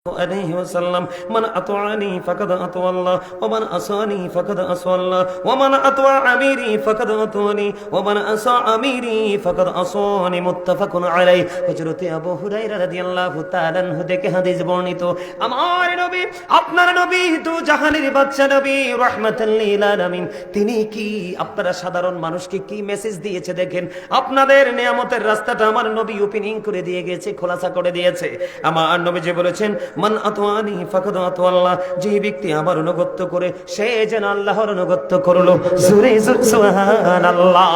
عليه وسلم من أطاعني فقد أطاع الله ومن عصاني فقد عصى الله ومن أطاع أميري فقد أطاعني ومن عصى أميري فقد عصاني متفق عليه হযরত আবু হুরায়রা রাদিয়াল্লাহু তাআলা আনহু থেকে হাদিস বর্ণিত আমার নবী আপনার নবী তো জাহানের বাদশা নবী রাহমাতুল লিল আলামিন তিনি কি আপনারা সাধারণ মানুষকে কি মেসেজ দিয়েছে দেখেন আপনাদের নিয়ামতের রাস্তাটা আমার নবী ওপেনিং করে দিয়ে গেছে খোলাসা করে দিয়েছে আমার নবী যে বলেছেন মান আতওয়ানি ফাকাদ আতওয়াল্লাহ যে ব্যক্তি আমার অনুগত্য করে সে যেন আল্লাহর অনুগত্য করলো জোরে জোরে সুবহানাল্লাহ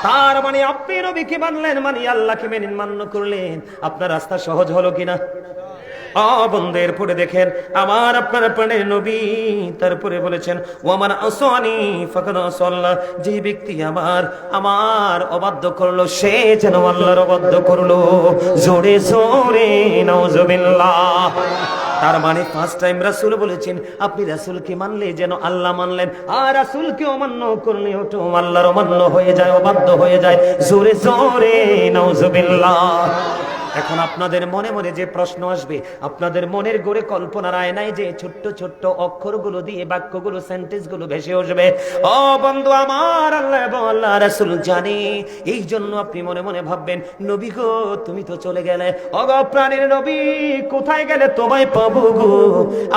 তার মানে আপনি নবীকে মানলেন মানে আল্লাহকে মেনে মান্য করলেন আপনার রাস্তা সহজ হলো কিনা বন্ধের পরে দেখেন আমার আপনার প্রাণের নবী তারপরে বলেছেন ওয়ামান আসানি ফাকাদ আসাল্লাহ যে ব্যক্তি আমার অবাধ্য করলো সে যেন আল্লাহর অবাধ্য করলো জোরে জোরে নাউজুবিল্লাহ তার মানে ফার্স্ট টাইম রাসূল বলেছেন আপনি রাসূলকে মানলে যেন আল্লাহ মানলেন আর রাসূলকে অমান্য করলে ওটা আল্লাহর অমান্য হয়ে যায় অবাধ্য হয়ে যায় জোরে জোরে নাউজুবিল্লাহ এখন আপনাদের মনে মনে যে প্রশ্ন আসবে আপনাদের মনের গড়ে কল্পনার আয়নায় যে ছোট্ট ছোট্ট অক্ষরগুলো দিয়ে বাক্যগুলো সেন্টেন্সগুলো ভেসে আসবে ও বন্ধু আমার আল্লাহ এবং আল্লাহ রাসূল জানে এই জন্য আপনি মনে মনে ভাববেন নবী গো তুমি তো চলে গেলে ও গো প্রাণের নবী কোথায় গেলে তোমায় পাবো গো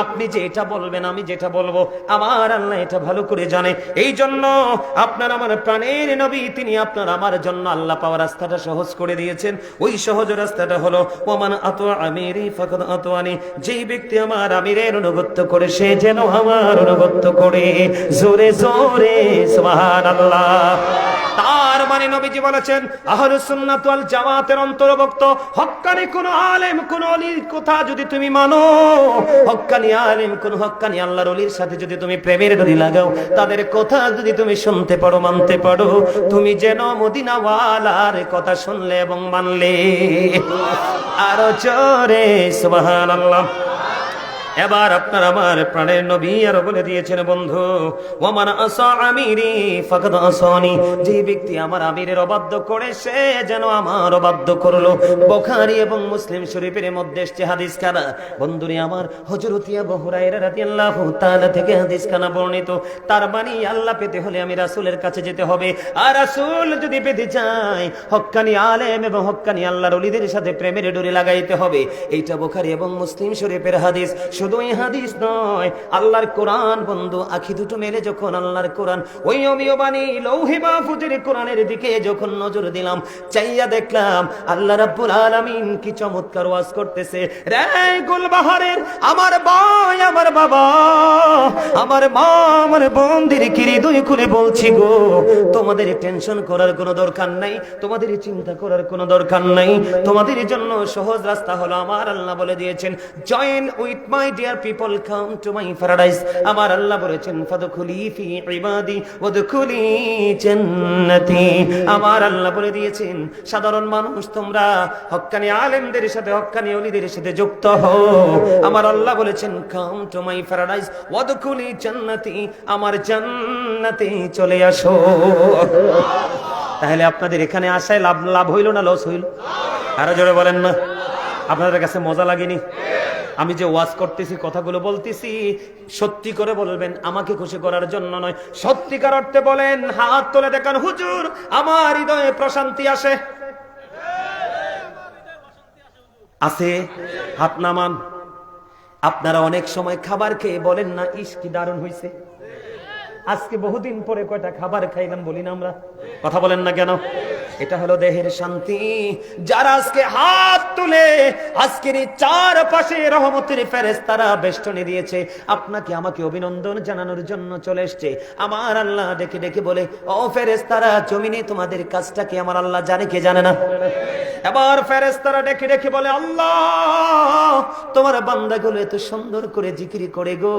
আপনি যে এটা বলবেন আমি যেটা বলবো আমার আল্লাহ এটা ভালো করে জানে এই জন্য আপনার আমার প্রাণের নবী তিনি আপনার আমার জন্য আল্লাহ পাওয়ার রাস্তাটা সহজ করে দিয়েছেন ওই সহজ রাস্তা হলো ওমান আতওয়া আমিরি ফাকাদ আতওয়ানি যে ব্যক্তি আমার আমিরের অনুগত্য করে সে যেন আমার অনুগত্য করে জোরে জোরে সুবহানাল্লাহ তার মানে নবীজি বলেছেন আহলুস সুন্নাত ওয়াল জামাতের অন্তর্ভুক্ত হক্কানি কোন আলেম কোন ওলির কথা যদি তুমি মানো হক্কানি আলেম কোন হক্কানি আল্লাহর ওলির সাথে যদি তুমি প্রেমের ডোরি লাগাও তাদের কথা যদি তুমি শুনতে পারো মানতে পারো তুমি যেন মদিনা ওয়ালার কথা শুনলে এবং মানলে আরো জোরে সুবহানাল্লাহ এবার আপনার আমার প্রাণের নবী আর বলে দিয়েছেন বন্ধু ওয়ামান আসা আমিরি ফাকাদ আসানি যে ব্যক্তি আমার আমিরের অবাধ্য করে সে যেন আমার অবাধ্য করলো বুখারী এবং মুসলিম শরীফের মধ্যে এসেছে হাদিস খানা বন্ধুরে আমার হযরত আবু হুরায়রা রাদিয়াল্লাহু তাআলা থেকে হাদিস খানা বর্ণিত তার মানে আল্লাহ পেতে হলে আমি রাসূলের কাছে যেতে হবে আর রাসূল যদি পেতে চাই হক্কানি আলেম এবং হক্কানি আল্লাহর ওলিদের সাথে প্রেমের ডোরি লাগাইতে হবে এইটা বুখারী এবং মুসলিম শরীফের হাদিস শুধু এই হাদিস নয় আল্লাহর কোরআন বন্ধু আখি দুটো মেলে যখন আল্লাহর কোরআন ওই অমিয় বাণী লৌহে মাহফুজের কোরআনের দিকে যখন নজর দিলাম চাইয়া দেখলাম আল্লাহ রাব্বুল আলামিন কি চমৎকার ওয়াজ করতেছে রে গুলবাহারের আমার ভাই আমার বাবা আমার মা আমার বোনদের কিরি দুই খুলে বলছি গো তোমাদের টেনশন করার কোনো দরকার নাই তোমাদের চিন্তা করার কোনো দরকার নাই তোমাদের জন্য সহজ রাস্তা হলো আমার আল্লাহ বলে দিয়েছেন join with my dear people come to my paradise আমার আল্লাহ বলেছেন ফাদখুলি ফি ইবাদি ওয়াদখুলি জান্নাতি আমার আল্লাহ বলে দিয়েছেন সাধারণ মানুষ তোমরা হক্কানি আলেমদের সাথে হক্কানি ওলিদের সাথে যুক্ত হও আমার আল্লাহ বলেছেন come to my paradise ওয়াদখুলি জান্নাতি আমার জান্নাতে চলে আসো তাহলে আপনাদের এখানে আসায় লাভ হইল না লস হইল আরো জোরে বলেন না আপনাদের কাছে মজা লাগেনি আমি যে ওয়াজ করতেছি কথাগুলো বলতেছি সত্যি করে বলবেন আমাকে খুশি করার জন্য নয় সত্যিকার অর্থে বলেন হাত তুলে দেখান হুজুর আমার হৃদয়ে প্রশান্তি আসে আছে হাত নামান আপনারা অনেক সময় খাবার খেয়ে বলেন না ইস কি দারুণ হইছে আজকে বহুদিন পরে কয়টা খাবার খাইলাম বলি না আমরা কথা বলেন না কেন এটা হলো দেহের শান্তি যারা আজকে হাত তুলে আজকের এই চারপাশে রহমতের ফেরেশতারা বেষ্টনী দিয়েছে আপনাকে আমাকে অভিনন্দন জানানোর জন্য চলে এসেছে আমার আল্লাহ ডেকে ডেকে বলে ও ফেরেশতারা জমিনে তোমাদের কাজটা কি আমার আল্লাহ জানে কে জানে না এবার ফেরেশতারা ডেকে ডেকে বলে আল্লাহ তোমার বান্দাগুলো এত সুন্দর করে জিকির করে গো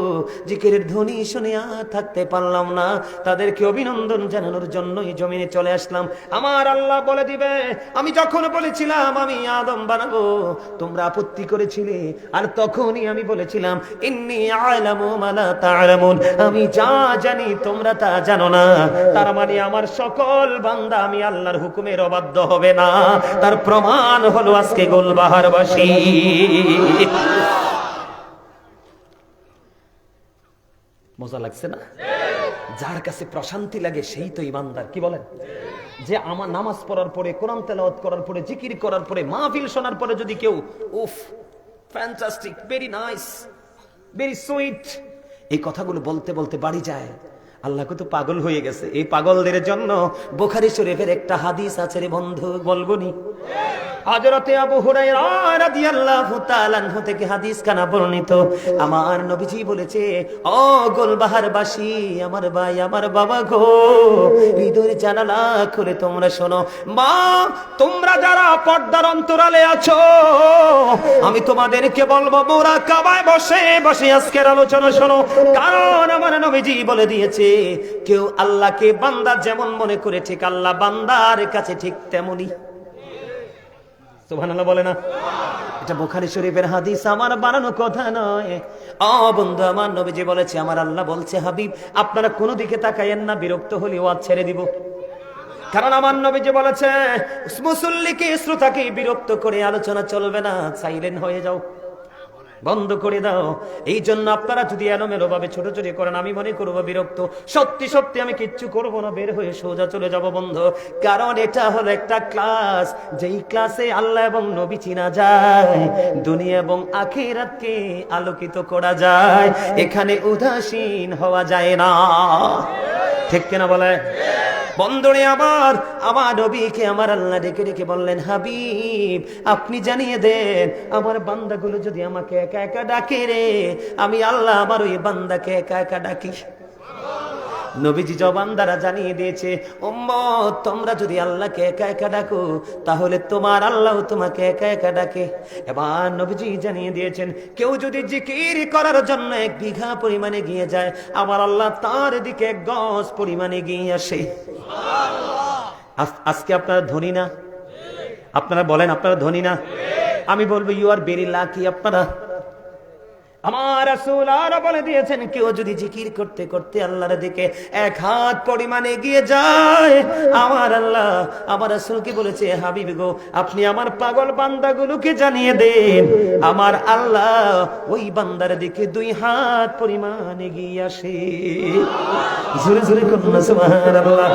জিকিরের ধ্বনি শুনে আর থাকতে পারলাম না তাদেরকে অভিনন্দন জানানোর জন্য এই জমিনে চলে আসলাম আমার আল্লাহ বলে দিবে আমি যখন বলেছিলাম আমি আদম বানাবো তোমরা আপত্তি করেছিলে আর তখনই আমি বলেছিলাম ইন্নী আ'লামু মা লা তা'লামুন আমি যা জানি তোমরা তা জানো না তার মানে আমার সকল বান্দা আমি আল্লাহর হুকুমের অবাধ্য হবে না তার প্রমাণ হলো আজকে গোলবাহারবাসী মজা লাগছে না? যার কাছে প্রশান্তি লাগে সেই তো ইমানদার। কি বলেন? যে আমার নামাজ পড়ার পরে, কোরআন তেলাওয়াত করার পরে, জিকির করার পরে, মাহফিল শোনার পরে যদি কেউ উফ fantastic, very nice, very sweet, এই কথাগুলো বলতে বলতে বাড়ি যায়, আল্লাহ কত পাগল হয়ে গেছে। এই পাগলদের জন্য বুখারী শরীফের একটা হাদিস আছে রে বন্ধু, বলবনি? হযরতে আবু হুরায়রা রাদিয়াল্লাহু তাআলা আনহু থেকে হাদিস কানা বর্ণিত। আমার নবীজি বলেছে, ও গোলবাহারবাসী, আমার ভাই, আমার বাবা গো, হৃদয়ের জানালা খুলে তোমরা শোনো। মা, তোমরা যারা পর্দার অন্তরালে আছো, আমি তোমাদেরকে বলবো মুরাকাবায় বসে বসে আজকের আলোচনা শোনো। কারণ আমার নবীজি বলে দিয়েছে, কেউ আল্লাহকে বান্দা যেমন মনে করে, ঠিক আল্লাহ বান্দার কাছে ঠিক তেমনি। সুবহানাল্লাহ বলে না? এটা বুখারী শরীফের হাদিস, আমার বানানো কথা নয়। ও বন্ধু, আমার নবীজি বলেছে, আমার আল্লাহ বলছে, হাবিব আপনারা কোনো দিকে তাকায়েন না, বিরক্ত হলে ওয়াজ ছেড়ে দিব। কারণ আমার নবীজি বলেছে, মুসল্লিকে, শ্রোতাকে বিরক্ত করে আলোচনা চলবে না, সাইলেন্ট হয়ে যাও, বন্ধ করে দাও। এই জন্য আপনারা যদি এলোমেলো ভাবে ছোটাছুটি করেন, আমি মনে করবো বিরক্ত। সত্যি সত্যি আমি কিচ্ছু করবো না, বের হয়ে সোজা চলে যাব বন্ধু। কারণ এটা হলো একটা ক্লাস, যেই ক্লাসে আল্লাহ এবং নবী চিনা যায়, দুনিয়া এবং আখিরাতকে আলোকিত করা যায়। এখানে উদাসীন হওয়া যায় না, ঠিক কিনা বলে? বন্ধুরে আমার নবীকে আমার আল্লাহ ডেকে ডেকে বললেন, হাবিব আপনি জানিয়ে দেন, আমার বান্দাগুলো যদি আমাকে একা একা ডাকে রে, আমি আল্লাহ আমার ওই বান্দাকে একা একা ডাকি। নবীজি জবান দ্বারা জানিয়ে দিয়েছে, উম্মত তোমরা যদি আল্লাহকে একা একা ডাকো, তাহলে তোমার আল্লাহ তোমাকে একা একা ডাকে। এবার নবীজি জানিয়ে দিয়েছেন, কেউ যদি জিকির করার জন্য 1 বিঘা পরিমাণে গিয়ে যায়, আমার আল্লাহ তার দিকে 1 গজ পরিমাণে গিয়ে আসে। আজকে আপনারা ধনী না? আপনারা বলেন আপনারা ধনী না? আমি বলবো ইউ আর ভেরি লাকি। আপনারা, আমার রাসূল আরো বলে দিয়েছেন, কেউ যদি জিকির করতে করতে আল্লাহর দিকে 1 হাত পরিমাণে এগিয়ে যায়, আমার আল্লাহ আমার রাসূলকে বলেছে, হাবিব গো আপনি আমার পাগল বান্দাগুলোকে জানিয়ে দেন, আমার আল্লাহ ওই বান্দার দিকে 2 হাত পরিমাণ এগিয়ে আসে। জোরে জোরে করুন সুবহানাল্লাহ।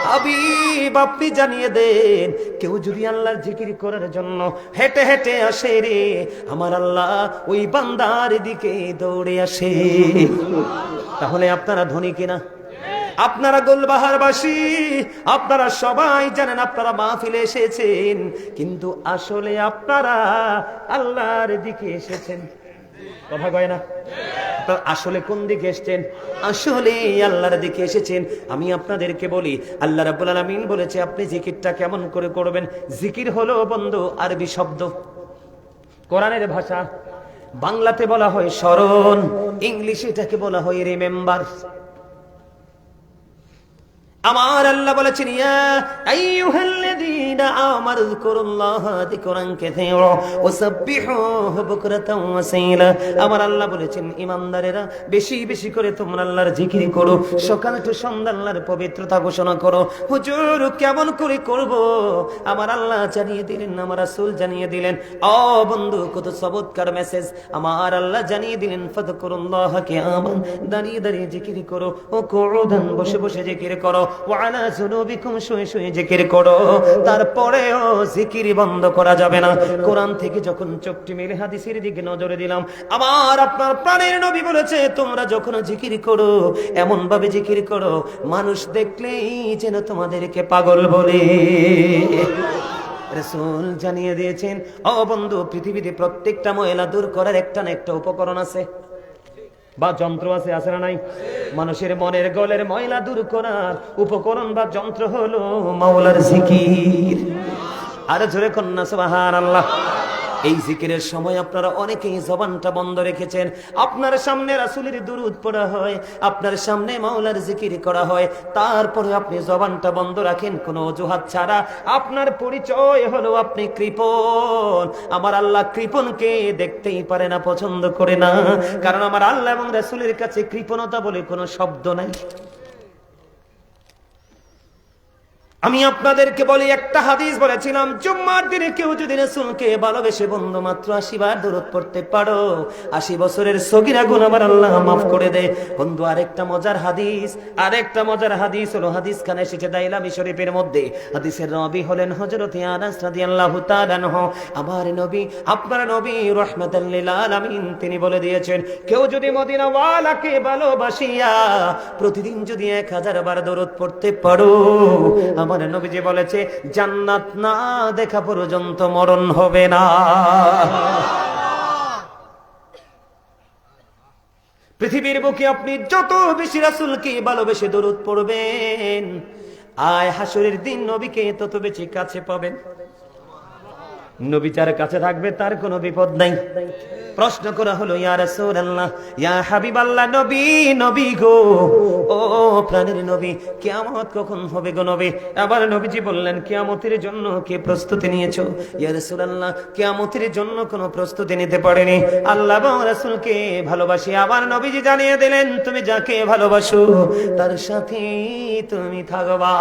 হাবিব আপনি জানিয়ে দেন, কেউ যদি আল্লাহর জিকির করার জন্য হেঁটে হেঁটে আসে রে, আমার আল্লাহ ওই বান্দার দিকে দৌড়ে আসে। তাহলে আপনারা ধনী কিনা? আপনারা গোলবাহারবাসী, আপনারা সবাই জানেন আপনারা মাহফিলে এসেছেন, কিন্তু আসলে আপনারা আল্লাহর দিকে এসেছেন। কথা কয় না? আসলে কোন দিকে এসেছেন? আসলে আল্লাহর দিকে এসেছেন। আমি আপনাদেরকে বলি, আল্লাহ রাব্বুল আলামিন বলেছে আপনি জিকিরটা কেমন করে করবেন। জিকির হলো বন্ধু আরবি শব্দ, কোরআনের ভাষা। বাংলাতে বলা হয় স্মরণ, ইংলিশে এটাকে বলা হয় রিমেম্বার। আমার আল্লাহ বলেছেন, ইয়া আইয়ুহাল্লাযীনা আমানু যিকুরুল্লাহা যিকরান কাসীরা ওয়াসাব্বিহুহু বুকরাতাও ওয়াসীলা। আমার আল্লাহ বলেছেন, ঈমানদারেরা বেশি বেশি করে তোমরা আল্লাহর জিকির করো, সকাল থেকে সন্ধ্যা আল্লাহর পবিত্রতা ঘোষণা করো। হুজুর কেমন করে করব? আমার আল্লাহ জানিয়ে দিলেন, আমার রাসূল জানিয়ে দিলেন। ও বন্ধু, কত চমৎকার মেসেজ! আমার আল্লাহ জানিয়ে দিলেন, ফাযকুরুল্লাহা কিয়ামান, দাঁড়িয়ে দাঁড়িয়ে জিকির করো, ও কুউদান, বসে বসে জিকির করো, ওয়ালা যুনুবিকুম, শুয়ে শুয়ে জিকির করো। তারপরেও জিকির বন্ধ করা যাবে না। কোরআন থেকে যখন চোখটি মেলে হাদিসের দিকে নজরে দিলাম, আমার আপনার প্রাণের নবী বলেছে, তোমরা যখন জিকির করো এমন ভাবে জিকির করো, মানুষ দেখলেই যেন তোমাদেরকে পাগল বলে। রাসূল জানিয়ে দিয়েছেন, ও বন্ধু, পৃথিবীতে প্রত্যেকটা ময়লা দূর করার একটা না একটা উপকরণ আছে বা যন্ত্র আছে, আছে না নাই? মানুষের মনের গলের ময়লা দূর করার উপকরণ বা যন্ত্র হলো মাওলার জিকির। আর জোরে কন্যা সুবহানাল্লাহ। এই জিকিরের সময় আপনারা অনেকেই জবানটা বন্ধ রেখেছেন। আপনার সামনে রাসূলের দুরূদ পড়া হয়, আপনার সামনে মাওলার জিকির করা হয়, তারপরে আপনি জবানটা বন্ধ রাখেন কোনো অজুহাত ছাড়া। আপনার পরিচয় হলো আপনি কৃপণ। আমার আল্লাহ কৃপণকে দেখতেই পারে না, পছন্দ করে না। কারণ আমার আল্লাহ এবং রাসূলের কাছে কৃপণতা বলে কোনো শব্দ নাই। আমি আপনাদেরকে বলি, একটা হাদিস বলেছিলাম, জুম্মার দিনে কেউ যদি রাসূলকে ভালোবেসে বন্ধু মাত্র 80 বার দরুদ পড়তে পারো, 80 বছরের সগীরা গুনাহ আল্লাহ মাফ করে দেয়। বন্ধু আরেকটা মজার হাদিস হলো, হাদিস খানে এসেছে দাইলামি শরীফের মধ্যে। হাদিসের নবী হলেন হযরত আনাস রাদিয়াল্লাহু তাআলা আনহু। আমার নবী, আপনার নবী রাহমাতাল লিল আলামিন, তিনি বলে দিয়েছেন, কেউ যদি মদিনা ওয়ালাকে ভালোবাসিয়া প্রতিদিন যদি 1000 বার দরুদ পড়তে পারো, আমার নবীজি বলেছে জান্নাত না দেখা পর্যন্ত মরণ হবে না। পৃথিবীর বুকে আপনি যত বেশি রাসূলকে ভালোবেসে দরুদ পড়বেন, আয় হাসরের দিন নবীকে তত বেশি কাছে পাবেন। নবী যার কাছে থাকবে তার কোনো বিপদ নাই। প্রশ্ন করা হলো, ইয়া রাসূলুল্লাহ, ইয়া হাবিবাল্লাহ, নবী, নবী গো, ও প্রাণের নবী, কিয়ামত কখন হবে গো নবী? আবার নবীজি বললেন, কিয়ামতের জন্য কে প্রস্তুতি নিয়েছো? ইয়া রাসূলুল্লাহ, কিয়ামতের জন্য কোনো প্রস্তুতি নিতে পারেনি, আল্লাহ এবং রাসূলকে ভালোবাসি। আবার নবীজি জানিয়ে দিলেন, তুমি যাকে ভালোবাসো তার সাথে তুমি থাকবা।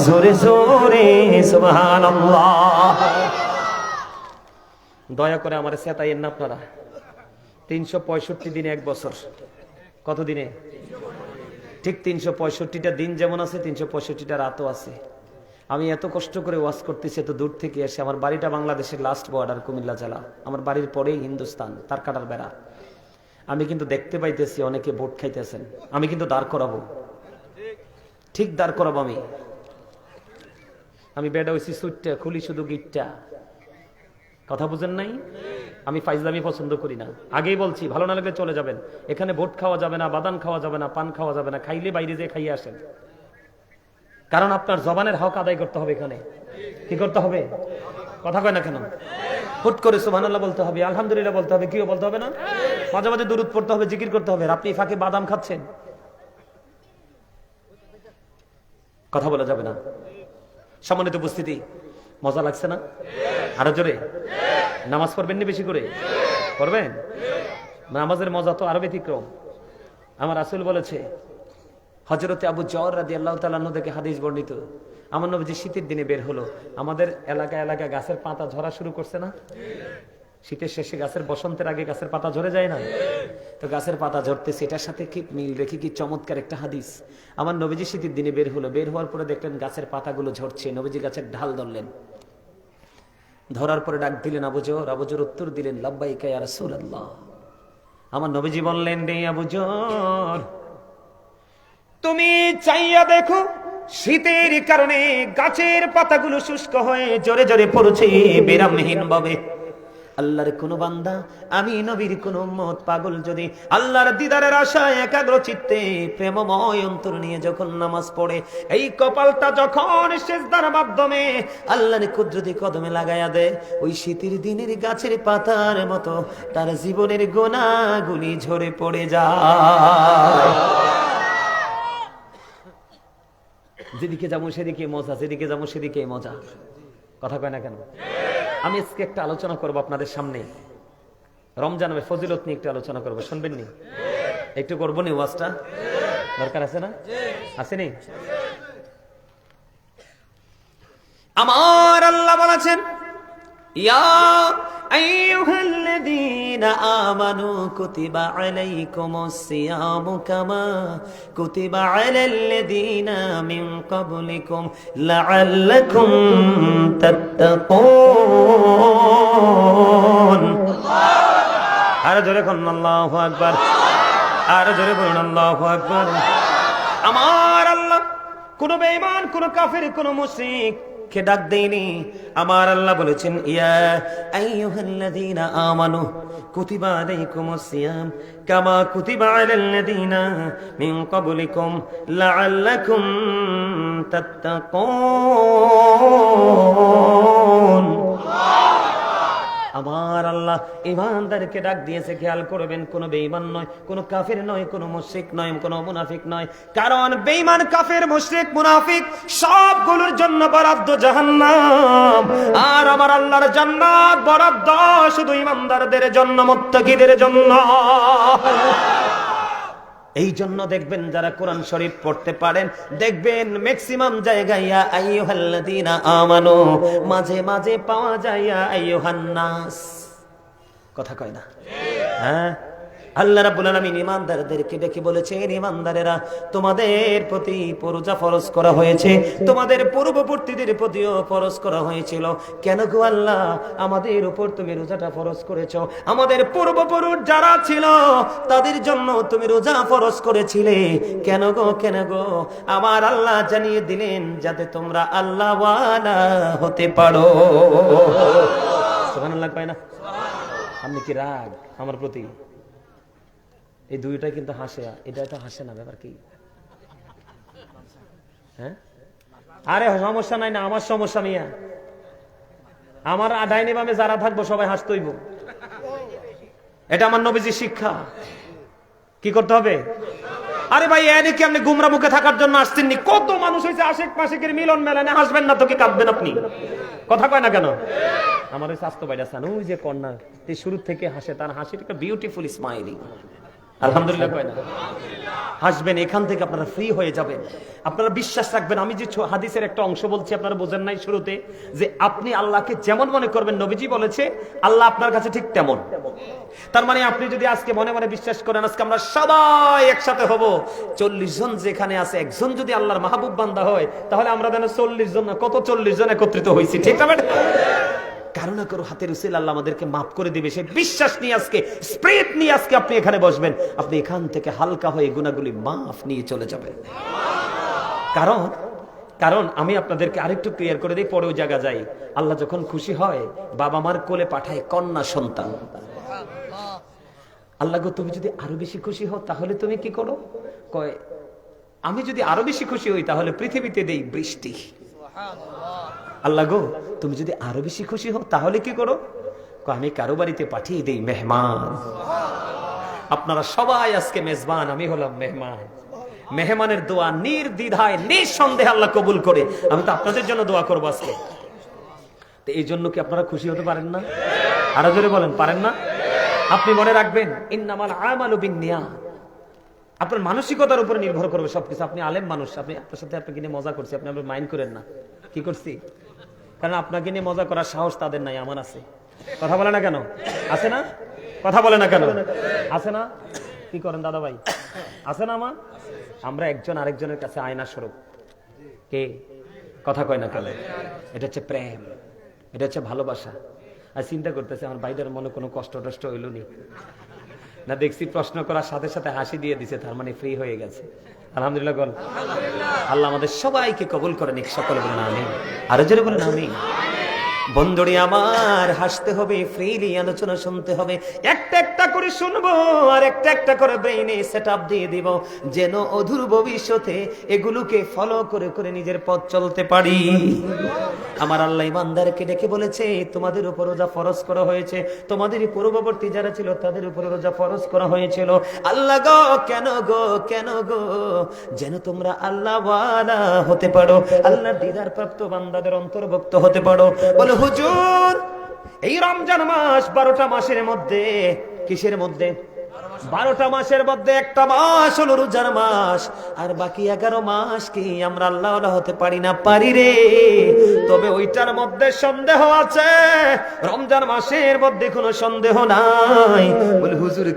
জোরে জোরে সুবহানাল্লাহ। দয়া করে আমার চেতাইয়েন না আপনারা। 365 দিনে 1 বছর, কত দিনে? ঠিক 365টা দিন যেমন আছে, 365টা রাতও আছে। আমি এত কষ্ট করে ওয়াজ করতেছি, এত দূর থেকে এসে। আমার বাড়িটা বাংলাদেশের লাস্ট বর্ডার, কুমিল্লা জেলা। আমার বাড়ির পরেই হিন্দুস্তান, তার কাটার বেড়া। আমি কিন্তু দেখতে পাইতেছি অনেকে ভোট খাইতেছেন। আমি কিন্তু দাঁড় করাবো, ঠিক দাঁড় করাবো। আমি বেড়া হয়েছি সুটটা, খুলি শুধু গিটটা। কথা বুঝেন নাই? আমি ফাইজলামি পছন্দ করি না, আগেই বলছি। ভালো না লাগলে চলে যাবেন। এখানে ভোট খাওয়া যাবে না, বাদাম খাওয়া যাবে না, পান খাওয়া যাবে না। খাইলে বাইরে যেয়ে খাইয়ে আসেন, কারণ আপনার জবানের হক আদায় করতে হবে। এখানে কি করতে হবে? কথা কয় না কেন? হুট করে সুবহানাল্লাহ বলতে হবে, আলহামদুলিল্লাহ বলতে হবে, কিও বলতে হবে না, মাঝে মাঝে দুরূদ পড়তে হবে, জিকির করতে হবে। আপনি ফাঁকে বাদাম খাচ্ছেন, কথা বলা যাবে না। সম্মানিত উপস্থিতি, মজা লাগছে না? আরো জোরে নামাজ পড়বেন নি? বেশি করে পড়বেন। নামাজের মজা তো আরো ব্যতিক্রম। আমার রাসূল বলেছে, হযরতে আবু যর রাদিয়াল্লাহু তাআলা আনহু থেকে হাদিস বর্ণিত, আমার নবীজি শীতের দিনে বের হলো। আমাদের এলাকা গাছের পাতা ঝরা শুরু করছে না? শীতের শেষে গাছের, বসন্তের আগে গাছের পাতা ঝরে যায় না? তো গাছের পাতা ঝরতেছে, এটার সাথে কি মিল রেখে কি চমৎকার একটা হাদিস। আমার নবীজি শীতের দিনে বের হলো, বের হওয়ার পরে দেখলেন গাছের পাতাগুলো ঝরছে। নবীজি গাছের ঢাল ধরলেন, ধরার পরে ডাক দিলেন আবু যর। আবু যর উত্তর দিলেন, লাব্বাইকা ইয়া রাসূলুল্লাহ। আমার নবীজি বললেন, রে আবু যর, তুমি চাইয়া দেখো, শীতের কারণে গাছের পাতাগুলো শুষ্ক হয়ে জোরে জোরে পড়ছে বিরামহীন ভাবে। আল্লাহর কোন বান্দা, আমি নবীর কোন উম্মত পাগল যদি আল্লাহর দিদারের আশায় একাগ্র চিত্তে প্রেমময় অন্তর নিয়ে যখন নামাজ পড়ে, এই কপালটা যখন সিজদার মাধ্যমে আল্লাহর কুদরতি কদমে লাগায়া দেয়, ওই শীতের দিনের গাছের পাতার মতো তার জীবনের গুনাহগুলি ঝরে পড়ে যায়। যেদিকে যাবো সেদিকে মজা, যেদিকে যাবো সেদিকে মজা। কথা কয় না কেন? আমি আজকে একটা আলোচনা করবো আপনাদের সামনে, রমজানের ফজিলত নিয়ে একটু আলোচনা করবো। শুনবেন নি? একটু করবো নি? ওয়াজটা দরকার আছে না? আসেনি? আমার আল্লাহ বলেছেন, ইয়া আইয়ুহাল্লাযীনা আমানু কুতিবা আলাইকুমুস সিয়ামু কামা কুতিবা আলাল্লাযীনা মিন ক্বাবলিকুম লাআল্লাকুম তাত্তাকুন। আর জোরে বলুন আল্লাহু আকবার, আর জোরে বলুন আল্লাহু আকবার। আমার আল্লাহ কোন বেঈমান, কোন কাফির, কোন মুশরিক কে ডাক দেয়নি। আমার আল্লাহ বলেছেন, ইয়া আইয়ুহাল্লাযীনা আমানু কুতিবা আলাইকুমুস সিয়াম কামা কুতিবা আলাল্লাযীনা মিন ক্বাবলিকুম লাআল্লাকুম তাত্তাকুন। আমার আল্লাহ ঈমানদারকে ডাক দিয়েছে, খেয়াল করবেন, কোন বেঈমান নয়, কোন কাফির নয়, কোন মুশরিক নয়, কোন মুনাফিক নয়। কারণ বেঈমান, কাফির, মুশরিক, মুনাফিক সবগুলোর জন্য বরাদ্দ জাহান্নাম। আর আমার আল্লাহর জান্নাত বরাদ্দ শুধু ঈমানদারদের জন্য, মুত্তাকিদের জন্য। এই জন্য দেখবেন যারা কোরআন শরীফ পড়তে পারেন, দেখবেন ম্যাক্সিমাম জায়গায় ইয়া আইয়ুহাল্লাযীনা আমানু মাঝে মাঝে পাওয়া যায় ইয়া আইয়ুহান নাস। কথা কয় না? হ্যাঁ, আল্লাহ রাব্বুল আলামিন ঈমানদারদেরকে ডেকে বলেছেন, ঈমানদারেরা তোমাদের প্রতি রোজা ফরজ করা হয়েছে, তোমাদের পূর্ববর্তীদের প্রতিও ফরজ করা হয়েছিল। কেন গো আল্লাহ আমাদের উপর তুমি রোজাটা ফরজ করেছো? আমাদের পূর্বপুরুষ যারা ছিল তাদের জন্য তুমি রোজা ফরজ করেছিলে। কেন গো, কেন গো? আমার আল্লাহ জানিয়ে দিলেন যাতে তোমরা আল্লাহওয়ালা হতে পারো। সুবহানাল্লাহ কয় না? আপনি কি রাগ আমার প্রতি? এই দুইটাই কিন্তু হাসে, এটা তো হাসে না, ব্যাপার কি? হ্যাঁ, আরে সমস্যা নাই না, আমার সমস্যা মিয়া, আমার ডাইনে বামে যারা থাকবো সবাই হাসতেইব। এটা আমার নবীজির শিক্ষা। কি করতে হবে? আরে ভাই এদিকে আপনি গুমরা মুখে থাকার জন্য আসছেননি? কত মানুষ হয়েছে আশিক মাসিকের মিলন মেলানে, হাসবেন না তো কি কাঁদবেন আপনি? কথা কয় না কেন? আমার ওই স্বাস্থ্য বাইরে আছেন, ওই যে কন্যা শুরু থেকে হাসে, তার হাসিটা একটা বিউটিফুল স্মাইলিং। আলহামদুলিল্লাহ কয় না? হাসবেন, এখান থেকে আপনারা ফ্রি হয়ে যাবেন। আপনারা বিশ্বাস রাখবেন, আমি যে হাদিসের একটা অংশ বলছি আপনারা বোঝেন নাই শুরুতে, যে আপনি আল্লাহকে যেমন মনে করবেন, নবীজি বলেছে আল্লাহ আপনার কাছে ঠিক তেমন। তার মানে আপনি যদি আজকে মনে মনে বিশ্বাস করেন আজকে আমরা সবাই একসাথে হব, 40 জন যেখানে আছে একজন যদি আল্লাহর মাহবুব বান্দা হয়, তাহলে আমরা যেন 40 জন না কত 40 জন একত্রিত হয়েছি, ঠিক না? কারণ করো হাতের উসিলা আল্লাহ আমাদেরকে মাফ করে দিবে, সেই বিশ্বাস নিয়ে আজকে, স্পিরিট নিয়ে আজকে আপনি এখানে বসবেন, আপনি এখান থেকে হালকা হয়ে গুনাহগুলি মাফ নিয়ে চলে যাবেন। কারণ আমি আপনাদেরকে আরেকটু ক্লিয়ার করে দিই, পরেও জায়গা যাই। আল্লাহ যখন খুশি হয় বাবা মার কোলে পাঠায় কন্যা সন্তান। আল্লাহ গো তুমি যদি আরো বেশি খুশি হও তাহলে তুমি কি করো? কয় আমি যদি আরো বেশি খুশি হই তাহলে পৃথিবীতে দেই বৃষ্টি। আল্লাহ গো তুমি যদি আরো বেশি খুশি হও তাহলে কি করো? আমি কারো বাড়িতে পাঠিয়ে দেই মেহমান। আপনারা সবাই আজকে মেজবান, আমি হলাম মেহমান। মেহমানের দোয়া নির্দ্বিধায় নিঃসন্দেহে আল্লাহ কবুল করে। আমি তো আপনাদের জন্য দোয়া করবো আজকে। তো এই জন্য কি আপনারা খুশি হতে পারেন না? আরো জোরে বলেন, পারেন না? আপনি মনে রাখবেন ইন্নামাল আমালু বিন্নিয়াত, আপনার মানসিকতার উপরে নির্ভর করবে সবকিছু। আপনি আলেম মানুষ, আপনি আপনার সাথে আপনাকে নিয়ে মজা করছি, আপনি আপনার মাইন্ড করেন না। কি করছি? কারণ আপনাকে নিয়ে মজা করার সাহস তাদের নাই, আমার আছে। কথা বলে না কেন? আছে না? কথা বলে না কেন? আছে না? কি করেন দাদা ভাই? আছে না? আমরা একজন আরেকজনের কাছে আয়না স্বরূপ। কে? কথা কয় না কেন? এটা হচ্ছে প্রেম, এটা হচ্ছে ভালোবাসা। আর চিন্তা করতেছে আমার ভাইদের মনে কোনো কষ্ট টষ্ট হইল না, দেখছি প্রশ্ন করার সাথে সাথে হাসি দিয়ে দিছে, তার মানে ফ্রি হয়ে গেছে। আলহামদুলিল্লাহ বল। আল্লাহ আমাদের সবাইকে কবুল করেন, সকলে বলেন আমিন। আরো জোরে বলেন আমিন। বন্ধুরে আমার হাসতে হবে, ফ্রিলি আলোচনা শুনতে হবে, একটা একটা করে শুনবো আর একটা একটা করে ব্রেইনে সেটআপ দিয়ে দিব, যেন অদূর ভবিষ্যতে এগুলোকে ফলো করে করে নিজের পথ চলতে পারি। আমার আল্লাহ ইমানদারকে ডেকে বলেছে তোমাদের উপর রোজা ফরজ করা হয়েছে, তোমাদের পূর্ববর্তী যারা ছিল তাদের উপর রোজা ফরজ করা হয়েছিল। আল্লাহ গো কেন গো, কেন গো? যেন তোমরা আল্লাহওয়ালা হতে পারো, আল্লাহর দিদার প্রাপ্ত বান্দাদের অন্তর্ভুক্ত হতে পারো। বলে হুজুর এই রমজান মাস 12টা মাসের মধ্যে, কিসের মধ্যে? 12টা মাসের মধ্যে একটা মাস হলো রোজার মাস, আর বাকি 11 মাস কি আমরা আল্লাহওয়ালা হতে পারি না? পারি রে। তবে ওইটার মধ্যে সন্দেহ আছে, রমজান মাসের মধ্যে কোনো সন্দেহ নাই। বলে হুজুর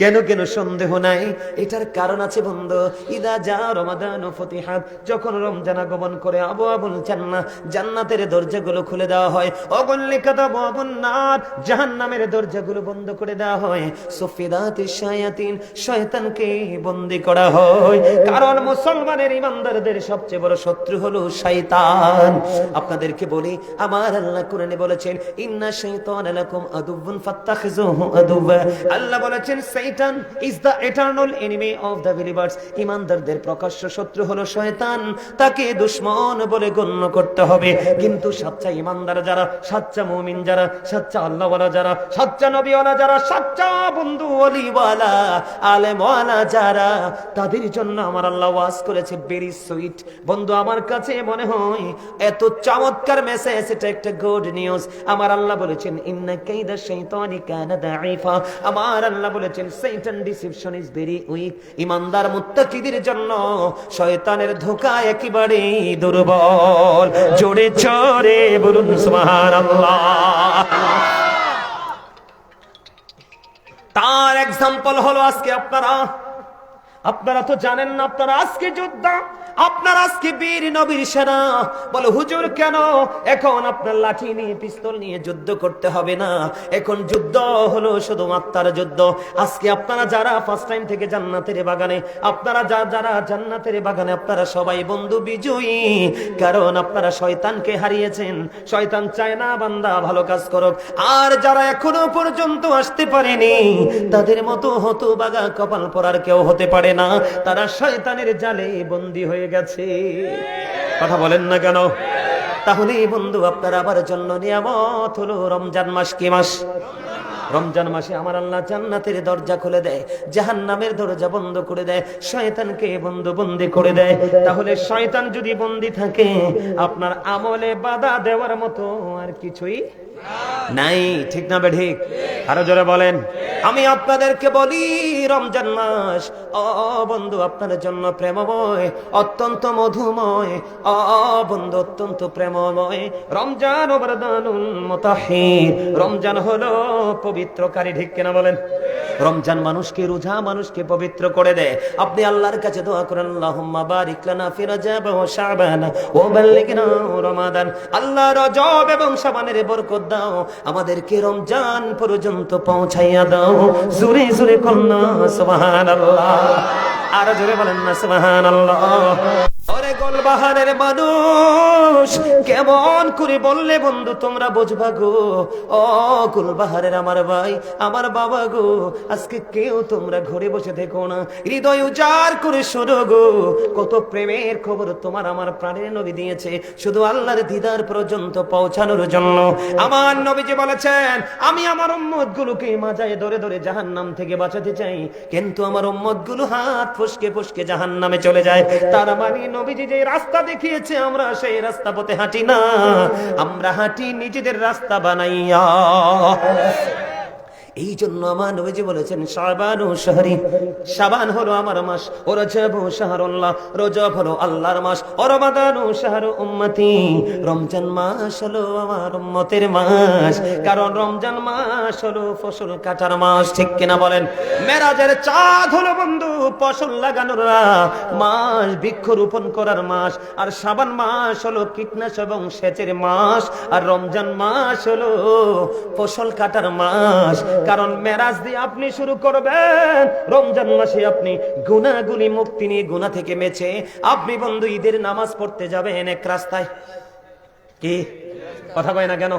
কেন কেন সন্দেহ নাই? এটার কারণ আছে বন্ধু। ইদা যা রমাদান ও ফতিহাত, যখন রমজান আগমন করে আবওয়াবুল জান্নাহ, জান্নাতের দরজাগুলো খুলে দেওয়া হয়। অগল্লিকাত আবওয়াবুন নার, জাহান্নামের দরজাগুলো বন্ধ করে দেওয়া হয়। সুফিদাতিশ শায়াতিন, শয়তানকে বন্দী করা হয়। কারণ মুসলমানের ইমানদারদের সবচেয়ে বড় শত্রু হলো শয়তান। আপনাদেরকে বলি আমার আল্লাহ কোরআনে বলেছেন ইন্না শাইতানা লাকুম আদুউন ফাত্তাখিযুহু আদুওয়া। আল্লাহ বলেছেন Satan is the eternal enemy of the believers. ইমানদারদের প্রকাশ্য শত্রু হলো শয়তান, তাকে দুশমন বলে গণ্য করতে হবে। কিন্তু সচ্চা ইমানদার যারা, সচ্চা মুমিন যারা, সচ্চা আল্লাহওয়ালা যারা, সচ্চা নবীওয়ালা যারা, সচ্চা বন্ধু ওলিওয়ালা আলেমওয়ালা যারা, তাদের জন্য আমার আল্লাহ ওয়াজ করেছে ভেরি সুইট। বন্ধু আমার কাছে মনে হয় এত চমৎকার মেসেজ, এটা একটা গুড নিউজ। আমার আল্লাহ বলেছেন ইন্না কাইদা শাইতানি কানা দাঈফা। আমার আল্লাহ বলেছেন Satan deception is very weak. ইমানদার মুত্তাকিদের জন্য শয়তানের ধোঁকা একেবারে দুর্বল। জোরে জোরে বলুন সুবহানাল্লাহ। তার এক্সাম্পল হলো আজকে আপনারা তো জানেন না, আপনারা আজকে যোদ্ধা, আপনার আজকে বীর নবীর সেনা। বলে হুজুর কেন এখন আপনার লাঠি নিয়ে পিস্তল নিয়ে যুদ্ধ করতে হবে না? এখন যুদ্ধ হলো শুধু আত্মার যুদ্ধ। আজকে আপনারা যারা ফার্স্ট টাইম থেকে জান্নাতের বাগানে, আপনারা যারা জান্নাতের বাগানে, আপনারা সবাই বন্ধু বিজয়ী। কারণ আপনারা শয়তানকে হারিয়েছেন। শয়তান চায় না বান্দা ভালো কাজ করুক। আর যারা এখনো পর্যন্ত আসতে পারেনি, তাদের মতো হতভাগা কপাল পরার কেউ হতে পারে না। তারা শয়তানের জালে বন্দী হয়ে গেছে। কথা বলেন না কেন? তাহলে বন্ধু আপনার আবার জন্য নিয়ামত হলো রমজান মাস। কি মাস? রমজান মাসে আমার আল্লাহ জান্নাতের দরজা খুলে দেয়, জাহান্নামের দরজা বন্ধ করে দেয়, শয়তানকে বন্দি করে দেয়। তাহলে শয়তান যদি বন্দী থাকে, আপনার আমলে বাধা দেওয়ার মতো আর কিছুই নাই। ঠিক না বে ঠিক? আরো জোরে বলেন। আমি আপনাদেরকে বলি রমজান মাস বন্ধু আপনার জন্য প্রেমময়, অত্যন্ত মধুময়। বন্ধু অত্যন্ত প্রেমময়। রমজান ওবারদানুল মুতাহির, রমজান হলো পবিত্রকারী। ঠিক কিনা বলেন? রমজান মানুষকে, রোজা মানুষকে পবিত্র করে দেয়। আপনি আল্লাহর কাছে দোয়া করেন, আল্লাহুম্মা বারিক লানা ফি রজব ওয়া শাবান ওয়া বাল্লিগনা রমাদান। আল্লাহ রজব এবং শাবানের বরকত দাও, আমাদেরকে রমজান পর্যন্ত পৌঁছাইয়া দাও। জোরে জোরে কন্যা সুবহানাল্লাহ। আর জোরে বলেন না সুবহানাল্লাহ। ওরে গোলবাহারের মানুষ কেমন করে বললে বন্ধু তোমরা বুঝবা গো? ও গোলবাহারের আমার ভাই, আমার বাবা গো, আজকে কেউ তোমরা ঘরে বসে থেকো না, হৃদয় উজাড় করে শোনো গো। কত প্রেমের খবর তোমার আমার প্রাণের নবী দিয়েছে, শুধু আল্লাহর দিদার পর্যন্ত পৌঁছানোর জন্য। আমার নবীজি বলেছেন, আমি আমার উম্মত গুলোকে মাজায় ধরে ধরে জাহান্নাম থেকে বাঁচাতে চাই, কিন্তু আমার উম্মত গুলো হাত ফসকে ফসকে জাহান্নামে চলে যায়। তার মানে নবীজি যে রাস্তা দেখিয়েছে, আমরা সেই রাস্তা পথে হাঁটি না, আমরা হাঁটি নিজেদের রাস্তা বানাইয়া। এই জন্য আমার নবীজি বলেছেন, শাবানু শাহরি, শাবান হলো আমার মাস, ও রজবু শাহরুল্লাহ, রজব হলো আল্লাহর মাস, ও রমাদানু শাহরু উম্মতি, রমজান মাস হলো আমার উম্মতের মাস। কারণ রমজান মাস হলো ফসল কাটার মাস। ঠিক কিনা বলেন? মেরাজের চাঁদ হলো বন্ধু ফসল লাগানোর মাস, বৃক্ষরোপণ করার মাস। আর শাবান মাস হলো কীটনাশক এবং সেচের মাস। আর রমজান মাস হলো ফসল কাটার মাস। কারণ মেরাজ দিয়ে আপনি শুরু করবেন, রমজান মাসে আপনি গুনাহগুলি মুক্তি নিয়ে, গুনাহ থেকে বেঁচে আপনি বন্ধু ঈদের নামাজ পড়তে যাবেন এক রাস্তায়। কি কথা কয় না কেন?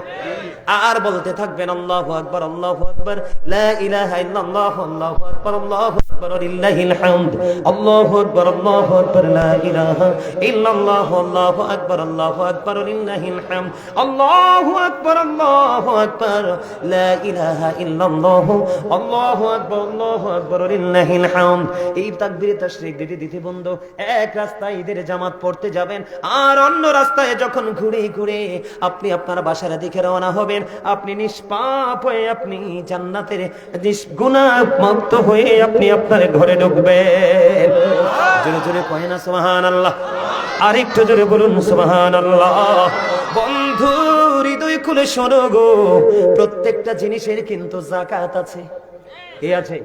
আর বলতে থাকবেন আল্লাহু আকবার, আল্লাহু আকবার, লা ইলাহা ইল্লাল্লাহ, আল্লাহু আকবার, আল্লাহু আকবার, লিল্লাহিল হামদ, আল্লাহু আকবার, আল্লাহু আকবার, লা ইলাহা ইল্লাল্লাহ, আল্লাহু আকবার, আল্লাহু আকবার, লিল্লাহিল হামদ, আল্লাহু আকবার, আল্লাহু আকবার, লা ইলাহা ইল্লাল্লাহ, আল্লাহু আকবার, আল্লাহু আকবার, লিল্লাহিল হামদ। এই তাকবীরে তাশরিক দিতে দিতে বন্ধু এক রাস্তায় ঈদের জামাত পড়তে যাবেন, আর অন্য রাস্তায় যখন ঘুরে ঘুরে আপনি আপনার বাসার দিকে রওনা হবেন, আপনি নিষ্পাপ হয়ে, আপনি জান্নাতের গুনাহ মুক্ত হয়ে আপনি আপনার ঘরে ঢুকবেন। জোরে জোরে কয় না সুবহানাল্লাহ। আর একটু জোরে বলুন সুবহানাল্লাহ। বন্ধু হৃদয় খুলে শোনো গো, প্রত্যেকটা জিনিসের কিন্তু যাকাত আছে। কি আছে?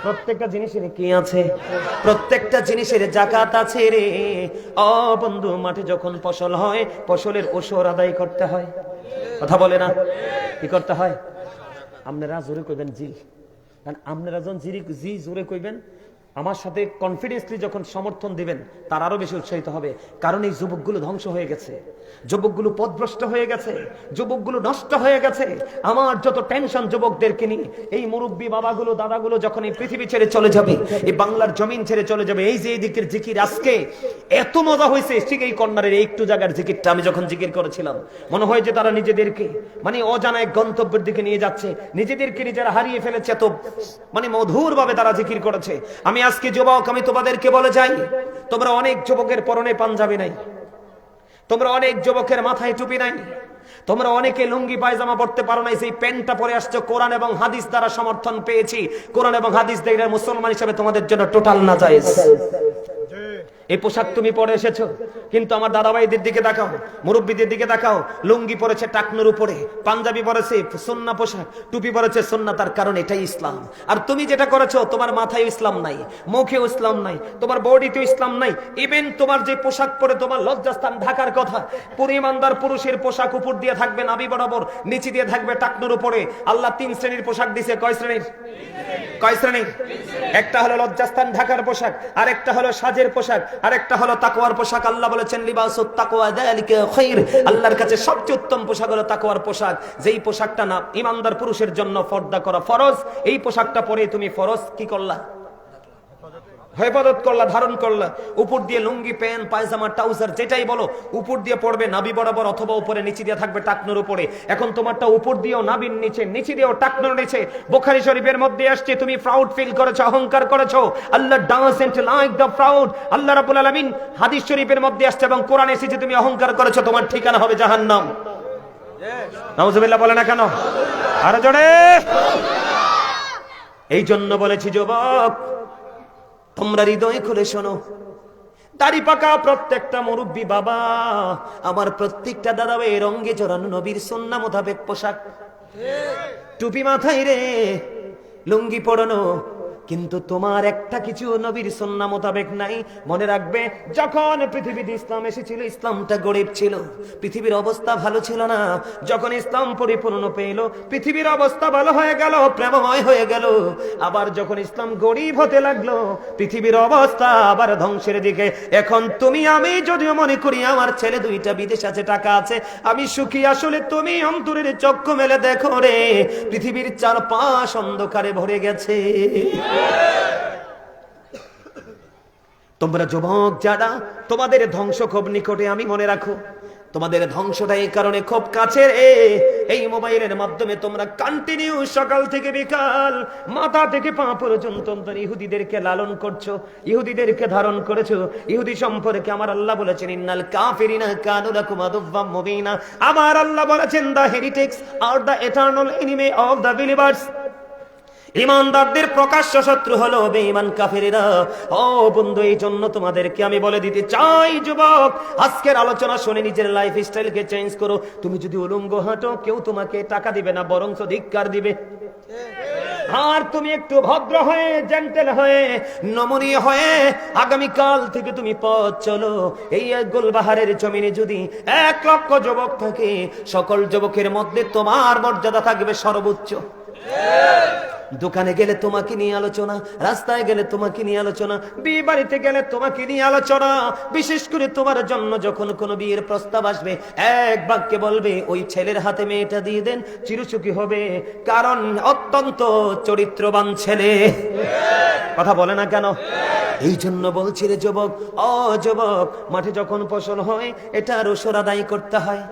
প্রত্যেকটা জিনিসের কি আছে? প্রত্যেকটা জিনিসের যাকাত আছে রে। ও বন্ধু, মাঠে যখন ফসল হয়, ফসলের ওশর আদায় করতে হয়। কথা বলে না? কি করতে হয়? আপনারা জোরে কইবেন জি, কারণ আপনারা যখন জি জোরে কইবেন, আমার সাথে কনফিডেন্সলি যখন সমর্থন দিবেন, তার আরো বেশি উৎসাহিত হবে। কারণ এই যুবকগুলো ধ্বংস হয়ে গেছে, যুবকগুলো পথভ্রষ্ট হয়ে গেছে, যুবকগুলো নষ্ট হয়ে গেছে। আমার যত টেনশন যুবকদেরকে নিয়ে। এই মুরব্বী বাবাগুলো দাদাগুলো যখন এই পৃথিবী ছেড়ে চলে যাবে, এই বাংলার জমিন ছেড়ে চলে যাবে, এই যে এই দিকের জিকির আজকে এত মজা হয়েছে, ঠিক এই কর্নারের একটু জায়গার জিকিরটা আমি যখন জিকির করেছিলাম, মনে হয় যে তারা নিজেদেরকে মানে অজানা এক গন্তব্যের দিকে নিয়ে যাচ্ছে, নিজেদেরকে নিজেরা হারিয়ে ফেলেছে। এত মানে মধুর ভাবে তারা জিকির করেছে। আমি আজকে যুবক, আমি তোমাদেরকে বলে যাই, তোমরা অনেক যুবকের পরনে পাঞ্জাবি নাই, তোমরা অনেক যুবকের মাথায় টুপি নাই, তোমরা অনেকে লুঙ্গি পায়জামা পড়তে পারো না, সেই প্যান্টটা পরে আসছো, কোরআন এবং হাদিস দ্বারা সমর্থন পেয়েছি, কোরআন এবং হাদিস দেখলে মুসলমান হিসেবে তোমাদের জন্য টোটাল না জায়েজ। এই পোশাক তুমি পরে এসেছো, কিন্তু আমার দাদাভাইদের দিকে তাকাও, মুরব্বীদের দিকে তাকাও, লুঙ্গি পরেছে টাকনুর উপরে, পাঞ্জাবি পরেছে সুন্নাহ পোশাক, টুপি পরেছে সুন্নাহ, তার কারণ এটাই ইসলাম। আর তুমি যেটা করেছো, তোমার মাথায় ইসলাম নাই, মুখেও ইসলাম নাই, তোমার বডিতেও ইসলাম নাই, ইভেন তোমার যে পোশাক পরে তোমার লজ্জাস্থান ঢাকার কথা, পুরো ইমানদার পুরুষের পোশাক উপর দিয়ে থাকবে নাভি বরাবর, নিচে দিয়ে থাকবে টাকনুর উপরে। আল্লাহ 3 শ্রেণীর পোশাক দিয়েছে। কয় শ্রেণীর? কয় শ্রেণীর? একটা হলো লজ্জাস্থান ঢাকার পোশাক, আরেকটা হলো সাজের পোশাক, আরেকটা হলো তাকওয়ার পোশাক। আল্লাহ বলেছেন লিবাসুত তাকওয়া যালিকা খায়র, আল্লাহর কাছে সবচেয়ে উত্তম পোশাক হলো তাকওয়ার পোশাক, যেই পোশাকটা না ইমানদার পুরুষের জন্য পর্দা করা ফরজ। এই পোশাকটা পরে তুমি ফরজ কি করলা? হেফাজত করলা, ধারণ করলা। উপর দিয়ে লুঙ্গি, প্যান্ট, পায়জামা, ট্রাউজার যেটাই বলো, উপর দিয়ে পড়বে নাভি বরাবর অথবা উপরে, নিচে দিয়ে থাকবে টাকনুর উপরে। এখন তোমারটা উপর দিয়েও নাভির নিচে, নিচে দিয়েও টাকনুর নিচে। বুখারী শরীফের মধ্যে আসছে তুমি প্রাউড ফিল করেছো, অহংকার করেছো। আল্লাহ ডাজন্ট লাইক দ্য প্রাউড। আল্লাহ রাব্বুল আলামিন হাদিস শরীফের মধ্যে আসছে এবং কোরআনে এসেছে, তুমি অহংকার করেছো, তোমার ঠিকানা হবে জাহান্নাম। নাউজুবিল্লাহ বলে না কেন? আরো জোরে। এই জন্য বলেছি যুবক, তোমরা হৃদয় খুলে শোনো, দাড়ি পাকা প্রত্যেকটা মুরব্বী বাবা, আমার প্রত্যেকটা দাদা ভাই, রঙে জড়ানো নবীর সুন্নাহ মোতাবেক পোশাক, টুপি মাথায় রে, লুঙ্গি পরানো, কিন্তু তোমার একটা কিছু নবীর সুন্নাহ মোতাবেক নাই। মনে রাখবে, যখন পৃথিবীতে ইসলাম এসেছিল, ইসলামটা গরিব ছিল, পৃথিবীর অবস্থা ভালো ছিল না। যখন ইসলাম পরিপূর্ণ পেল, পৃথিবীর অবস্থা ভালো হয়ে গেল, প্রেমময় হয়ে গেল। আবার যখন ইসলাম গরিব হতে লাগলো, পৃথিবীর অবস্থা আবার ধ্বংসের দিকে। এখন তুমি আমি যদিও মনে করি আমার ছেলে 2টা বিদেশ আছে, টাকা আছে, আমি সুখী, আসলে তুমি অন্তরের চক্ষু মেলে দেখো রে, পৃথিবীর চারপাশ অন্ধকারে ভরে গেছে। তোমরা যুবক যারা, তোমাদের ধ্বংস খুব নিকটে, আমি মনে রাখো, তোমাদের ধ্বংসটা এই কারণে খুব কাছের। এই মোবাইলের মাধ্যমে তোমরা কন্টিনিউ সকাল থেকে বিকাল, মাথা থেকে পা পর্যন্ত ইহুদিদেরকে লালন করছো, ইহুদিদেরকে ধারণ করেছো। ইহুদি সম্পর্কে আমার আল্লাহ বলেছেন, ইন্নাল কাফিরিনা কানু লাকুম আদুওয়াম মুবিনা। আমার আল্লাহ বলেছেন, the heretics are the eternal enemy of the believers. ইমানদারদের প্রকাশ্য শত্রু হলো বেঈমান কাফেরেরা। ও বন্ধু, এই জন্য তোমাদেরকে আমি বলে দিতে চাই যুবক, আজকের আলোচনা শুনে নিজের লাইফ স্টাইলকে চেঞ্জ করো। তুমি যদি উলঙ্গ হাঁটো, কেউ তোমাকে টাকা দিবে না, বরং ধিক্কার দিবে। আর তুমি একটু ভদ্র হয়ে, জেন্টেল হয়ে, নমনীয় হয়ে আগামীকাল থেকে তুমি পথ চলো। এই গোলবাহারের জমিনে যদি 1 লক্ষ যুবক থাকে, সকল যুবকের মধ্যে তোমার মর্যাদা থাকবে সর্বোচ্চ। দোকানে গেলে তোমাকে নিয়ে আলোচনা, রাস্তায় গেলে তোমাকে নিয়ে আলোচনা, বিয়ে বাড়িতে গেলে তোমাকে নিয়ে আলোচনা। বিশেষ করে তোমার জন্য যখন কোনো বিয়ের প্রস্তাব আসবে, এক বাক্যে বলবে, ওই ছেলের হাতে মেয়েটা দিয়ে দেন, চিরসুখী হবে, কারণ অত্যন্ত চরিত্রবান ছেলে। কথা বলে না কেন? এই জন্য বলছি রে যুবক, ও যুবক, মাঠে যখন ফসল হয়, এটার ওসর আদায় করতে হয়।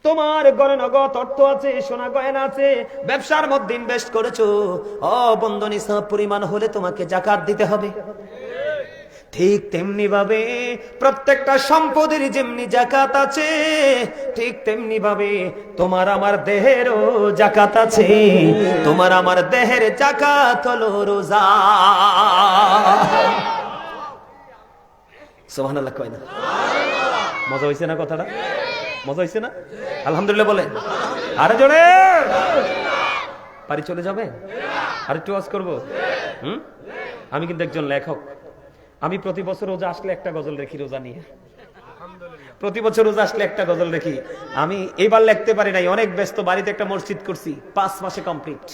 তোমার ঘরে নগদ অর্থ আছে, সোনা গয়না আছে, ব্যবসার মধ্যে ইনভেস্ট করেছো, বন্ধু নিসাব পরিমাণ হলে তোমাকে যাকাত দিতে হবে। ঠিক তেমনি ভাবে প্রত্যেকটা সম্পদের যেমনি যাকাত আছে, ঠিক তেমনি ভাবে তোমার আমার দেহেরও যাকাত আছে। তোমার আমার দেহের যাকাত হলো রোজা। সুবহানাল্লাহ কয় না? মজা হইছে না কথাটা? মজা হইছে না? আলহামদুলিল্লাহ বলে। আরে জোরে পারি চলে যাবে? আরেকটু ওয়াজ করবো? আমি কিন্তু একজন লেখক। আমি প্রতি বছর রোজা আসলে একটা গজল রেখি, রোজা নিয়ে প্রতি বছর রোজা আসলে একটা গজল রেখি। আমি এবার লিখতে পারি নাই, অনেক ব্যস্ত। বাড়িতে একটা মসজিদ করছি, 5 মাসে কমপ্লিট।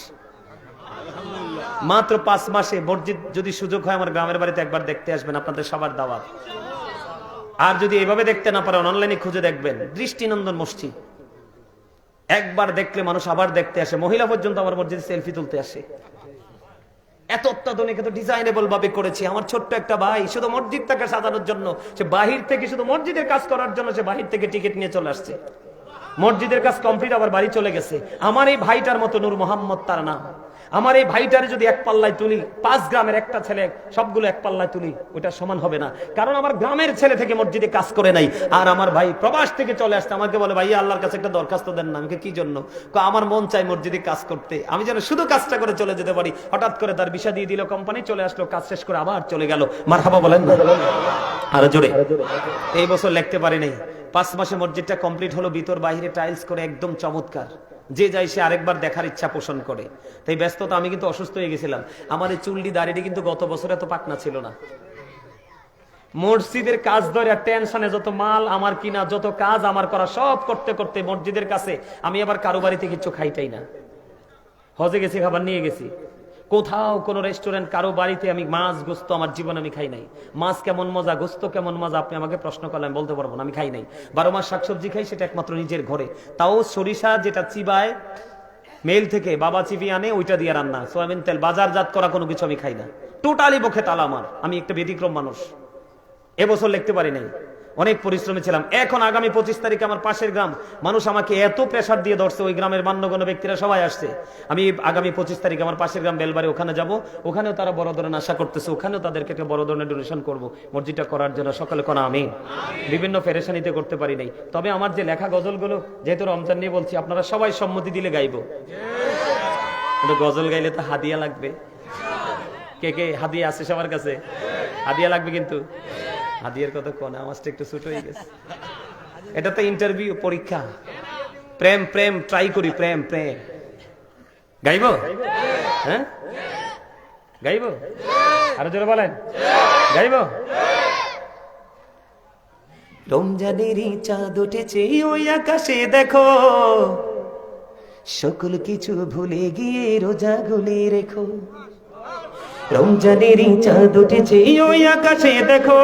মাত্র 5 মাসে মসজিদ। যদি সুযোগ হয় আমার গ্রামের বাড়িতে একবার দেখতে আসবেন, আপনাদের সবার দাওয়াত। আর যদি এভাবে দেখতে না পারেন, অনলাইনে খুঁজে দেখবেন, দৃষ্টিনন্দন মসজিদ। একবার দেখলে মানুষ আবার দেখতে আসে। মহিলা পর্যন্ত আমার মসজিদে সেলফি তুলতে আসে। এত অত্যাধুনিক, এত ডিজাইনেবল ভাবে করেছি। আমার ছোট্ট একটা ভাই শুধু মসজিদটাকে সাজানোর জন্য, সে বাহির থেকে শুধু মসজিদের কাজ করার জন্য, সে বাহির থেকে টিকিট নিয়ে চলে আসছে। মসজিদের কাজ কমপ্লিট, আবার বাড়ি চলে গেছে। আমার এই ভাইটার মতো, নূর মোহাম্মদ তার নাম, আমার এই ভাইটারে যদি এক পাল্লায় তুলি, 5 গ্রামের একটা ছেলে সবগুলো এক পাল্লায় তুলি, ওটা সমান হবে না। কারণ আমার গ্রামের ছেলে থেকে মসজিদে কাজ করে নাই, আর আমার ভাই প্রবাস থেকে চলে আসছে, আমাকে বলে ভাই আল্লাহর কাছে একটা দরখাস্ত দেন না। আমাকে কি জন্য? আমার মন চাই মসজিদে কাজ করতে, আমি যেন শুধু কাজটা করে চলে যেতে পারি। হঠাৎ করে তার ভিসা দিয়ে দিল কোম্পানি, চলে আসলো, কাজ শেষ করে আবার চলে গেল। মারহাবা বলেন না আরো জোরে। এই বছর লিখতে পারি নাই, 5 মাসে মসজিদটা কমপ্লিট হলো, ভিতর বাইরে টাইলস করে একদম চমৎকার। যে যাই সে আরেকবার দেখার ইচ্ছা পোষণ করে। তাই ব্যস্ততা, আমি কিন্তু অসুস্থ হয়ে গেছিলাম। আমার এই চুলডি দাড়িটি কিন্তু গত বছর এত পাকনা ছিল না। মসজিদের কাজ ধরে টেনশনে যত মাল আমার কিনা, যত কাজ আমার করা, সব করতে করতে মসজিদের কাছে আমি আবার কারো বাড়িতে কিছু খাইটাই না। হজে গেছি, খাবার নিয়ে গেছি, কোথাও কোনো রেস্টুরেন্ট কারো বাড়িতে আমি মাছ গোস্ত আমার জীবন আমি খাই নাই। মাছ কেমন মজা, গোস্ত কেমন মজা, আপনি আমাকে প্রশ্ন করলে আমি বলতে পারবো না, আমি খাই নাই। 12 মাস শাকসবজি খাই, সেটা একমাত্র নিজের ঘরে, তাও সরিষা যেটা চিবায় মেল থেকে বাবা চিবি আনে, ওইটা দিয়ে রান্না, সোয়াবিন তেল, বাজারজাত করা কোনো কিছু আমি খাই না। টোটালি বখে তালা আমার, আমি একটা ব্যতিক্রম মানুষ। এবছর লিখতে পারি নাই, অনেক পরিশ্রমী ছিলাম। এখন আগামী 25 তারিখে আমার পাশের গ্রাম, মানুষ আমাকে এত প্রেসার দিয়ে ধরছে, ওই গ্রামের মান্যগণ্য ব্যক্তিরা সবাই আসছে। আমি আগামী 25 তারিখে আমার পাশের গ্রাম বেলবাড়ি, ওখানে যাব, ওখানেও তারা বড় ধরনের আশা করতেছে, ওখানেও তাদেরকে একটা বড় ধরনের ডোনেশন করবো মসজিদটা করার জন্য। সকালে কোন আমি বিভিন্ন ফেরেশানিতে করতে পারি নাই, তবে আমার যে লেখা গজলগুলো, যেহেতু রমজান নিয়ে বলছি, আপনারা সবাই সম্মতি দিলে গাইবো। গজল গাইলে তো হাদিয়া লাগবে। কে কে হাদিয়া আছে সবার কাছে? হাদিয়া লাগবে, কিন্তু হাদিয়ার কথা কোন, আমাজটা একটু ছোট হয়ে গেছে। এটা তো ইন্টারভিউ, পরীক্ষা। প্রেম প্রেম ট্রাই করি, প্রেম প্রেম গাইবো? হ্যাঁ গাইবো? আরো জোরে বলেন, গাইবো? রমজানেরই চাঁদ উঠেছে ওই আকাশে দেখো, সকল কিছু ভুলে গিয়ে রোজা গুলি রেখো। রমজানেরই চাঁদ উঠেছে ওই আকাশে দেখো,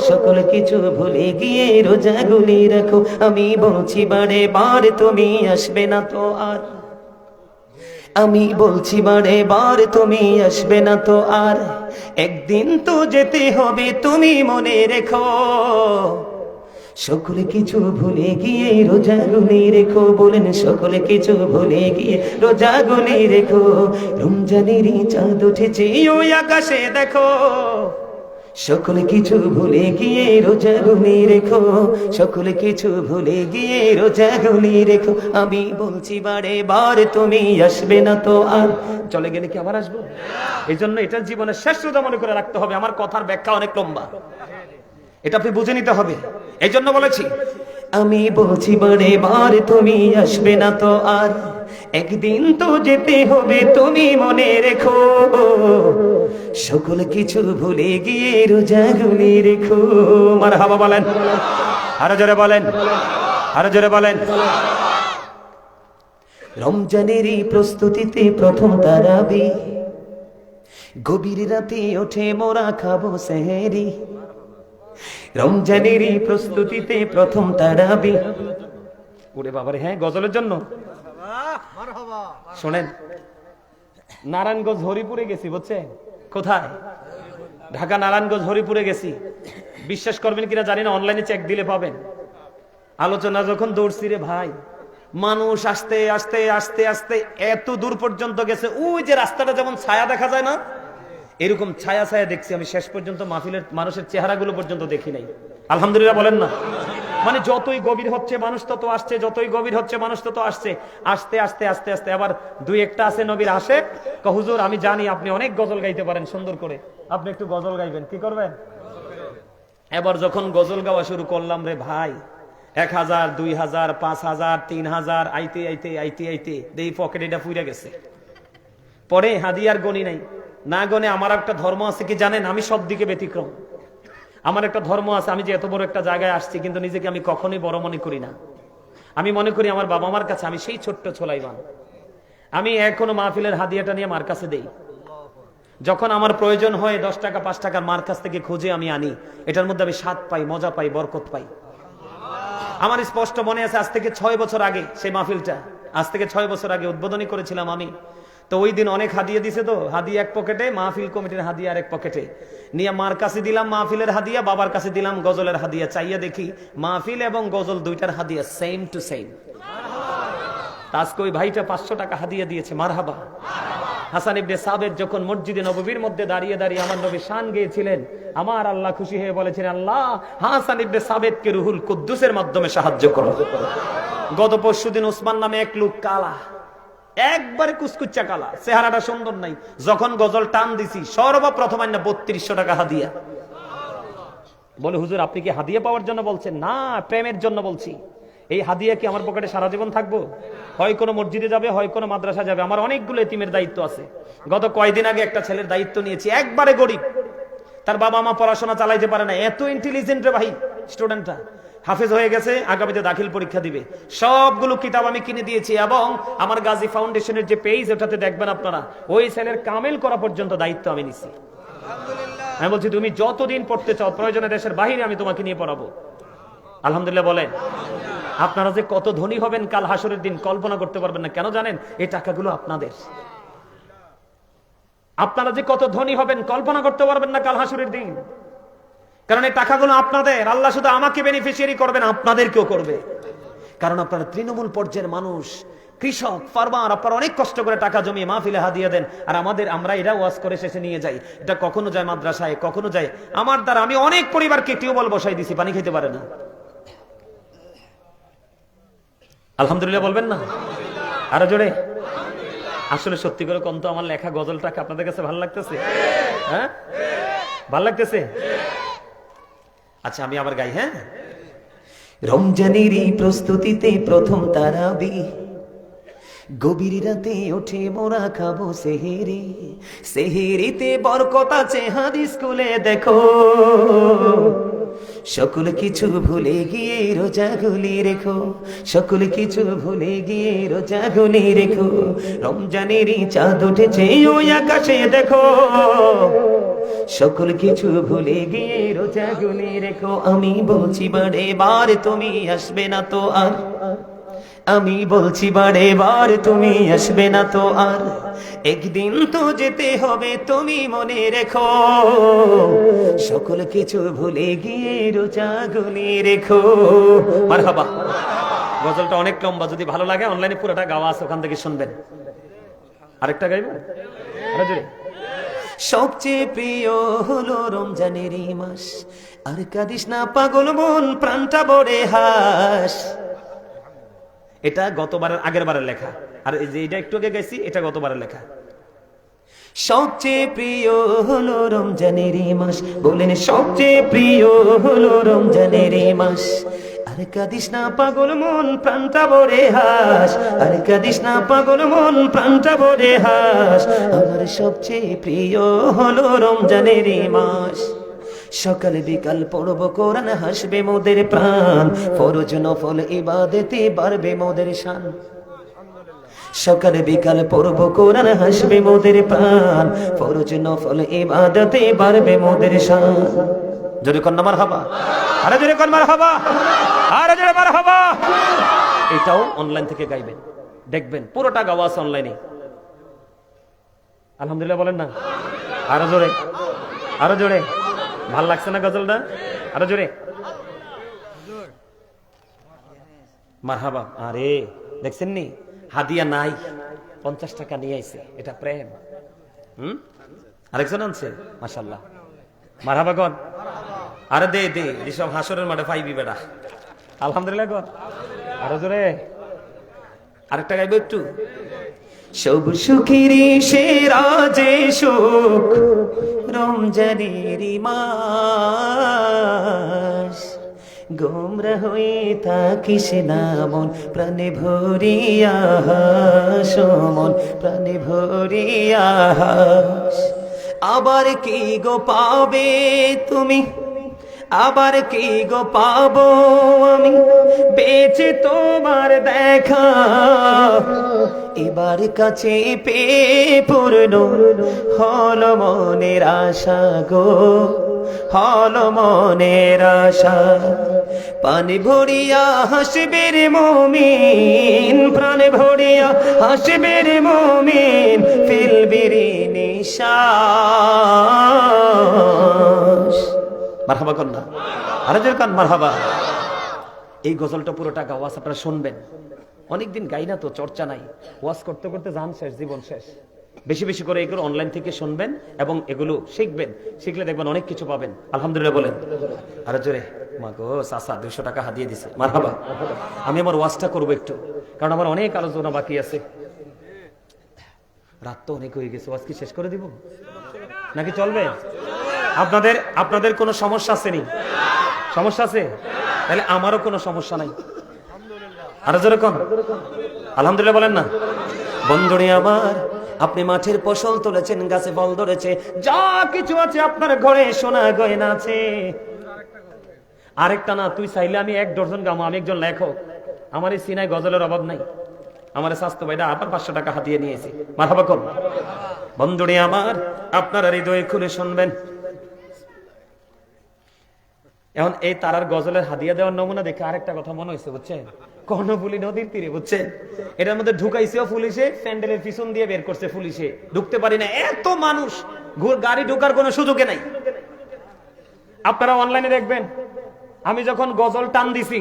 সকল কিছু ভুলে গিয়ে রোজা গুলি রাখো। আমি বলছি বারে বার তুমি আসবে না তো আর, আমি বলছি বারে বার তুমি আসবে না তো আর, একদিন তো যেতে হবে তুমি মনে রেখো। সকলে কিছু ভুলে গিয়ে রোজা গুলি রেখো, বলেন সকলে কিছু ভুলে গিয়ে রোজা গুলি রেখো। রমজানেরই চাঁদ উঠেছে ওই আকাশে দেখো, সকলে কিছু ভুলে গিয়ে রোজা গুলি রেখো, সকলে কিছু ভুলে গিয়ে রোজা গুলি রেখো। আমি বলছি বারে বার তুমি আসবে না তো আর, চলে গেলে কি আবার আসবো? এই জন্য এটা জীবনের শেষ রোজা মনে করে রাখতে হবে। আমার কথার ব্যাখ্যা অনেক লম্বা, এটা আপনি বুঝে নিতে হবে। এই জন্য বলেছি, আমি বলছি বারে বার তুমি আসবে না তো আর, একদিন তো যেতে হবে তুমি মনে রেখো। সকল কিছু ভুলে গিয়ে রোজা গুলি রেখো। মারহাবা বলেন, আরো জোরে বলেন, আরো জোরে বলেন। রমজানেরই প্রস্তুতিতে প্রথম তারাবি, গভীর রাতে ওঠে মোরা খাবো সেহরি। রমজানেরই প্রস্তুতিতে প্রথম তারাবি, ওরে বাবারে, হ্যাঁ গজলের জন্য শোনেন। নারায়ণগঞ্জ হরিপুরে গেছি, বুঝছেন? কোথায়? ঢাকা নারায়ণগঞ্জ হরিপুরে গেছি। বিশ্বাস করবেন কিনা জানি না, অনলাইনে চেক দিলে পাবেন। আলোচনা যখন দৌড়ছি রে ভাই, মানুষ আসতে আসতে আসতে আসতে এত দূর পর্যন্ত গেছে, ওই যে রাস্তাটা যেমন ছায়া দেখা যায় না, এরকম ছায়া ছায়া দেখছি আমি। শেষ পর্যন্ত মাহফিলের মানুষের চেহারাগুলো পর্যন্ত দেখি নাই। আলহামদুলিল্লাহ বলেন না? মানে যতই গভীর হচ্ছে মানুষ তত আসছে, যতই গভীর হচ্ছে মানুষ তত আসছে। আস্তে আস্তে আস্তে আস্তে আবার দুই একটা আছে নবীর আশেক, হুজুর আমি জানি আপনি অনেক গজল গাইতে পারেন সুন্দর করে, আপনি একটু গজল গাইবেন, কি করবেন? এবার যখন গজল গাওয়া শুরু করলাম রে ভাই, 1000, 2000, 5000, 3000 আইতে আইতে আইতে আইতে দেই পকেট এটা ফুইরা গেছে। পরে হাদিয়ার গনি নাই, না গনে আমার একটা ধর্ম আছে কি জানেন? আমি সব দিকে ব্যতিক্রম। আমার একটা ধর্ম আছে, আমি যে এত বড় একটা জায়গায় আসছি, কিন্তু নিজেকে আমি কখনোই বড় মনে করি না। আমি মনে করি আমার বাবা মার কাছে আমি সেই ছোট্ট ছোলাইবান। আমি এখনো মাহফিলের হাদিয়াটা নিয়ে মার কাছে দেই। যখন আমার প্রয়োজন হয় 10 টাকা 5 টাকার মার কাছ থেকে খুঁজে আমি আনি, এটার মধ্যে আমি স্বাদ পাই, মজা পাই, বরকত পাই। আমার স্পষ্ট মনে আছে, আজ থেকে 6 বছর আগে সেই মাহফিলটা, আজ থেকে 6 বছর আগে উদ্বোধনী করেছিলাম আমি। তো ওই দিন অনেক হাদিয়া দিছে, তো হাদিয়া এক পকেটে, মাহফিল কমিটির হাদিয়া আরেক পকেটে নিয়ে মার কাছে দিলাম মাহফিলের হাদিয়া, বাবার কাছে দিলাম গজলের হাদিয়া। চাইয়া দেখি মাহফিল এবং গজল দুইটার হাদিয়া সেম টু সেম। আজকে ওই ভাইটা 500 টাকা হাদিয়া দিয়েছে, মারহাবা। হাসান ইবনে সাবিত যখন মসজিদে নববীর মধ্যে দাঁড়িয়ে দাঁড়িয়ে আমার নবী শান গেয়েছিলেন, আমার আল্লাহ খুশি হয়ে বলেছিলেন, আল্লাহ হাসান ইবনে সাবিতকে রুহুল কুদ্দুসের মাধ্যমে সাহায্য করো। গত পরশুদিন ওসমান নামে এক লোক, কালা, একবারে কুচকুচ্চা কালা, চেহারাটা সুন্দর নাই, যখন গজল টান দিছি সর্বপ্রথম 3200 টাকা হাদিয়া। বলে হুজুর আপনি কি হাদিয়া পাওয়ার জন্য বলছেন? না, প্রেমের জন্য বলছি। এই হাদিয়া কি আমার পকেটে সারা জীবন থাকবো? হয় কোনো মসজিদে যাবে, হয় কোনো মাদ্রাসা যাবে। আমার অনেকগুলো এতিমের দায়িত্ব আছে। গত কয়েকদিন আগে একটা ছেলের দায়িত্ব নিয়েছি, একবারে গরিব, তার বাবা মা পড়াশোনা চালাইতে পারে না, এত ইন্টেলিজেন্ট রে ভাই, স্টুডেন্টটা হাফেজ হয়ে গেছে, আগামীতে দাখিল পরীক্ষা দিবে। সবগুলো কিতাব আমি কিনে দিয়েছি এবং আমার গাজী ফাউন্ডেশনের যে পেজ ওটাতে দেখবেন আপনারা, ওই ছেলের কামেল করা পর্যন্ত দায়িত্ব আমি নিছি। আমি বলছি তুমি যতদিন পড়তে চাও, প্রয়োজনে দেশের বাহিরে আমি তোমাকে নিয়ে পড়াবো। আলহামদুলিল্লাহ বলেন। আপনারা যে কত ধনী হবেন কাল হাসরের দিন কল্পনা করতে পারবেন না। কেন জানেন? এই টাকাগুলো আপনাদের। আপনারা যে কত ধনী হবেন কল্পনা করতে পারবেন না কাল হাসরের দিন, কারণ এই টাকাগুলো আপনাদের। আল্লাহ শুধু আমাকে বেনিফিশিয়ারি করবেন, আপনাদেরকেও করবে। কারণ আপনারা তৃণমূল পর্যায়ের মানুষ, কৃষক, ফার্মার, আপনারা অনেক কষ্ট করে টাকা জমিয়ে মাহফিলে হাদিয়া দেন, আর আমরা এরা ওয়াজ করে শেষে নিয়ে যাই। এটা কখনো যায় মাদ্রাসায়, কখনো যায় আমার দ্বারা। আমি অনেক পরিবারকে টিউবওয়েল বসাই দিছি, পানি খেতে পারে না। আলহামদুলিল্লাহ বলবেন না? আরো জোরে। আসলে সত্যি করে কোন তো আমার লেখা গজলটাকে আপনাদের কাছে ভালো লাগতেছে? হ্যাঁ, ভালো লাগতেছে? আচ্ছা আমি আবার গাই। হ্যাঁ, রমজানেরই প্রস্তুতিতে প্রথম তারাবি, গভীর রাতে ওঠে মোরা খাবো সেহেরি, সেহেরিতে বরকত আছে হাদিস খুলে দেখো, সকল কিছু ভুলে গিয়ে রোজাগুলি রেখো, সকল কিছু ভুলে গিয়ে রোজাগুলি রেখো, রমজানেরই চাঁদ উঠেছে ওই আকাশে দেখো, সকল কিছু ভুলে গিয়ে রোজাগুলি রেখো। আমি বলছি বারে বার তুমি আসবে না তো আর, আমি বলছি বারে বার তুমি আসবে না তো আর, একদিন তো যেতে হবে তুমি মনে রেখো, সকল কিছু ভুলে গিয়ে রোজাগুলি রেখো। মারহাবা। গজলটা অনেক লম্বা, যদি ভালো লাগে অনলাইনে পুরোটা গাওয়া আছে, ওখান থেকে শুনবেন। আরেকটা গাইব। সবচেয়ে প্রিয় হলো রমজানেরই মাস, আর কাঁদিস না পাগল মন, প্রাণটা বড়ে হাস। এটা গতবারের আগের বারের লেখা, আর এই যে এটা একটু আগে গেছি এটা গতবারের লেখা। সবচেয়ে প্রিয় হলো রমজানেরই মাস, বলেন সবচেয়ে প্রিয় হলো রমজানেরই মাস, আর কাঁদিস না পাগল মন, প্রাণটা ভরে হাস, আর কাঁদিস না পাগল মন, প্রাণটা ভরে হাস, আমার সবচেয়ে প্রিয় হলো রমজানেরই মাস। সকাল বিকাল পড়ব কোরআন, হাসবে মোদের প্রাণ, ফরজ নফল ইবাদতে বাড়বে মোদের শান। সকাল বিকাল পড়ব কোরআন, হাসবে মোদের প্রাণ, ফরজ নফল ইবাদতে বাড়বে মোদের শান। জোরে কর না মারহাবা, আরে জোরে কর মারহাবা, আরে জোরে মারহাবা। এটাও অনলাইন থেকে গাইবেন, দেখবেন পুরোটা গাওয়া আছে অনলাইনে। আলহামদুলিল্লাহ বলেন না? আরো জোরে, আরো জোরে। ভাল লাগছে না গজলটা? আরো জোরে মারহাবা। আরে দেখছেন নি, হাদিয়া নাই, 50 টাকা নিয়ে আইছে, এটা প্রেম। আরেকজন আনছে, মাশাআল্লাহ, মারহাবা গন। আরে দে দে, এসব হাসরের মাঠে পাইবি বেটা। আলহামদুলিল্লাহ গন, আরো জোরে। আরেকটা গাইবো একটু। সব সুখেরই সেরা যে সুখ রমজানেরই মাস, গোমরা হয়ে থাকিস না মন, প্রাণে ভরিয়া হাস, মন প্রাণে ভরিয়া হাস। আবার কি গো পাবে তুমি, আবার কি গো পাবো আমি, বেঁচে তোমার দেখা, এবার কাছে পেয়ে পূর্ণ হল মনের আশা গো, হল মনের আশা। পানি ভরিয়া হাসবে রে মুমিন, প্রাণে ভরিয়া হাসবে রে মুমিন, ফেলবে রে নিঃশ্বাস। মারহাবা কন্যা, আরে জোরে কান মারহাবা। এই গজলটা পুরোটা গাওয়া আছে, আপনারা শুনবেন। অনেকদিন গাই না তো, চর্চা নাই, ওয়াজ করতে করতে জান শেষ, জীবন শেষ। বেশি বেশি করে এগুলো অনলাইন থেকে শুনবেন এবং এগুলো শিখবেন, শিখলে দেখবেন অনেক কিছু পাবেন। আলহামদুলিল্লাহ বলেন আরো জোরে। মা গো চাচা 200 টাকা হাতিয়ে দিছে, মারহাবা। আমি আমার ওয়াজটা করবো একটু, কারণ আমার অনেক আলোচনা বাকি আছে। রাত তো অনেক হয়ে গেছে, ওয়াজ কি শেষ করে দিব নাকি চলবে? আপনাদের কোনো সমস্যা আছে নি? সমস্যা আছে? তাহলে আমারও কোনো সমস্যা নাই। আরো জোরে কোন আলহামদুলিল্লাহ বলেন না। বন্ধুরে আমার, আপনি মাঠের ফসল তুলেছেন, গাছে ফল ধরেছে, যা কিছু আছে আপনার ঘরে সোনা গয়না আছে। আরেকটা না, তুই চাইলে আমি 1 ডজন গামো, আমি একজন লেখক, আমার এই সিনায় গজলের অভাব নাই। আমার স্বাস্থ্য ভাইটা আবার 500 টাকা হাতিয়ে নিয়েছি, মারহাবা কর। বন্ধুরে আমার, আপনারা হৃদয়ে খুলে শুনবেন। এখন এই তারার গজলের হাদিয়া দেওয়ার নমুনা দেখে আরেকটা কথা মনে হয়েছে, বুঝছেন? কর্ণফুলী নদীর তীরে, বুঝছেন, এটার মধ্যে ঢুকাইছেও পুলিশে, প্যান্ডেলের পিছন দিয়ে বের করছে পুলিশে, ঢুকতে পারি না, এত মানুষ, গাড়ি ঢোকার কোনো সুযোগে নাই। আপনারা অনলাইনে দেখবেন, আমি যখন গজল টান দিছি,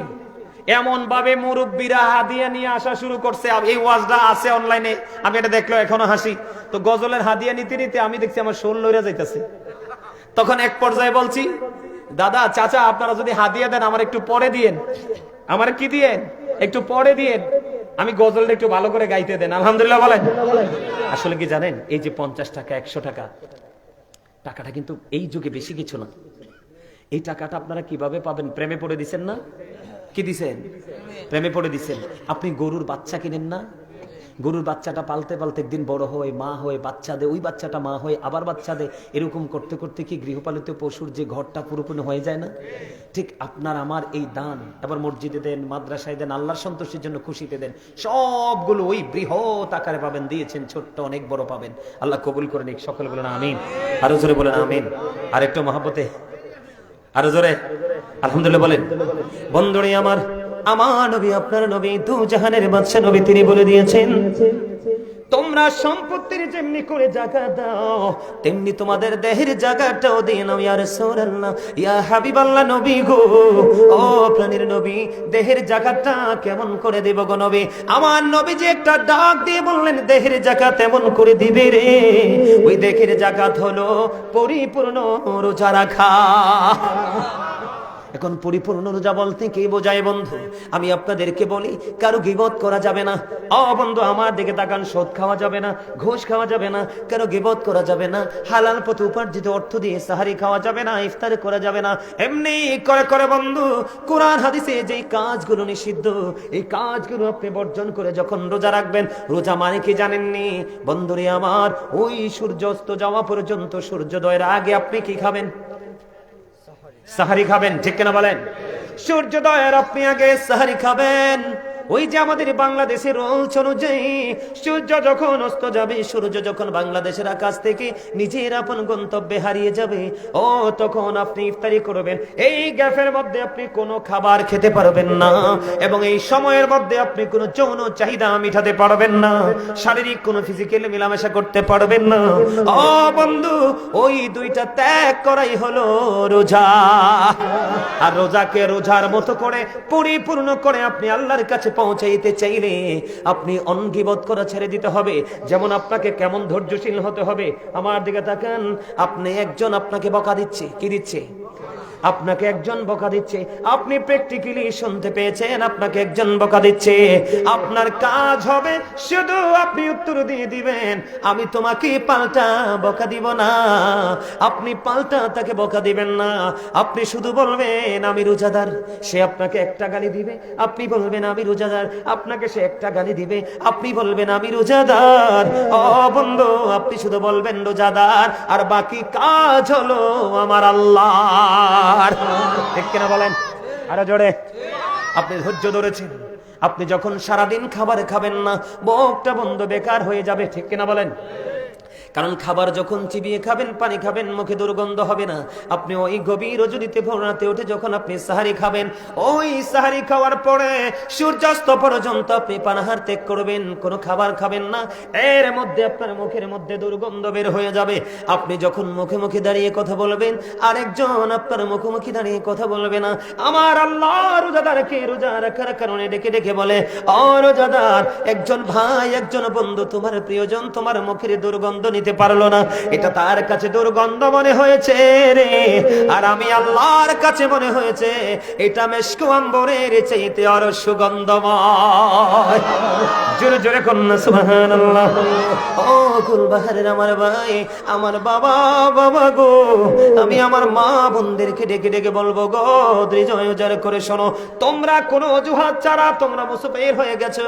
এমন ভাবে মুরব্বীরা হাদিয়া নিয়ে আসা শুরু করছে। এই ওয়াজটা আছে অনলাইনে, আমি এটা দেখলো এখনো হাসি। তো গজলের হাদিয়া নিতে নিতে আমি দেখছি আমার শোল লইরা যাইতেছে। তখন এক পর্যায়ে বলছি, দাদা চাচা আপনারা যদি হাদিয়া দেন আমার একটু পরে দিয়েন, আমার কি দিয়েন, একটু পরে দিয়েন, আমি গজলটা একটু ভালো করে গাইতে দেন। আলহামদুলিল্লাহ বলেন। আসলে কি জানেন, এই যে 50 টাকা 100 টাকা, টাকাটা কিন্তু এই যুগে বেশি কিছু না। এই টাকাটা আপনারা কিভাবে পাবেন? প্রেমে পড়ে দিচ্ছেন না? কি দিছেন? প্রেমে পড়ে দিচ্ছেন। আপনি গরুর বাচ্চা কিনেন না? গরুর বাচ্চাটা পালতে পালতে একদিন বড় হয়, মা হয়ে বাচ্চা দেয়, ওই বাচ্চাটা মা হয়ে আবার বাচ্চা দেয়, এরকম করতে করতে কি গৃহপালিত পশুর যে ঘরটা পুরোপুরি হয়ে যায় না? ঠিক আপনার আমার এই দান, এবার মসজিদে দেন, মাদ্রাসায় দেন, আল্লাহর সন্তোষের জন্য খুশিতে দেন, সবগুলো ওই বৃহৎ আকারে পাবেন। দিয়েছেন ছোট্ট, অনেক বড় পাবেন। আল্লাহ কবুল করে নিক। সকলে বলেন আমিন। আরো জোরে বলেন আমিন। আর একটু মহব্বতে আরো জোরে আলহামদুলিল্লাহ বলেন। বন্ধুরে আমার, আমার নবী, আপনার নবী, দু জাহানের বাদশা নবী, তিনি বলে দিয়েছেন, তোমরা সম্পত্তির যেমনি করে জাকাত দাও, তেমনি তোমাদের দেহের জাকাতটাও দিয়ে নাও। ইয়া রাসূলুল্লাহ, ইয়া হাবিবাল্লাহ, নবী গো, ও প্রাণের নবী, দেহের জাকাতটা কেমন করে দেব গো নবী? আমার নবী যে একটা ডাক দিয়ে বললেন, দেহের জাকাত এমন করে দিবে রে, ওই দেহের জাকাত হলো পরিপূর্ণ রোজা রাখা। এখন পরিপূর্ণ রোজা বলতে কি বোঝায় বন্ধু? আমি আপনাদেরকে বলি, কারো গীবত করা যাবে না। ও বন্ধু আমার দিকে তাকান, সুদ খাওয়া যাবে না, ঘুষ খাওয়া যাবে না, কারো গীবত করা যাবে না, হালাল পথে উপার্জিত অর্থ দিয়ে সাহারি খাওয়া যাবে না, ইফতার করা যাবে না। এমনি করে করে বন্ধু, কোরআন হাদিসে যেই কাজগুলো নিষিদ্ধ, এই কাজগুলো আপনি বর্জন করে যখন রোজা রাখবেন, রোজা মানে কি জানেননি বন্ধুরে আমার? ওই সূর্য অস্ত যাওয়া পর্যন্ত, সূর্যোদয়ের আগে আপনি কি খাবেন? সাহারি খাবেন, ঠিক কিনা বলেন? সূর্যোদয়ের আপনি আগে সাহারি খাবেন। ওই যে আমাদের বাংলাদেশের রুলস অনুযায়ী, সূর্য যখন অস্ত যাবে, সূর্য যখন বাংলাদেশের আকাশ থেকে নিজের আপন গন্তব্যে হারিয়ে যাবে, ও তখন আপনি ইফতারি করবেন। এই গ্যাপের মধ্যে আপনি কোনো খাবার খেতে পারবেন না, এবং এই সময়ের মধ্যে আপনি কোনো যৌন চাহিদা মিটাতে পারবেন না, শারীরিক কোনো ফিজিক্যাল মেলামেশা করতে পারবেন না। ও বন্ধু, ওই দুইটা ত্যাগ করাই হলো রোজা। আর রোজাকে রোজার মতো করে পরিপূর্ণ করে আপনি আল্লাহর কাছে পৌঁছাইতে চাইলে আপনি অনগীবত করা ছেড়ে দিতে হবে। যেমন আপনাকে কেমন ধৈর্যশীল হতে হবে, আমার দিকে তাকান। আপনি একজন আপনাকে বকা দিচ্ছে, কি দিচ্ছে? আপনাকে একজন বকা দিচ্ছে, আপনি প্র্যাকটিক্যালি শুনতে পেয়েছেন, আপনাকে একজন বকা দিচ্ছে। আপনার কাজ হবে শুধু আপনি উত্তর দিয়ে দিবেন, আমি তোমাকে পাল্টা বকা দিব না। আপনি পাল্টা তাকে বকা দিবেন না, আপনি শুধু বলবেন আমি রোজাদার। সে আপনাকে একটা গালি দিবে, আপনি বলবেন আমি রোজাদার। আপনাকে সে একটা গালি দিবে, আপনি বলবেন আমি রোজাদার। ও বন্ধু, আপনি শুধু বলবেন রোজাদার, আর বাকি কাজ হলো আমার আল্লাহ। ঠিক কিনা বলেন? আরো জোরে। আপনি ধৈর্য ধরেছেন, আপনি যখন সারাদিন খাবার খাবেন না, মুখটা বন্ধ, বেকার হয়ে যাবে, ঠিক কিনা বলেন? কারণ খাবার যখন চিবিয়ে খাবেন, পানি খাবেন, মুখে দুর্গন্ধ হবে না। আপনি ওই গভীর রজনীতে ভোর রাতে উঠে যখন আপনি সাহারি খাবেন, ওই সাহারি খাওয়ার পরে সূর্যাস্ত পর্যন্ত আপনি পানাহার ত্যাগ করবেন, কোনো খাবার খাবেন না। এর মধ্যে আপনার মুখের মধ্যে দুর্গন্ধ বের হয়ে যাবে। আপনি যখন মুখে মুখে দাঁড়িয়ে কথা বলবেন, আরেকজন আপনার মুখোমুখি দাঁড়িয়ে কথা বলবে না। আমার আল্লাহ রোজাদারকে রোজা রাখার কারণে ডেকে ডেকে বলে, ও রোজাদার, একজন ভাই, একজন বন্ধু, তোমার প্রিয়জন তোমার মুখের দুর্গন্ধ নিতে পারলো না, এটা তার কাছে দুর্গন্ধ মনে হয়েছে রে, আর আমি আল্লাহর কাছে মনে হয়েছে এটা মেশকু আম্বরের চাইতে আরো সুগন্ধময়। জোরে জোরে কন্যা সুবহানাল্লাহ। ও গুলবাহারের আমার ভাই, আমার বাবা, বাবা গো, আমি আমার মা বোনদেরকে ডেকে ডেকে বলবো গো, হৃদয় উজাড় করে শোনো, তোমরা কোনো অজুহাত ছাড়া তোমরা মুসাফির হয়ে গেছো,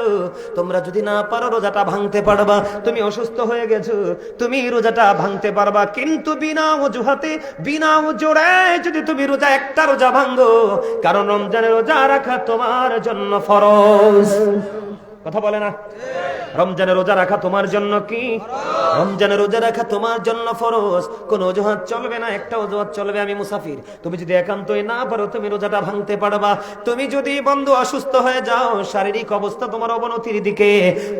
তোমরা যদি না পারো রোজাটা ভাঙতে পারবা। তুমি অসুস্থ হয়ে গেছো, তুমি রোজাটা ভাঙতে পারবা, কিন্তু বিনা অজুহাতে, বিনা জোরে যদি তুমি রোজা একটা রোজা ভাঙো, কারণ রমজানের রোজা রাখা তোমার জন্য ফরজ। কথা বলে না? রমজানের রোজা রাখা তোমার জন্য কি? রমজানের রোজা রাখা তোমার জন্য ফরজ। কোন অজুহাত চলবে না, একটা অজুহাত চলবে, আমি মুসাফির। তুমি যদি একান্তই না পারো, তুমি রোজাটা ভাঙতে পারবা। তুমি যদি বন্ধু অসুস্থ হয়ে যাও, শারীরিক অবস্থা তোমার অবনতির দিকে,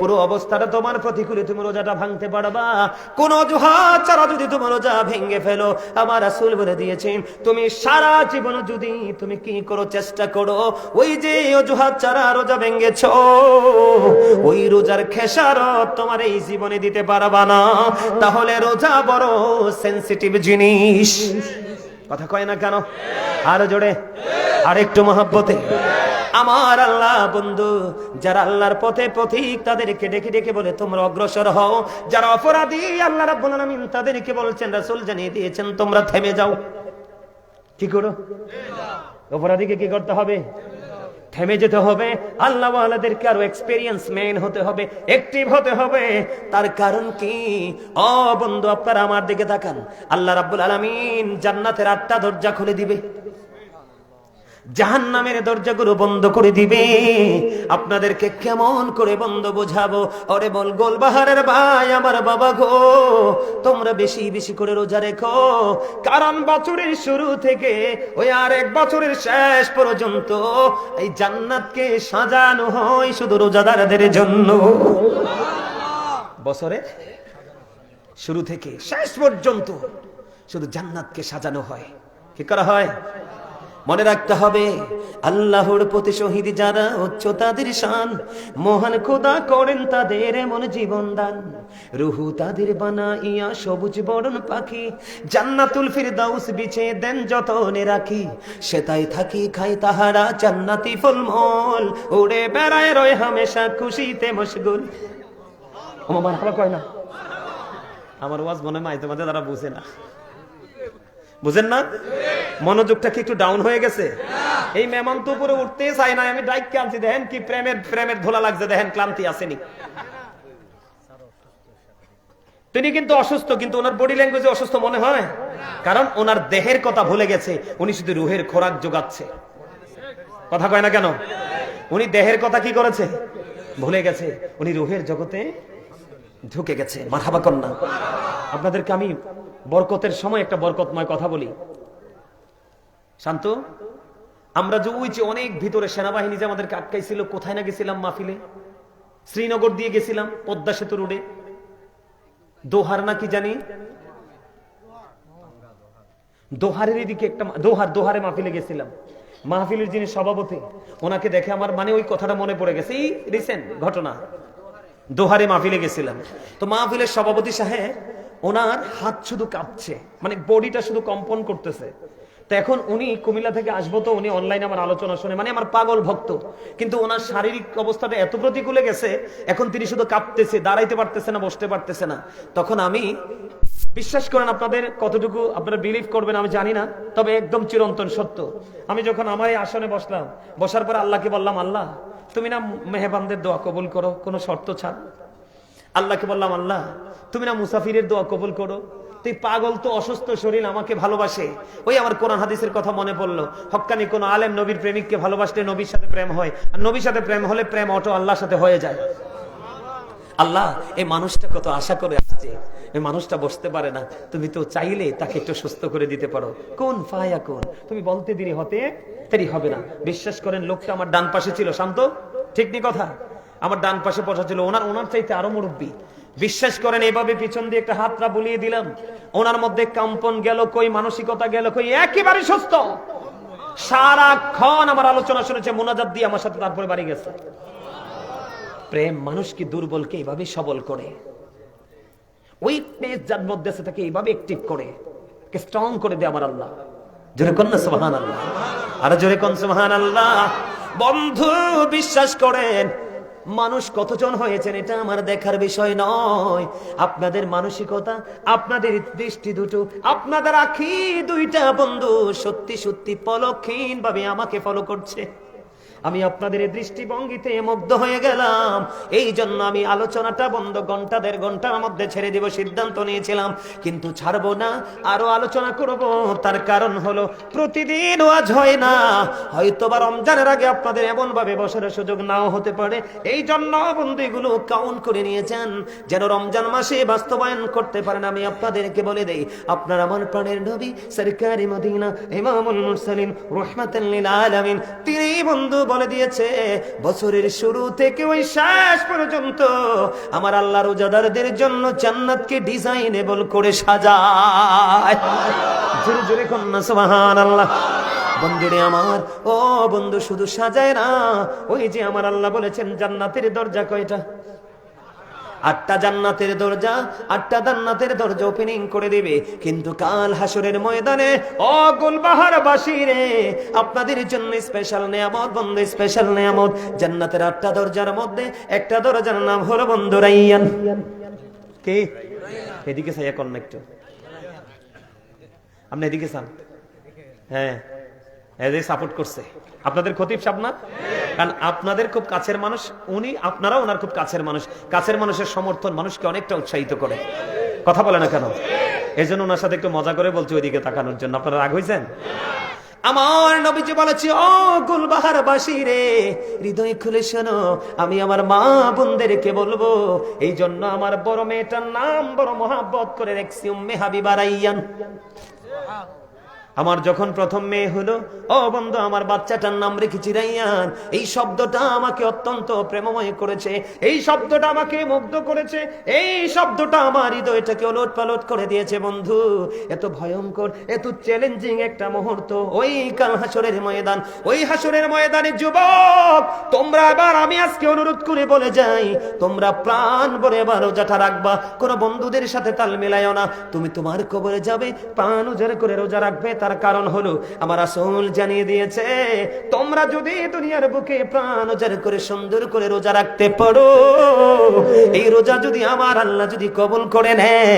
পুরো অবস্থাটা তোমার প্রতিকূলে, তুমি রোজাটা ভাঙতে পারবা। কোন অজুহাত ছাড়া যদি তোমার রোজা ভেঙে ফেলো, আমার রাসূল বলে দিয়েছেন, তুমি সারা জীবন যদি তুমি কি করো, চেষ্টা করো, ওই যে অজুহাত ছাড়া রোজা ভেঙেছো, ওই রোজার খেসারত তোমার এই জীবনে দিতে পারবা না। তাহলে রোজা বড় সেনসিটিভ জিনিস। কথা কয় না কেন? আরো জোরে, আরেকটু মহব্বতে। আমার আল্লাহ বন্ধু, যারা আল্লাহর পথে পথিক, তাদেরকে ডেকে ডেকে বলে তোমরা অগ্রসর হও। যারা অপরাধী, আল্লাহ রাব্বুল আলামিন তাদেরকে বলছেন, রাসূল জানিয়ে দিয়েছেন, তোমরা থেমে যাও। কি করো? অপরাধীকে কি করতে হবে? থেমে যেতে হবে। আল্লাহ ওয়ালাদেরকে আরো এক্সপেরিয়েন্স ম্যান হতে হবে, অ্যাক্টিভ হতে হবে। তার কারণ কি? ও বন্ধু, আপনারা আমার দিকে তাকান। আল্লাহ রাব্বুল আলামিন জান্নাতের 8টা দরজা খুলে দিবে, জাহান্নামের দরজাগুলো বন্ধ করে দিবে। আপনাদেরকে কেমন করে বন্ধ বোঝাবো? ওরে বল গোলবাহারের ভাই, আমার বাবা গো, তোমরা বেশি বেশি করে রোজা রেখো, কারণ বছরের শুরু থেকে ওই আর এক বছরের শেষ পর্যন্ত এই জান্নাতকে সাজানো হয় শুধু রোজাদারদের জন্য। বছরের শুরু থেকে শেষ পর্যন্ত শুধু জান্নাতকে সাজানো হয়। কি করা হয়? মনে রাখতে হবে, আল্লাহর প্রতি শহীদ যারা, উচ্চ তাদের শান, মহান খোদা করেন তাদের এমন জীবন দান, রুহু তাদের বানাইয়া সবুজ বরণ পাখি, জান্নাতুল ফিরদাউস বিছে দেন যতনে রাখি, সেটাই থাকি খাই তাহারা জান্নাতি ফলমল, উড়ে বেড়ায় রয় হামেশা খুশিতে মশগুল। আমার হাবা কয় না? আমার ওয়াজ মনে মাইতে মাঝে তারা বুঝে না, বুঝেন না? মনোযোগটা কি একটু ডাউন হয়ে গেছে? এই মেহমান তো উপরে উঠতে চাই না, আমি ডাইক আনছি, দেখেন কি প্রেমের ধোলা লাগছে, দেখেন ক্লান্তি আসেনি। তিনি কিন্তু অসুস্থ, কিন্তু ওনার বডি ল্যাঙ্গুয়েজে অসুস্থ মনে হয়, কারণ ওনার দেহের কথা ভুলে গেছে, উনি শুধু রুহের খোরাক যোগাচ্ছে। কথা কয় না কেন? উনি দেহের কথা কি করেছে? ভুলে গেছে, উনি রুহের জগতে ঢুকে গেছে। মারহাবা কন্যা। আপনাদেরকে আমি বরকতের সময় একটা বরকতময় কথা বলি। শান্ত, আমরা যে ওই যে অনেক ভিতরে সেনাবাহিনী যে আমাদেরকে আটকাইছিল, কোথায় না গেছিলাম মাহফিলে, শ্রীনগর দিয়ে গেছিলাম, পদ্মা সেতু রোডে, দোহার না কি জানি, দোহারের দিকে একটা দোহারে মাহফিলে গেছিলাম। মাহফিলের যিনি সভাপতি, ওনাকে দেখে আমার মানে ওই কথাটা মনে পড়ে গেছে, এই রিসেন্ট ঘটনা। দোহারে মাহফিলে গেছিলাম, তো মাহফিলের সভাপতি সাহেব, ওনার হাত শুধু কাঁপছে, মানে বডিটা শুধু কম্পন করতেছে। তো এখন উনি কুমিল্লা থেকে আসবো, তো উনি অনলাইনে আমার আলোচনা শুনে, মানে আমার পাগল ভক্ত, কিন্তু ওনার শারীরিক অবস্থাটা এত প্রতিকূলে গেছে, এখন তিনি শুধু কাঁপতেছে, দাঁড়াইতে পারতেছে না, বসতে পারতেছে না। তখন আমি, বিশ্বাস করেন, আপনাদের কতটুকু আপনারা বিলিভ করবেন আমি জানি না, তবে একদম চিরন্তন সত্য। আমি যখন আমার এই আসনে বসলাম, বসার পর আল্লাহকে বললাম, আল্লাহ তুমি না মেহবানদের দোয়া কবুল করো কোনো শর্ত ছাড়। আল্লাহকে বললাম, আল্লাহ তুমি না মুসাফিরের দোয়া কবুল করো। তুই পাগল তো, অসুস্থ শরীর, আমাকে ভালোবাসে। ওই আমার কোরআন হাদিসের কথা মনে পড়লো, হক্কানি কোন আলেম নবীর প্রেমিককে ভালোবাসলে নবীর সাথে প্রেম হয়, আর নবীর সাথে প্রেম হলে প্রেম অটো আল্লাহর সাথে হয়ে যায়। আল্লাহ এই মানুষটা কত আশা করে আসছে, এই মানুষটা বসতে পারে না, তুমি তো চাইলে তাকে একটু সুস্থ করে দিতে পারো। কোন ফায়া কোন, তুমি বলতে দেরি হবে না। বিশ্বাস করেন, লোকটা আমার ডান পাশে ছিল, শান্ত, ঠিক নি কথা, আমার ডান পাশে বসা ছিল, ওনার চাইতে আরো মুরব্বী। বিশ্বাস করেন, এভাবে পিছন দিয়ে একটা হাতটা বুলিয়ে দিলাম, ওনার মধ্যে কম্পন গেল কই, মানসিকতা গেল কই, একেবারে সুস্থ। সারাক্ষণ আমার আলোচনা শুনেছে, মোনাজাত দিয়ে আমার সাথে, তারপরে বাড়ি গেছে। প্রেম মানুষকে দুর্বলকে এইভাবে সবল করে, উইকনেস যার মধ্যে আছে তাকে এইভাবে অ্যাক্টিভ করে, স্ট্রং করে দেয় আমার আল্লাহ। জোরে কোন না সুবহানাল্লাহ, আর জোরে কোন সুবহানাল্লাহ। বন্ধু বিশ্বাস করেন, মানুষ কতজন হয়েছেন এটা আমার দেখার বিষয় নয়। আপনাদের মানসিকতা, আপনাদের দৃষ্টি দুটো, আপনাদের আঁখি দুইটা বন্ধু সত্যি সত্যি পলকহীন ভাবে আমাকে ফলো করছে। আমি আপনাদের এই দৃষ্টিভঙ্গিতে মুগ্ধ হয়ে গেলাম। এই জন্য আমি আলোচনাটা বন্ধ ঘন্টা দেড় ঘন্টার মধ্যে ছেড়ে দিব সিদ্ধান্ত নিয়েছিলাম, কিন্তু ছাড়বো না, আরো আলোচনা করব। তার কারণ হলো প্রতিদিন ওয়াজ হয় না, হয়তোবা রমজানের আগে আপনাদের এমন ভাবে বসার সুযোগ নাও হতে পারে। এই জন্য বন্ধু এগুলো কাউন্ট করে নিয়েছেন যেন রমজান মাসে বাস্তবায়ন করতে পারেন। আমি আপনাদেরকে বলে দেই, আপনার আমার প্রাণের নবী সরকারি মদিনা ইমামুল মুরসালিন রাহমাতাল লিল আলামিন, তিনি বন্ধু বলে দিয়েছে, বছরের শুরু থেকে ওই শেষ পর্যন্ত আমার আল্লাহ রোজাদারদের জন্য জান্নাতকে ডিজাইনেবল করে সাজায়। জোরে জোরে কন্যা সুবহানাল্লাহ। বন্ধুরে আমার, ও বন্ধু, শুধু সাজায় না, ওই যে আমার আল্লাহ বলেছেন জান্নাতের দরজা কয়টা? 8টা জান্নাতের দরজা, 8টা জান্নাতের দরজা ওপেনিং করে দিবে। কিন্তু কাল হাসরের ময়দানে ও গুলবাহার বাসীরে, আপনাদের জন্য স্পেশাল নিয়ামত বন্ধু, স্পেশাল নিয়ামত। জান্নাতের 8টা দরজার মধ্যে একটা দরজার নাম হলো বন্ধু রাইয়ান। কে এদিকে চাই এখন একটু, আপনি এদিকে চান? হ্যাঁ, এদের সাপোর্ট করছে আপনাদের খতিব সাহেব না? কারণ আপনাদের খুব কাছের মানুষ উনি, আপনারা ওনার খুব কাছের মানুষ। কাছের মানুষের সমর্থন মানুষকে অনেকটা উৎসাহিত করে। কথা বলে না কেন? এই জন্য ওনার সাথে একটু মজা করে বলছি ওইদিকে তাকানোর জন্য। আপনারা রাগ হয়েছেন? আমার নবীজি বলেছে, ও গুলবাহার বাসীরে, হৃদয় খুলে শোনো, আমি আমার মা বোনদেরকে বলবো। এই জন্য আমার বড় মেয়েটার নাম বড় মহাব্বত করে রাখছি উম্মে হাবিবা রাইয়ান। আমার যখন প্রথম মেয়ে হলো, ও বন্ধু, আমার বাচ্চাটার নাম রেখেছি রাইয়ান। এই শব্দটা আমাকে অত্যন্ত প্রেমময় করেছে, এই শব্দটা আমাকে মুগ্ধ করেছে, এই শব্দটা আমার হৃদয়টাকে ওলট পালট করে দিয়েছে। বন্ধু, এত ভয়ঙ্কর, এত চ্যালেঞ্জিং একটা মুহূর্ত ওই কাল হাসরের ময়দান। ওই হাসরের ময়দানে যুবক, তোমরা এবার, আমি আজকে অনুরোধ করে বলে যাই, তোমরা প্রাণ ভরে এবার রোজাটা রাখবা। কোনো বন্ধুদের সাথে তাল মেলায়ও না। তুমি তোমার কবরে যাবে, প্রাণ উজাড় করে রোজা রাখবে। তার কারণ হলো আমার রাসূল জানিয়ে দিয়েছে, তোমরা যদি দুনিয়ার বুকে প্রাণ উজাড় করে সুন্দর করে রোজা রাখতে পারো, এই রোজা যদি আমার আল্লাহ যদি কবুল করে নেয়,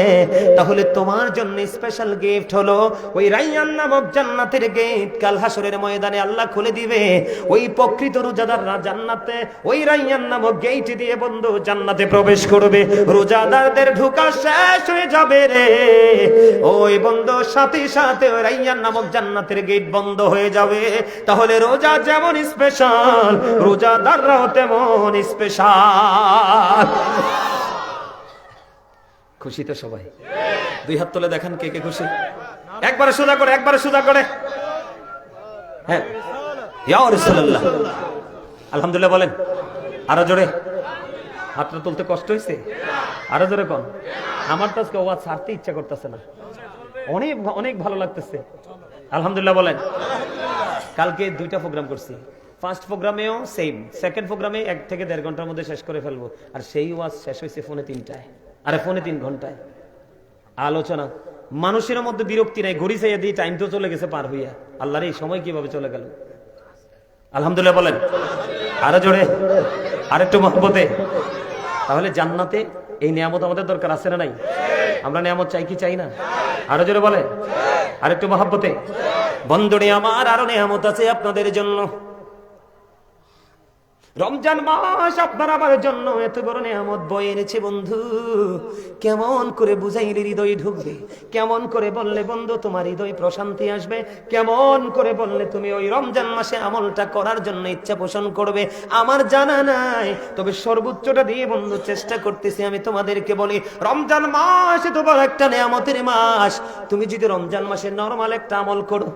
তাহলে তোমার জন্য স্পেশাল গিফট হলো ওই রাইয়ান নামক জান্নাতের গেট। কাল হাসরের ময়দানে আল্লাহ খুলে দিবে, ওই প্রকৃত রোজাদাররা জান্নাতে ওই রাইয়ান নামক গেট দিয়ে বন্ধু জান্নাতে প্রবেশ করবে। রোজাদারদের ঢোকা শেষ হয়ে যাবে রে, ওই বন্ধু সাথে সাথে ওই রাইয়ান নামক জান্নাতের গেট বন্ধ হয়ে যাবে। তাহলে রোজা যেমন স্পেশাল, রোজাদাররাও তেমন স্পেশাল। খুশি তো সবাই? দুই হাত তুলে দেখান কে কে খুশি। একবারে সোজা করে, একবারে সোজা করে। হ্যাঁ, ইয়া রাসূলুল্লাহ, আলহামদুলিল্লাহ বলেন। আরো জোরে। হাতটা তুলতে কষ্ট হয়েছে? আরো জোরে কোন। আমার তো আজকে ওয়াজ ছাড়তে ইচ্ছা করতেছে না, অনেক অনেক ভালো লাগতেছে। আলহামদুলিল্লাহ বলেন। কালকে 2টা প্রোগ্রাম করছি। ফার্স্ট প্রোগ্রামেও সেম, সেকেন্ড প্রোগ্রামে 1 থেকে 1.5 ঘন্টার মধ্যে শেষ করে ফেলবো। আর সেই ওয়াজ শেষ হয়েছে 3:45, আরে 3.25 ঘন্টায় আলোচনা। মানুষের মধ্যে বিরক্তি নাই, ঘড়ি চাইয়া দিই, টাইম তো চলে গেছে পার হইয়া। আল্লাহর এই সময় কিভাবে চলে গেল। আলহামদুলিল্লাহ বলেন। আরো জোরে, আরেকটু মহব্বতে। তাহলে জান্নাতে এই নিয়ামত আমাদের দরকার আছে না নাই? আমরা নিয়ামত চাই কি চাই না? আরো জোরে বলে, আরেকটু মহব্বতে। বন্ধুরে আমার, আরো নিয়ামত আছে আপনাদের জন্য। রমজান মাস আপনার আমার জন্য এত বড় নিয়ামত বয়ে এনেছে বন্ধু। কেমন করে বুঝাইলে হৃদয় ঢুকবে, কেমন করে বললে বন্ধু তোমার হৃদয় প্রশান্তি আসবে, কেমন করে বললে তুমি ওই রমজান মাসে আমলটা করার জন্য ইচ্ছা পোষণ করবে, আমার জানা নাই। তবে সর্বোচ্চটা দিয়ে বন্ধু চেষ্টা করতেছি আমি তোমাদেরকে বলি, রমজান মাস এত বড় একটা নিয়ামতের মাস। তুমি যদি রমজান মাসে নরমাল একটা আমল করো,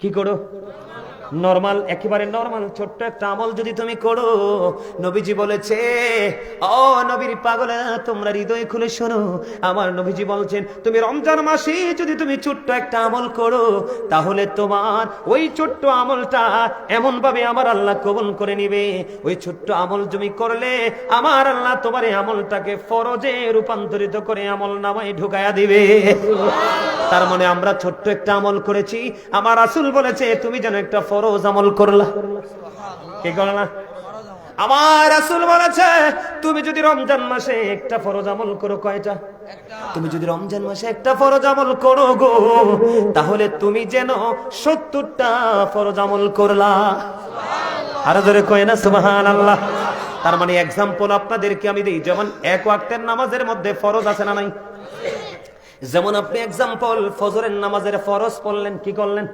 কি করো? নরমাল, একেবারে নরমাল ছোট্ট একটা আমল যদি তুমি করো, নবীজি বলেছে, ও নবীর পাগলেরা তোমরা হৃদয় খুলে শোনো, আমার নবীজি বলছেন তুমি রমজান মাসে যদি তুমি ছোট্ট একটা আমল করো, তাহলে তোমার ওই ছোট্ট আমলটা এমন ভাবে আমার আল্লাহ কবুল করে নিবে। ওই ছোট্ট আমল তুমি করলে আমার আল্লাহ তোমার এই আমলটাকে ফরজে রূপান্তরিত করে আমল নামায় ঢুকায়া দিবে। তার মানে আমরা ছোট্ট একটা আমল করেছি, আমার রাসূল বলেছে তুমি যেন একটা ফরজ আমল করলা। কি করলা? আমার রাসূল বলেছে তুমি যদি রমজান মাসে একটা ফরজ আমল করো, কয়টা? তুমি যদি রমজান মাসে একটা ফরজ আমল করো গো, তাহলে তুমি যেন 70টা ফরজ আমল করলা। আরো জোরে কয় না সুবহানাল্লাহ। তার মানে এক্সাম্পল আপনাদেরকে আমি দিই, যেমন এক ওয়াক্তের নামাজের মধ্যে ফরজ আছে না নাই? যেমন আপনি এক্সাম্পল ফজরের নামাজের ফরজ পড়লেন, কি করলেন?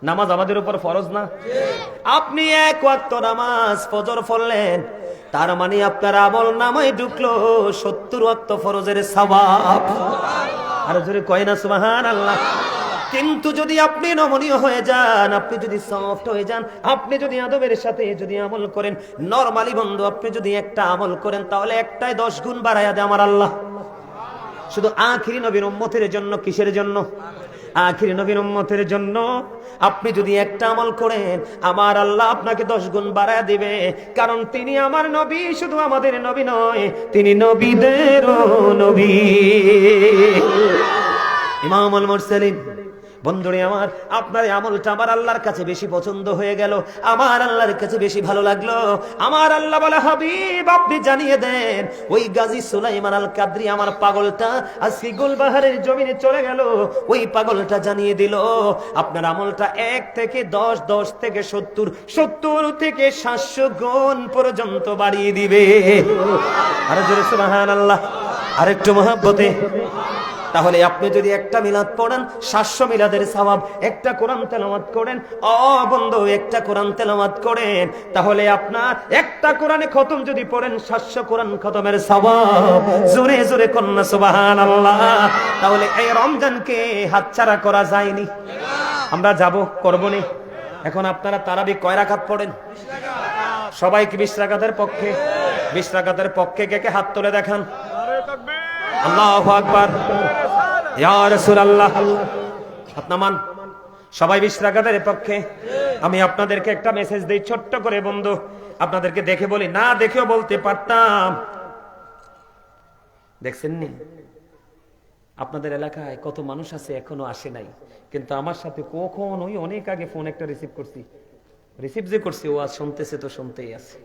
নামাজ আমাদের উপর ফরজ না? আপনি এক ওয়াক্ত নামাজ ফজর পড়লেন, তার মানে আপনার আমল নামায় ঢুকলো 70 ওয়াক্ত ফরজের সওয়াব। আর জোরে কয় না সুবহানাল্লাহ। কিন্তু যদি আপনি নমনীয় হয়ে যান, আপনি যদি সফট হয়ে যান, আপনি যদি আদবের সাথে যদি আমল করেন, নরমালি বন্ধু আপনি যদি একটা আমল করেন, তাহলে একটাই 10 গুণ বাড়ায়া দেয় আমার আল্লাহ। শুধু আখিরি নবীর উম্মতের জন্য। কিসের জন্য? আখিরি নবীর উম্মতের জন্য। আপনি যদি একটা আমল করেন, আমার আল্লাহ আপনাকে 10 গুণ বাড়ায় দিবে, কারণ তিনি আমার নবী, শুধু আমাদের নবী নয়, তিনি নবীদেরও নবী। ইমামুল মুরসালিন। বন্ধুরে আমার, আপনার আমলটা আমার আল্লাহর কাছে বেশি পছন্দ হয়ে গেল, আমার আল্লাহর কাছে বেশি ভালো লাগলো। আমার আল্লাহ বলে, হাবিব আপনি জানিয়ে দেন ওই গাজী সুলাইমান আল কাদরি আমার পাগলটা আজকে গুলবাহারের জমিনে চলে গেল, ওই পাগলটা জানিয়ে দিল আপনার আমলটা 1 থেকে 10, 10 থেকে 70, 70 থেকে 700 গুণ পর্যন্ত বাড়িয়ে দিবে। আর জোরে সুবহানাল্লাহ। আরেকটু মহব্বতে। তাহলে আপনি যদি একটা মিলাদ পড়েন 700 মিলাদের সওয়াব, একটা কোরআন তেলাওয়াত করেন, ও বন্ধু একটা কোরআন তেলাওয়াত করেন, তাহলে আপনার একটা কোরআনে খতম যদি পড়েন 700 কোরআন খতমের সওয়াব। জোরে জোরে কন্না সুবহানাল্লাহ। তাহলে এই রমজানকে হাতছাড়া করা যায়নি। আমরা যাব, করব নি। এখন আপনারা তারাবি কয় রাকাত পড়েন? সবাই কি 20 রাকাতের পক্ষে? 20 রাকাতের পক্ষে কে কে হাত তুলে দেখান? আল্লাহু আকবার। ইয়া রাসূলুল্লাহ। হাত নামান। সবাই 20 রাকাতের পক্ষে। আমি আপনাদেরকে একটা মেসেজ দেই ছোট্ট করে বন্ধু, আপনাদেরকে দেখে বলি, না দেখেও বলতে পারতাম। দেখছেন নি আপনাদের এলাকায় কত মানুষ আছে এখনো আসে নাই, কিন্তু আমার সাথে কখনোই অনেক আগে ফোন একটা রিসিভ যে করছি, ও আজ শুনতেছে তো শুনতেই আছে।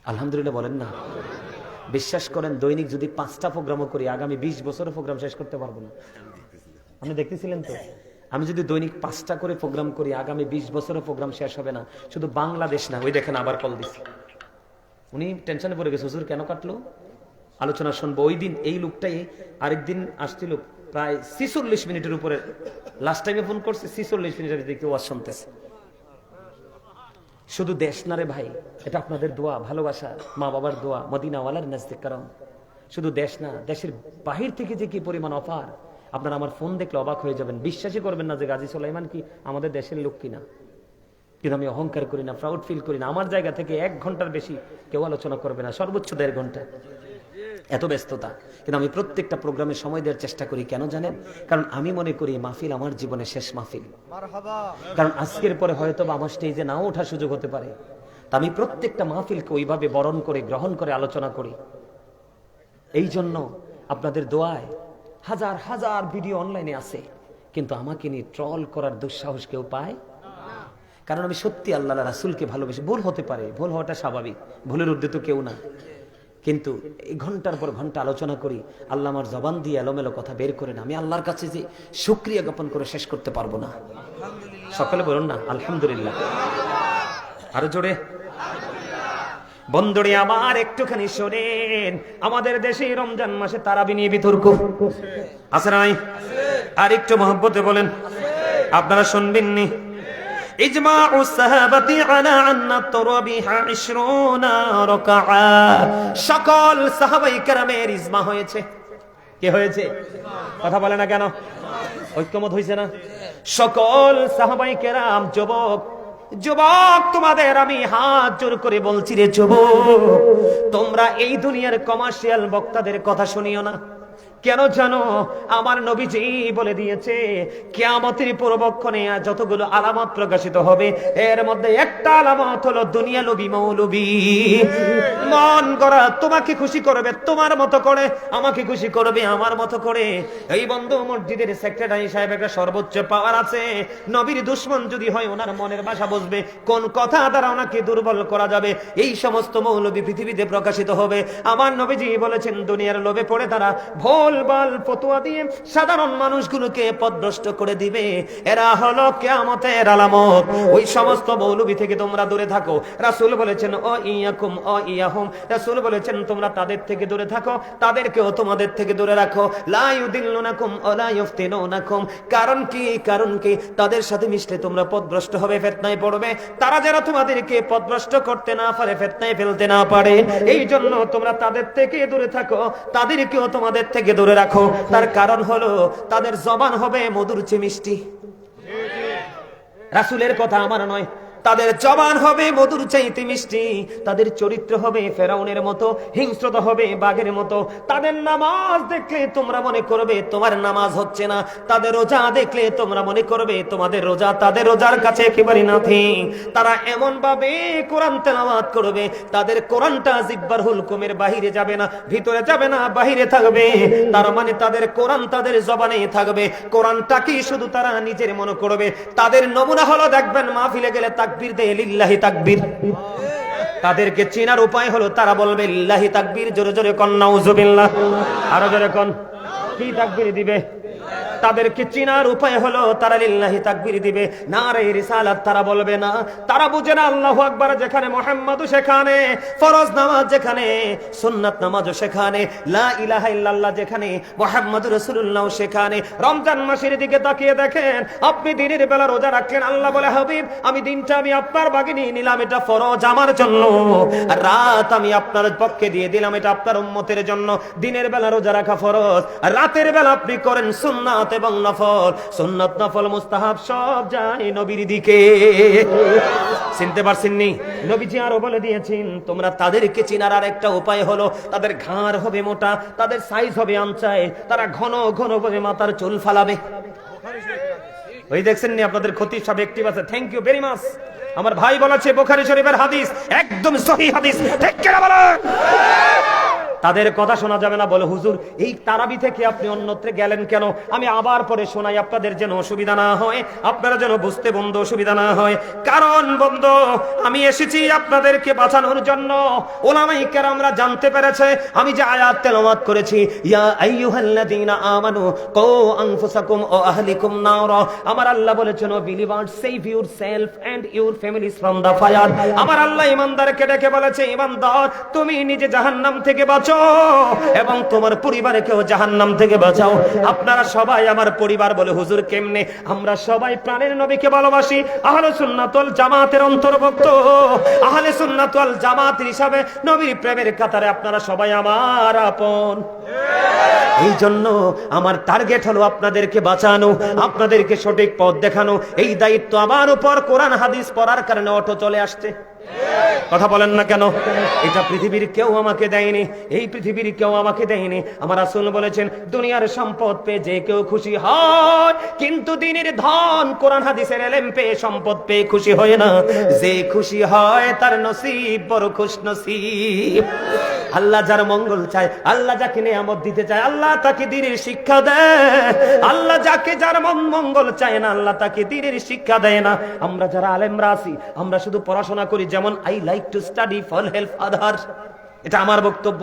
আলহামদুলিল্লাহ বলেন না? বিশ্বাস করেন, দৈনিক যদি 5টা প্রোগ্রামও করি, আগামী 20 বছরের প্রোগ্রাম শেষ করতে পারবো না। আপনি দেখতেছিলেন তো, আমি যদি দৈনিক 5টা করে প্রোগ্রাম করি, আগামী 20 বছরের প্রোগ্রাম শেষ হবে না। শুধু বাংলাদেশ না, ওই দেখেন আবার কল দিচ্ছে, উনি টেনশনে পড়ে গেছে, হুজুর কেন কাটলো, আলোচনা শুনবো। ওই দিন এই লোকটাই আরেকদিন আসছিল, প্রায় 46 মিনিটের উপরে, লাস্ট টাইমে ফোন করছে 46 মিনিটের দিকে ওয়াজ শুনতেছে। শুধু দেশ না রে ভাই, এটা আপনাদের দোয়া, ভালোবাসা, মা বাবার দোয়া, মদিনাওয়ালার নাজদিক কারণ। শুধু দেশ না, দেশের বাহির থেকে যে কি পরিমাণ অফার, আপনারা আমার ফোন দেখলে অবাক হয়ে যাবেন। বিশ্বাসই করবেন না যে গাজী সুলাইমান কি আমাদের দেশের লোক কিনা। কিন্তু আমি অহংকার করি না, প্রাউড ফিল করি না। আমার জায়গা থেকে 1 ঘন্টার বেশি কেউ আলোচনা করবে না, সর্বোচ্চ 1.5 ঘন্টা, এত ব্যস্ততা। কিন্তু আমি প্রত্যেকটা প্রোগ্রামে সময় দেওয়ার চেষ্টা করি। কেন জানেন? কারণ আমি মনে করি মাহফিল আমার জীবনের শেষ মাহফিল। কারণ আজকের পরে হয়তো আমার স্টেজে নাও ওঠার সুযোগ হতে পারে। তা আমি প্রত্যেকটা মাহফিলকে ওইভাবে বরণ করে, গ্রহণ করে আলোচনা করি। এই জন্য আপনাদের দোয়ায় হাজার হাজার ভিডিও অনলাইনে আছে, কিন্তু আমাকে নিয়ে ট্রল করার দুঃসাহস কেউ পায়। কারণ আমি সত্যি আল্লাহ রাসূলকে ভালোবেসে, ভুল হতে পারে, ভুল হওয়াটা স্বাভাবিক, ভুলের ঊর্ধ্বে তো কেউ না। কিন্তু এই ঘন্টার পর ঘন্টা আলোচনা করি, আল্লাহ আমার জবান দিয়ে এলোমেলো কথা বের করে না, আমি আল্লাহর কাছে যে শুকরিয়া জ্ঞাপন করে শেষ করতে পারবো না। সকলে বলুন না আলহামদুলিল্লাহ। আরো জোরে। বন্ধুরে আমার একটুখানি শোনেন, আমাদের দেশে রমজান মাসে তারাবি নিয়ে বিতর্ক আছে না নাই? আর একটু মহব্বতে বলেন, আপনারা শুনবেননি? ইজমাউ সাহাবাতি আলা আন্না তারাবিহা 20 রাকাআ, সকল সাহাবায়ে কেরামের ইজমা হয়েছে। কি হয়েছে? কথা বলে না কেন? ঐক্যমত হইছে না? সকল সাহাবায়ে কেরাম, যুবক যুবক তোমাদের আমি হাত জোর করে বলছি রে যুবক, তোমরা এই দুনিয়ার কমার্শিয়াল বক্তাদের কথা শুনিও না। কেন জানো? আমার নবীজি বলে দিয়েছে কিয়ামতের পূর্বক্ষণে যতগুলো আলামত প্রকাশিত হবে, এর মধ্যে একটা আলামত হলো দুনিয়া লোভী মৌলবী। মন গড়া, তোমাকে খুশি করবে তোমার মতো করে, আমাকে খুশি করবে আমার মতো করে। এই বন্ধু মসজিদের সেক্রেটারি সাহেব একটা সর্বোচ্চ পাওয়ার আছে, নবীর দুশমন যদি হয় ওনার মনের ভাষা বুঝবে, কোন কথা দ্বারা ওনাকে দুর্বল করা যাবে, এই সমস্ত মৌলবী পৃথিবীতে প্রকাশিত হবে। আমার নবীজি বলেছেন দুনিয়ার লোভে পড়ে তারা ভুলভাল ফতোয়া দিয়ে সাধারণ মানুষগুলোকে পথভ্রষ্ট করে দিবে, এরা হলো কিয়ামতের আলামত। ওই সমস্ত মৌলবী থেকে তোমরা দূরে থাকো। রাসূল বলেছেন ও ইয়াকুম ও ইয়াহুম, রাসূল বলেছেন তোমরা তাদের থেকে দূরে থাকো, তাদেরকেও তোমাদের থেকে দূরে রাখো। লা ইউদিল্লুনাকুম ওয়া লা ইফতিনুনাকুম, কারণ কি? কারণ কি? তাদের সাথে মিশলে তোমরা পথভ্রষ্ট হবে, ফিতনায় পড়বে। তারা যারা তোমাদেরকে পথভ্রষ্ট করতে না পারে, ফিতনায় ফেলতে না পারে, এই জন্য তোমরা তাদের থেকে দূরে থাকো, তাদেরকেও তোমাদের থেকে দূরে রাখো। তার কারণ হলো তাদের জবান হবে মধুর চেয়ে মিষ্টি। রাসূলের কথা আমার নয়, তাদের জবান হবে মধুর চাইতে মিষ্টি, তাদের চরিত্র হবে ফেরাউনের মতো, হিংস্রতা হবে বাঘের মতো। তাদের নামাজ দেখলে তোমরা মনে করবে তোমার নামাজ হচ্ছে না, তাদের রোজা দেখলে তোমরা মনে করবে তোমাদের রোজা তাদের রোজার কাছে একেবারে নাথিং। তারা এমন ভাবে কোরআন তেলাওয়াত করবে, তাদের কোরআনটা জিহ্বার হুলকুমের বাহিরে যাবে না, ভিতরে যাবে না, বাহিরে থাকবে। তার মানে তাদের কোরআন তাদের জবানে থাকবে, কোরআনটাকে শুধু তারা নিজের মনে করবে। তাদের নমুনা হলো, দেখবেন মাহফিলে গেলে তাকবীর দেয় লিল্লাহি তাকবীর। তাদেরকে চেনার উপায় হলো তারা বলবে লিল্লাহি তাকবীর, জোরে জোরে কোন নাউজুবিল্লাহ, আরো জোরে কোন। কি তাকবীর দিবে? তাদেরকে চিনার উপায় হলো তারা লিল্লাহি তাকবীর দিবে, নারে রিসালাত তারা বলবে না। তারা বুঝে না আল্লাহু আকবার যেখানে মুহাম্মাদও সেখানে, ফরজ নামাজ যেখানে সুন্নাত নামাজও সেখানে, লা ইলাহা ইল্লাল্লাহ যেখানে মুহাম্মাদুর রাসূলুল্লাহ সেখানে। রমজান মাসের দিকে তাকিয়ে দেখেন, আপনি দিনের বেলা রোজা রাখলেন, আল্লাহ বলে হাবিব আমি দিনটা আমি আপনার ভাগে নিয়ে নিলাম, এটা ফরজ আমার জন্য, আর রাত আমি আপনার পক্ষে দিয়ে দিলাম, এটা আপনার উম্মতের জন্য। দিনের বেলা রোজা রাখা ফরজ, আর রাতের বেলা আপনি করেন সুন্নাত এবং নফল। সুন্নাত নফল মুস্তাহাব সব যায় নবীর দিকে। চিনতে পারছেননি? নবীজি আরো বলে দিয়েছেন তোমরা তাদেরকে চিনার আর একটা উপায় হলো তাদের ঘাড় হবে মোটা, তাদের সাইজ হবে আনচায়, তারা ঘন ঘন ভাবে মাথার চুল ফালাবে। ওই দেখছেন নি আপনাদের খতিব সাহেব একটিভ আছে, থ্যাংক ইউ ভেরি মাচ। আমার ভাই বলেছে বুখারী শরীফের হাদিস, একদম সহিহ হাদিস, ঠিক কি না বলেন? তাদের কথা শোনা যাবে না। বলে হুজুর এই তারাবি থেকে আপনি অন্যত্রে গেলেন কেন? আমি আবার পরে শোনাই, আপনাদের যেন অসুবিধা না হয়, আপনারা যেন বুঝতে বন্ধু অসুবিধা না হয়। কারণ বন্ধু আমি এসেছি আপনাদেরকে বাঁচানোর জন্য। ওলামায়ে কেরামরা জানতে পেরেছে আমি যে আয়াত তেলাওয়াত করেছি, ইয়া আইয়ুহাল্লাযীনা আমানু কু আনফুসাকুম ওয়া আহলিকুম নারা, আমার আল্লাহ বলেছেন O believers save yourself and your families from the fire. আমার আল্লাহ ঈমানদারকে ডেকে বলেছে ঈমানদার তুমি নিজে জাহান্নাম থেকে বাঁচো এবং তোমার পরিবারকেও জাহান্নাম থেকে বাঁচাও। আপনারা সবাই আমার পরিবার। বলে হুজুর কেমনে? আমরা সবাই প্রাণের নবীকে ভালোবাসি, আহলে সুন্নাত ওয়াল জামাতের অন্তর্ভুক্ত। আহলে সুন্নাত ওয়াল জামাত হিসাবে নবীর প্রেমের কাতারে আপনারা সবাই আমার আপন। এই জন্য আমার টার্গেট হলো আপনাদেরকে বাঁচানো, আপনাদেরকে সঠিক পথ দেখানো। এই দায়িত্ব আমার উপর কোরআন হাদিস পড়ার কারণে অটো চলে আসছে। কথা বলেন না কেন? এটা পৃথিবীর কেউ আমাকে দেয়নি, এই পৃথিবীর কেউ আমাকে দেয়নি। আমার রাসূল বলেছেন দুনিয়ার সম্পদ পেয়ে যে কেউ খুশি হয়, কিন্তু দিনের ধন কোরআন হাদিসের ইলম পেয়ে সম্পদ পেয়ে খুশি হয় না। যে খুশি হয় তার নসিব বড় খুশনসিব। আল্লাহ যার মঙ্গল চায়, আল্লাহ যাকে নিয়ামত দিতে চায়, আল্লাহ তাকে দ্বীনের শিক্ষা দেয়। আল্লাহ যাকে যার মঙ্গল চায় না, আল্লাহ তাকে দ্বীনের শিক্ষা দেয় না। আমরা যারা আলেমরা আছি আমরা শুধু পড়াশোনা করি, যেমন I like to study for help others, এটা আমার বক্তব্য।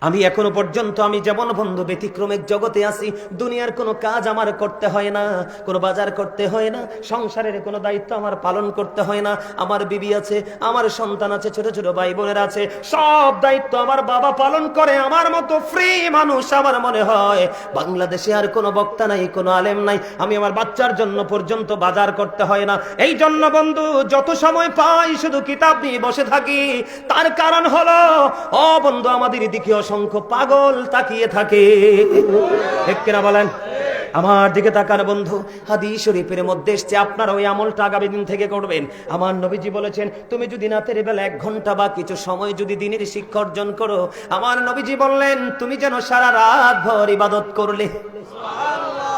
আমি এখনো পর্যন্ত আমি যেমন বন্ধু ব্যতিক্রমিক জগতে আছি, দুনিয়ার কোনো কাজ আমার করতে হয় না, কোনো বাজার করতে হয় না, সংসারের কোনো দায়িত্ব আমার পালন করতে হয় না। আমার বিবি আছে, আমার সন্তান আছে, ছোট ছোট ভাই বোনেরা আছে, সব দায়িত্ব আমার বাবা পালন করে। আমার মতো ফ্রি মানুষ আমার মনে হয় বাংলাদেশে আর কোনো বক্তা নাই, কোনো আলেম নাই। আমি আমার বাচ্চার জন্য পর্যন্ত বাজার করতে হয় না। এই জন্য বন্ধু যত সময় পাই শুধু কিতাব নিয়ে বসে থাকি। তার কারণ হলো, ও বন্ধু, আমাদের দিকে অসংখ্য পাগল তাকিয়ে থাকে। ঠিক কিনা বলেন? আমার দিকে তাকান বন্ধু। হাদিস শরীফের মধ্যে এসেছে আপনারা ওই আমলটা আগামী দিন থেকে করবেন। আমার নবীজি বলেছেন, তুমি যদি রাতের বেলা 1 ঘন্টা বা কিছু সময় যদি দিনের শিক্ষা অর্জন করো, আমার নবীজি বললেন তুমি যেন সারা রাত ভর ইবাদত করলে।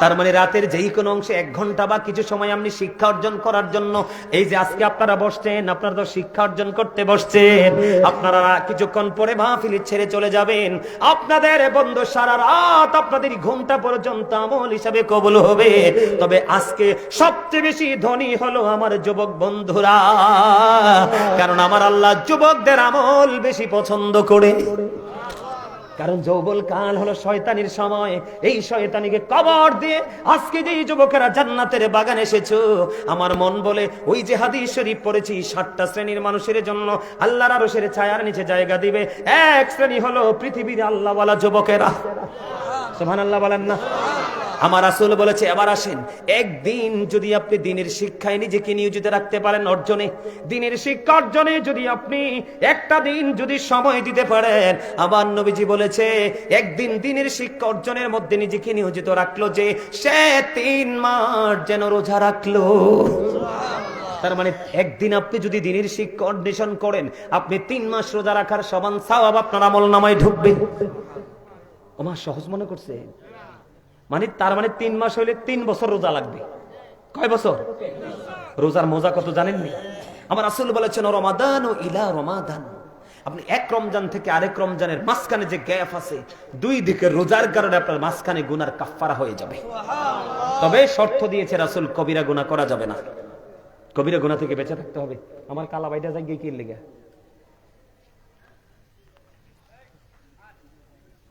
তার মানে রাতের যেই কোনো অংশে 1 ঘন্টা বা কিছু সময় আপনি শিক্ষা অর্জন করার জন্য, এই যে আজকে আপনারা বসছেন, আপনারা তো শিক্ষা অর্জন করতে বসছেন, আপনারা কিছুক্ষণ পরে মাহফিল ছেড়ে চলে যাবেন। আপনাদের বন্ধু সারা রাত আপনাদের ঘুমটা পর্যন্ত আমল হিসাবে কবুল হবে। তবে আজকে সবচেয়ে বেশি ধনী হলো আমার যুবক বন্ধুরা, কারণ আমার আল্লাহ যুবকদের আমল বেশি পছন্দ করে। কারণ যৌবন কাল হলো শয়তানির সময়। এই শয়তানিকে কবর দিয়ে আজকে যে যুবকেরা জান্নাতের বাগানে এসেছো, আমার মন বলে ওই যে হাদিস শরীফ পড়েছি, 7টা শ্রেণীর মানুষের জন্য আল্লাহর আরশের ছায়ার নিচে জায়গা দিবে। এক শ্রেণী হলো পৃথিবীর আল্লাহওয়ালা যুবকেরা। সুবহানাল্লাহ বলেন না? আমার রাসূল বলেছে, এবার আসেন, একদিন যদি আপনি দ্বীনের শিক্ষায় নিজেকে নিয়োজিত রাখতে পারেন, অর্জনে, দ্বীনের শিক্ষা অর্জনে যদি আপনি একটা দিন যদি সময় দিতে পারেন, আমার নবীজি বলেছে একদিন দ্বীনের শিক্ষা অর্জনের মধ্যে নিজেকে নিয়োজিত রাখলো যে সে 3 মাস যেন রোজা রাখলো। তার মানে একদিন আপনি যদি দ্বীনের শিক্ষা অন্বেষণ করেন, আপনি 3 মাস রোজা রাখার সমান সওয়াব আপনার আমলনামায় ঢুকবে। ওমা সহজ মনে করছে? মানে তার মানে 3 মাস হইলে 3 বছর রোজা লাগবে। কয় বছর? রোজার মজা কত জানেননি? আমার রাসূল বলেছেন, রমাদান ও ইলা রমাদান, আপনি এক রমজান থেকে আরেক রমজানের মাঝখানে যে গ্যাপ আছে, 2 দিকে রোজার কারণে আপনার মাঝখানে গুনার কাফফারা হয়ে যাবে। তবে শর্ত দিয়েছে রাসূল, কবিরা গুনাহ করা যাবে না, কবিরা গুনাহ থেকে বেঁচে থাকতে হবে। আমার কালা বাইটা যাই গিয়ে কি লেগে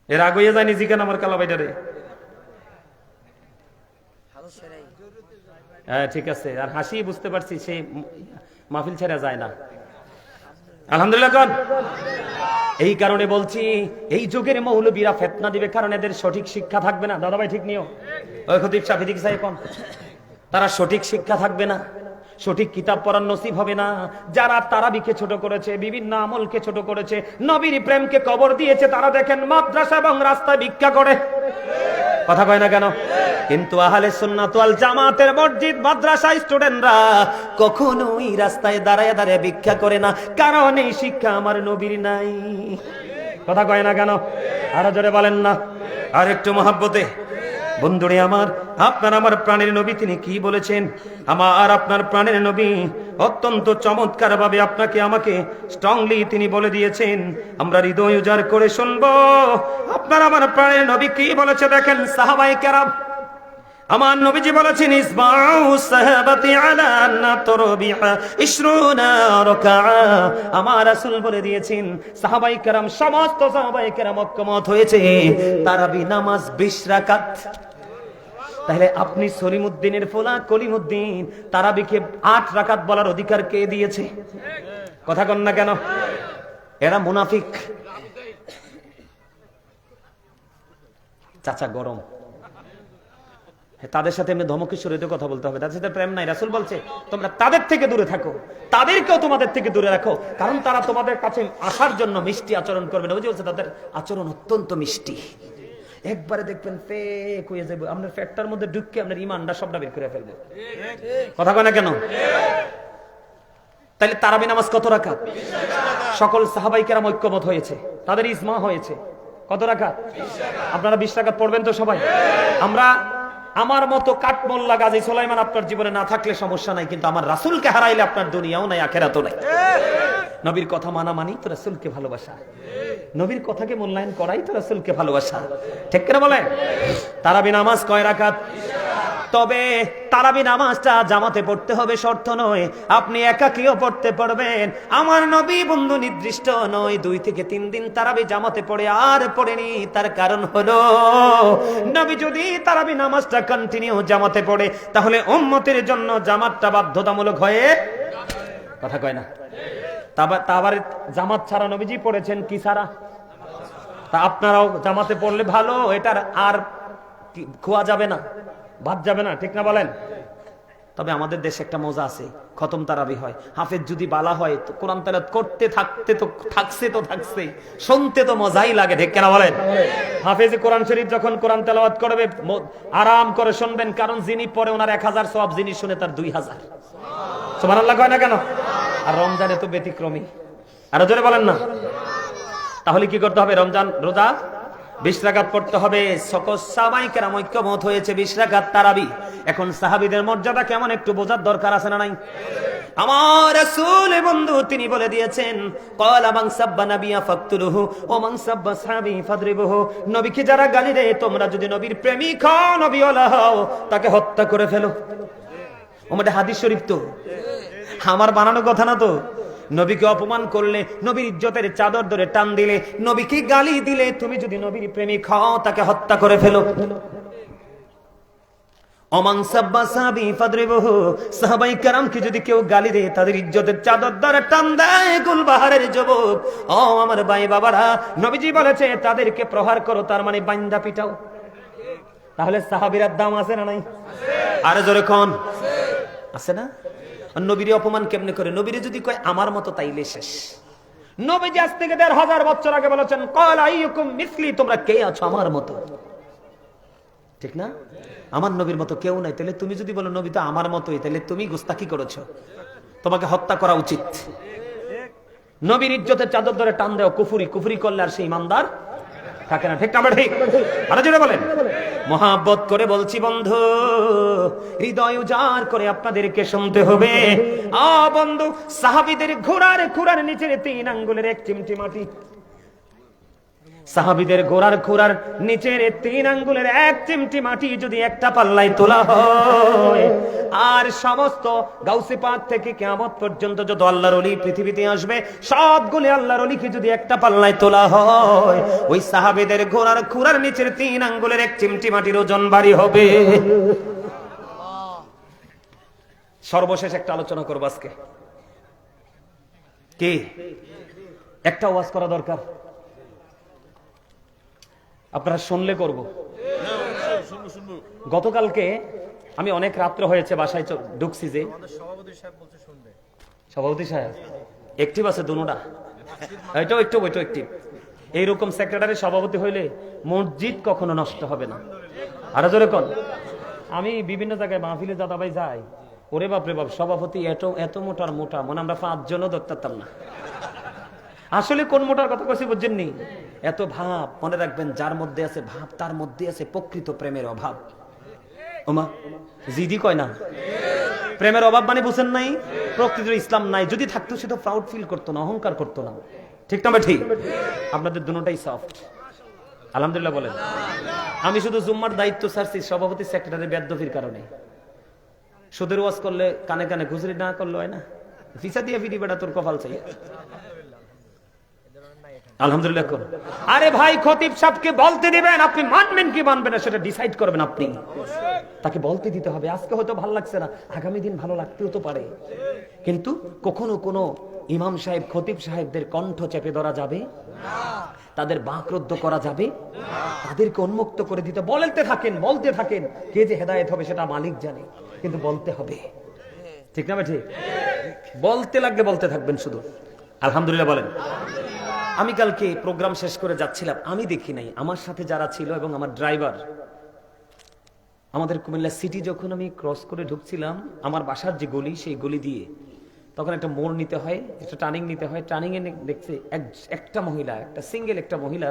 এর আগে যায়নি জিকান আমার কালা বাইটারে। হ্যাঁ ঠিক আছে, আর হাসি বুঝতে পারছি সে মাহফিল ছেড়ে যায় না। আলহামদুলিল্লাহ কোন? এই কারণে বলছি, এই যুগের মৌলবীরা ফিতনা দিবে, কারণ এদের সঠিক শিক্ষা থাকবে না। দাদা ভাই ঠিক নিও, ওই খতিব সাহেব ঠিক সাহেব কোন, তারা সঠিক শিক্ষা থাকবে না, সঠিক কিতাব পড়ার নসিব হবে না। যারা তারাবিকে ছোট করেছে, বিভিন্ন আমলকে ছোট করেছে, নবীর প্রেমকে কবর দিয়েছে, তারা দেখেন মাদ্রাসা এবং রাস্তায় ভিক্ষা করে। কথা কয় না কেন? কিন্তু আহলে সুন্নাত ওয়াল জামাতের মসজিদ মাদ্রাসা স্টুডেন্টরা কখনোই রাস্তায় দাঁড়ায় দাঁড়ায় ভিক্ষা করে না, কারণ এই শিক্ষা আমার নবীর নাই। কথা কয় না কেন? আরো জোরে বলেন না, আর একটু মহব্বতে। বন্ধুরে আমার, আপনার আমার প্রাণের নবী তিনি কি বলেছেন? আমার আপনার প্রাণের নবী অত্যন্ত চমৎকার ভাবে আপনাকে আমাকে স্ট্রংলি তিনি বলে দিয়েছেন। আমরা হৃদয় উজাড় করে শুনবো আপনার আমার প্রাণের নবী কি বলেছে। দেখেন সাহাবায়ে কেরাম, আমার নবীজি বলেছেন, ইসমাউ সাহাবাতি আলা নাতরবিহা 20 রাকাআ। আমার রাসূল বলে দিয়েছেন, সাহাবায়ে কেরাম, সমস্ত সাহাবায়ে কেরাম ঐক্যমত হয়েছে তারাবি নামাজ 20 রাকাত। তাহলে আপনি সলিমউদ্দিনের ফোলা কলিমউদ্দিন তারাবিকে 8 রাকাত বলার অধিকার কে দিয়েছে? কথা কন না কেন? এরা মুনাফিক। চাচা গরম, তাদের সাথে এমনি ধমকেশ্বরীতে কথা বলতে হবে, তাদের সাথে প্রেম নাই। রাসূল বলছে তোমরা তাদের থেকে দূরে থাকো, তাদেরকেও তোমাদের থেকে দূরে রাখো, কারণ তারা তোমাদের কাছে আসার জন্য মিষ্টি আচরণ করবে না। বুঝে বলছে তাদের আচরণ অত্যন্ত মিষ্টি। একবারে দেখবেন ফেক হয়ে যাবে, আপনার ফ্যাটটার মধ্যে ঢুকে আপনার ইমানটা সবটা বের করে ফেলবে। কথা কয় না কেন? তাহলে তারাবি নামাজ কত রাকাত? সকল সাহাবায়ে কেরাম ঐক্যমত হয়েছে, তাদের ইজমা হয়েছে। কত রাকাত? আপনারা 20 রাকাত পড়বেন তো সবাই? আমরা আমার মতো কাঠমোল্লা গাজী সুলাইমান আপনার জীবনে না থাকলে সমস্যা নাই, কিন্তু আমার রাসূলকে হারাইলে আপনার দুনিয়াও নাই আখিরাতও নাই। নবীর কথা মানা মানি তো রাসূলকে ভালোবাসা, নবীর কথাকে মূল্যায়ন করাই তো রাসূলকে ভালোবাসা। ঠিক করে বলে? তারাবি নামাজ কয় রাকাত? তবে তারাবি নামাজটা জামাতে পড়তে হবে শর্ত নয়, আপনি একাকীও পড়তে পারবেন। আমার নবী বন্ধু নির্দিষ্ট নয় 2 থেকে 3 দিন তারাবি জামাতে পড়ে আর পড়েনি। তার কারণ হলো নবী যদি তারাবি নামাজটা কন্টিনিউ জামাতে পড়ে তাহলে উম্মতের জন্য জামাতটা বাধ্যতামূলক হয়ে, কথা কয় না? তারপর জামাত ছাড়া নবীজি পড়েছেন কি ছাড়া? তা আপনারাও জামাতে পড়লে ভালো, এটার আর খোয়া যাবে না, বাদ যাবে না, ঠিক না বলেন? তবে আমাদের দেশে একটা মজা আছে, খতম তারাবি হয়, হাফেজ যদি বালা হয় তো কোরআন তেলাওয়াত করতে থাকছে, শুনতে তো মজাই লাগে, ঠিক না বলেন? হাফেজ কোরআন শরীফ যখন কোরআন তেলাওয়াত করবে আরাম করে শুনবেন, কারণ যিনি পড়ে ওনার 1000 সওয়াব, যিনি শুনে তার 2000। সুবহানাল্লাহ কয় না কেন? আর রমজানে তো ব্যতিক্রমী, আরো জোরে বলেন না। তাহলে কি করতে হবে? রমজান রোজা 20 রাকাত পড়তে হবে। সকল সাহাবায়ে কেরাম ঐক্যমত হয়েছে 20 রাকাত তারাবি। এখন সাহাবীদের মর্যাদা কেমন একটু বোঝার দরকার আছে না নাই? আমার রাসূল বন্ধু তিনি বলে দিয়েছেন, ক্বালা মান সাব্বা নাবিয়া ফাকতুলুহু ওয়া মান সাব্বা সাহাবী ফাদরিবুহু। নবীকে যারা গালি দেয়, তোমরা যদি নবীর প্রেমিক হও, নবীওয়ালা হও, তাকে হত্যা করে ফেলো। ওমটা হাদিস শরীফ তো, আমার বানানো কথা না তো। নবীকে অপমান করলে, নবীর ইজ্জতের চাদর ধরে টান দিলে, নবীকে গালি দিলে, তুমি যদি নবীর প্রেমিক হও তাকে হত্যা করে ফেলো। ওমান সাব্বা সাহাবী ফাদরিবুহু, সাহাবায়ে কেরামকে যদি কেউ গালি দেয়, তাদের ইজ্জতের চাদর ধরে টান দেয়। গুলবাহারের যুবক, ও আমার ভাই বাবারা, নবীজি বলেছে তাদেরকে প্রহার করো, তার মানে বাইন্দা পিটাও। তাহলে সাহাবীর দাম আছে না নাই? আরে জোরে কোন আছে না? নবীর অপমান কেমনে করে? নবীরে যদি কয় আমার মতো, তাইলে শেষ। নবীজি আজ থেকে 1500 বছর আগে বলেছেন, ক্বাল আইয়ুকুম মিসলি, তোমরা কে আছো আমার মতো, ঠিক না? আমার নবীর মতো কেউ নাই। তাহলে তুমি যদি বলো নবী তো আমার মতোই, তাহলে তুমি গুস্তাখি করেছো, তোমাকে হত্যা করা উচিত। নবীর ইজ্জতের চাদর ধরে টান দেও, কুফরি করলে আর সে ইমানদার থাকে না, ঠিক না? ঠিক। আরে জোরে বলেন। মহাব্বত করে বলছি বন্ধু, হৃদয় উজাড় করে আপনাদেরকে শুনতে হবে। বন্ধু, সাহাবীদের ঘোড়ার নিচের 3 আঙ্গুলের 1 চিমটি মাটি, সাহাবীদের ঘোড়ার নিচের 3 আঙ্গুলের 1 চিমটি মাটি যদি একটা পাল্লায় তোলা হয়, আর সমস্ত গাউসে পাক থেকে কিয়ামত পর্যন্ত যত আল্লাহর ওলি পৃথিবীতে আসবে, সবগুলো আল্লাহর ওলিকে যদি একটা পাল্লায় তোলা হয়, ওই সাহাবীদের ঘোড়ার নিচের 3 আঙ্গুলের 1 চিমটি মাটির ওজন ভারী হবে। সর্বশেষ একটা আলোচনা করব আজকে। কি একটা ওয়াজ করা দরকার, আপনারা শুনলে করব। গতকালকে আমি অনেক রাত্র হয়েছে, বাসায় ঢুকছি, যে সভাপতি সাহেব অ্যাক্টিভ আছে দুনোটা, এটাও একটু ওইটাও অ্যাক্টিভ। এইরকম সেক্রেটারি সভাপতি হইলে মসজিদ কখনো নষ্ট হবে না। আরো জোরে কোন। আমি বিভিন্ন জায়গায় মাহফিলে দাদা ভাই যাই, ওরে বাপরে বাপ, সভাপতি এত মোটা, মনে আমরা 5 জনও ধরতাম না। আসলে কোন মোটার কথা কইছি বুঝছেন নি? এত ভাব, মনে রাখবেন, যার মধ্যে আছে ভাব তার মধ্যে আছে প্রকৃত প্রেমের অভাব। ওমা জিদি কয় না, প্রেমের অভাব মানে বুঝেন নাই? প্রকৃত ইসলাম নাই। যদি থাকতো সে তো প্রাউড ফিল করতো না, অহংকার করতো না, ঠিক না? ঠিক। আপনাদের দুটোটাই সফট, আলহামদুলিল্লাহ বলেন। আমি শুধু জুম্মার দায়িত্ব ছাড়ছি সভাপতি সেক্রেটারি বেদফির কারণে। সুদের ওয়াজ করলে কানে কানে খুচরি না করলে হয় না, ফিসা দিয়ে ফিরি বেটা তোর কপাল চাই। আলহামদুলিল্লাহ। আরে ভাই, খতিব সাহেবকে বলতে দিবেন, আপনি মানবেন কি মানবেন না সেটা ডিসাইড করবেন আপনি। তাকে বলতে দিতে হবে। আজকে হয়তো ভালো লাগছে না, আগামী দিন ভালো লাগতেও তো পারে। কিন্তু কখনো কোনো ইমাম সাহেব, খতিব সাহেবদের কণ্ঠ চেপে ধরা যাবে না, তাদের বাকরুদ্ধ করা যাবে না, তাদেরকে উন্মুক্ত করে দিতে বলতে থাকেন। কে যে হেদায়েত হবে সেটা মালিক জানে, কিন্তু বলতে হবে, ঠিক না? ঠিক। বলতে লাগলে বলতে থাকবেন শুধু। আলহামদুলিল্লাহ বলেন। আমি কালকে প্রোগ্রাম শেষ করে যাচ্ছিলাম, আমি দেখি নাই, আমার সাথে যারা ছিল এবং আমার ড্রাইভার, আমাদের কুমিল্লা সিটি যখন আমি ক্রস করে ঢুকছিলাম, আমার বাসার যে গলি, সেই গলি দিয়ে তখন একটা মোড় নিতে হয়, একটা টার্নিং নিতে হয়। টার্নিং এ দেখছে একটা মহিলা, একটা সিঙ্গেল একটা মহিলা,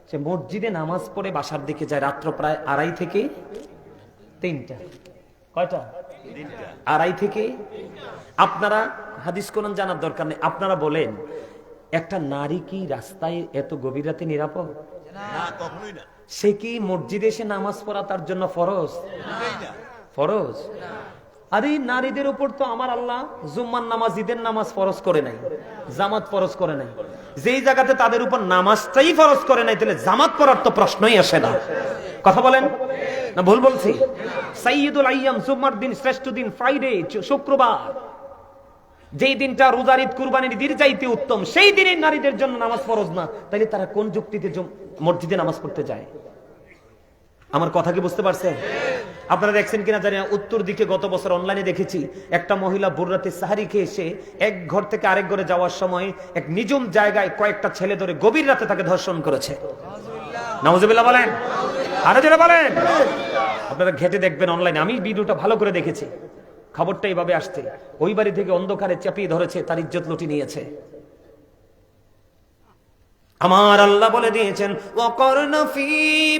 সে মসজিদে নামাজ পড়ে বাসার দিকে যায়, রাত্র প্রায় 2:30 থেকে 3টা। কয়টা? 2:30 থেকে। আপনারা হাদিস কোরআন জানার দরকার নেই, আপনারা বলেন একটা নারী কি রাস্তায় এত গভীর রাতে নিরাপদ? না, কখনোই না। সে কি মসজিদে এসে নামাজ পড়া তার জন্য ফরজ? ফরজ। আরে নারীদের উপর তো আমার আল্লাহ জুম্মার নামাজ, ঈদের নামাজ ফরজ করে নাই, জামাত ফরজ করে নাই। যেই জায়গাতে তাদের উপর নামাজটাই ফরজ করে নাই, তাহলে জামাত পড়ার তো প্রশ্নই আসে না। কথা বলেন না ভুল বলছি? সাইয়্যিদুল আইয়াম, জুম্মার দিন শ্রেষ্ঠ দিন ফ্রাইডে, শুক্রবার, যেই দিনটা রোজার ঈদ কুরবানির ঈদের চাইতে উত্তম, সেই দিনে নারীদের জন্য নামাজ ফরজ না, তাইলে তারা কোন যুক্তিতে মসজিদে নামাজ পড়তে যায়? আমার কথা কি বুঝতে পারছেন? আপনারা দেখছেন কিনা জানি না, উত্তর দিকে গত বছর অনলাইনে দেখেছি একটা মহিলা ভোর রাতে সাহারি খেয়ে এসে এক ঘর থেকে আরেক ঘরে যাওয়ার সময় এক নিঝুম জায়গায় কয়েকটা ছেলে ধরে গভীর রাতে তাকে ধর্ষণ করেছে। নাউজুবিল্লাহ বলেন, আরো জোরে বলেন। আপনারা ঘেটে দেখবেন অনলাইনে, আমি ভিডিওটা ভালো করে দেখেছি, খবরটা এইভাবে আসছে। ওই বাড়ি থেকে অন্ধকারে চাপিয়ে ধরেছে, তার ইজ্জত লুটি নিয়েছে। আমার আল্লাহ বলে দিয়েছেন, ওয়াকরনা ফি